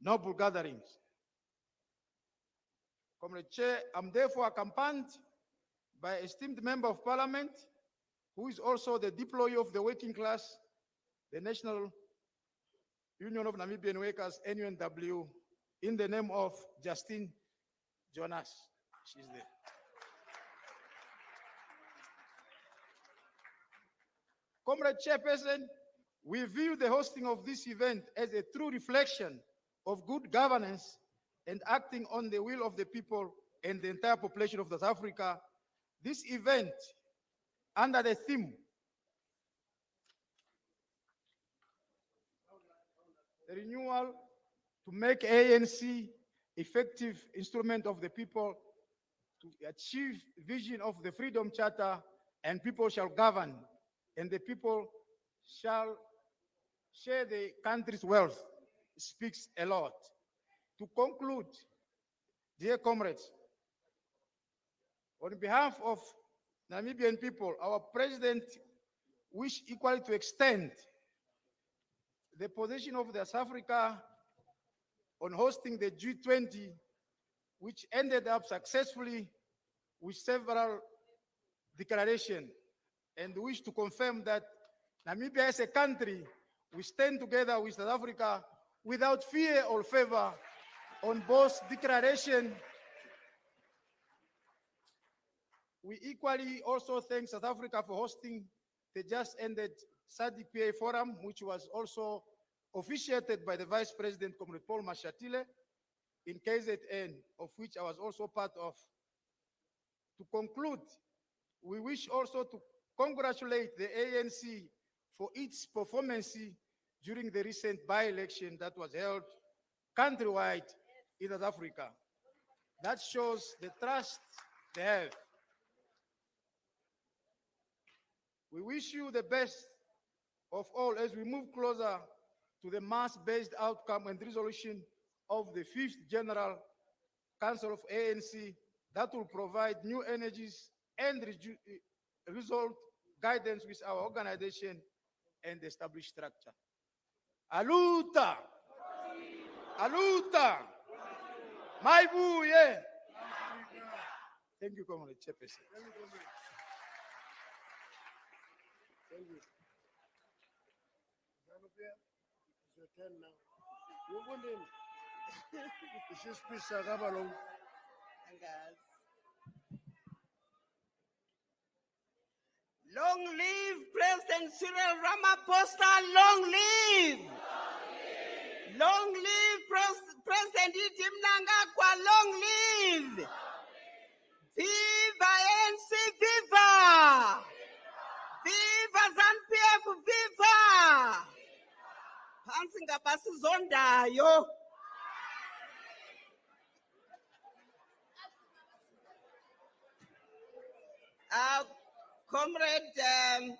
noble gatherings. Comrade Chair, I'm therefore accompanied by an esteemed member of parliament, who is also the deployee of the working class, the National Union of Namibian Workers, NUNW, in the name of Justine Jonas. She's there. Comrade Chairperson, we view the hosting of this event as a true reflection of good governance and acting on the will of the people and the entire population of South Africa. This event, under the theme, the renewal to make ANC effective instrument of the people to achieve vision of the Freedom Charter, and people shall govern, and the people shall share the country's wealth, speaks a lot. To conclude, dear comrades, on behalf of Namibian people, our president wishes equally to extend the position of South Africa on hosting the G20, which ended up successfully with several declarations, and wish to confirm that Namibia as a country, we stand together with South Africa without fear or favor on both declaration. We equally also thank South Africa for hosting the just ended SADC-PA forum, which was also officiated by the Vice President, Comrade Paul Mashatile, in KZN, of which I was also part of. To conclude, we wish also to congratulate the ANC for its performance during the recent by-election that was held countrywide in South Africa. That shows the trust they have. We wish you the best of all as we move closer to the mass-based outcome and resolution of the 5th General Council of ANC that will provide new energies and result guidance with our organization and established structure. Aluta! Aluta! Maibuye! Thank you, Comrade Chairperson. Thank you. Zanubia, it's your turn now. You win in. She's Pisa Gabalong. Long live President Cyril Ramaphosa, long live! Long live President Iti Mnangagwa, long live! Viva ANC, viva! Viva ZANU-PF, viva! Phansi ngabasizondayo. Comrade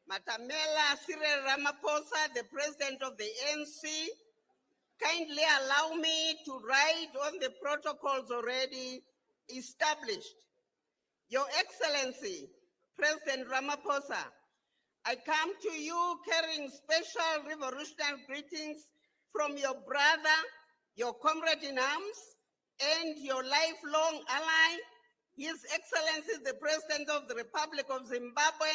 Matamela Cyril Ramaphosa, the president of the ANC, kindly allow me to write on the protocols already established. Your Excellency, President Ramaphosa, I come to you carrying special revolutionary greetings from your brother, your comrade in arms, and your lifelong ally, His Excellency, the President of the Republic of Zimbabwe,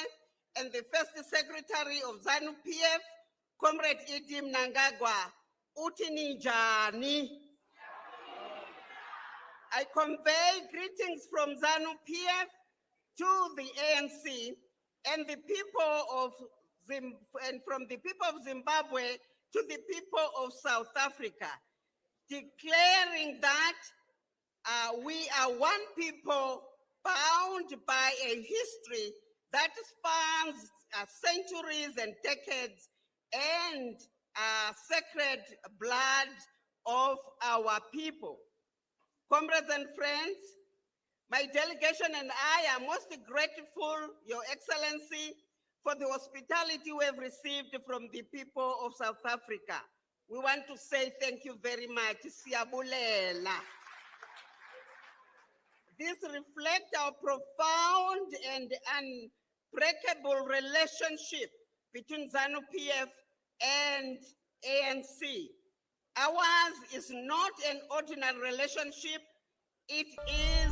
and the First Secretary of ZANU-PF, Comrade Itim Nangagwa, Utinijani. I convey greetings from ZANU-PF to the ANC and the people of and from the people of Zimbabwe to the people of South Africa, declaring that we are one people bound by a history that spans centuries and decades and sacred blood of our people. Comrades and friends, my delegation and I are most grateful, Your Excellency, for the hospitality we have received from the people of South Africa. We want to say thank you very much. Siyabulela. This reflects our profound and unbreakable relationship between ZANU-PF and ANC. Ours is not an ordinary relationship. It is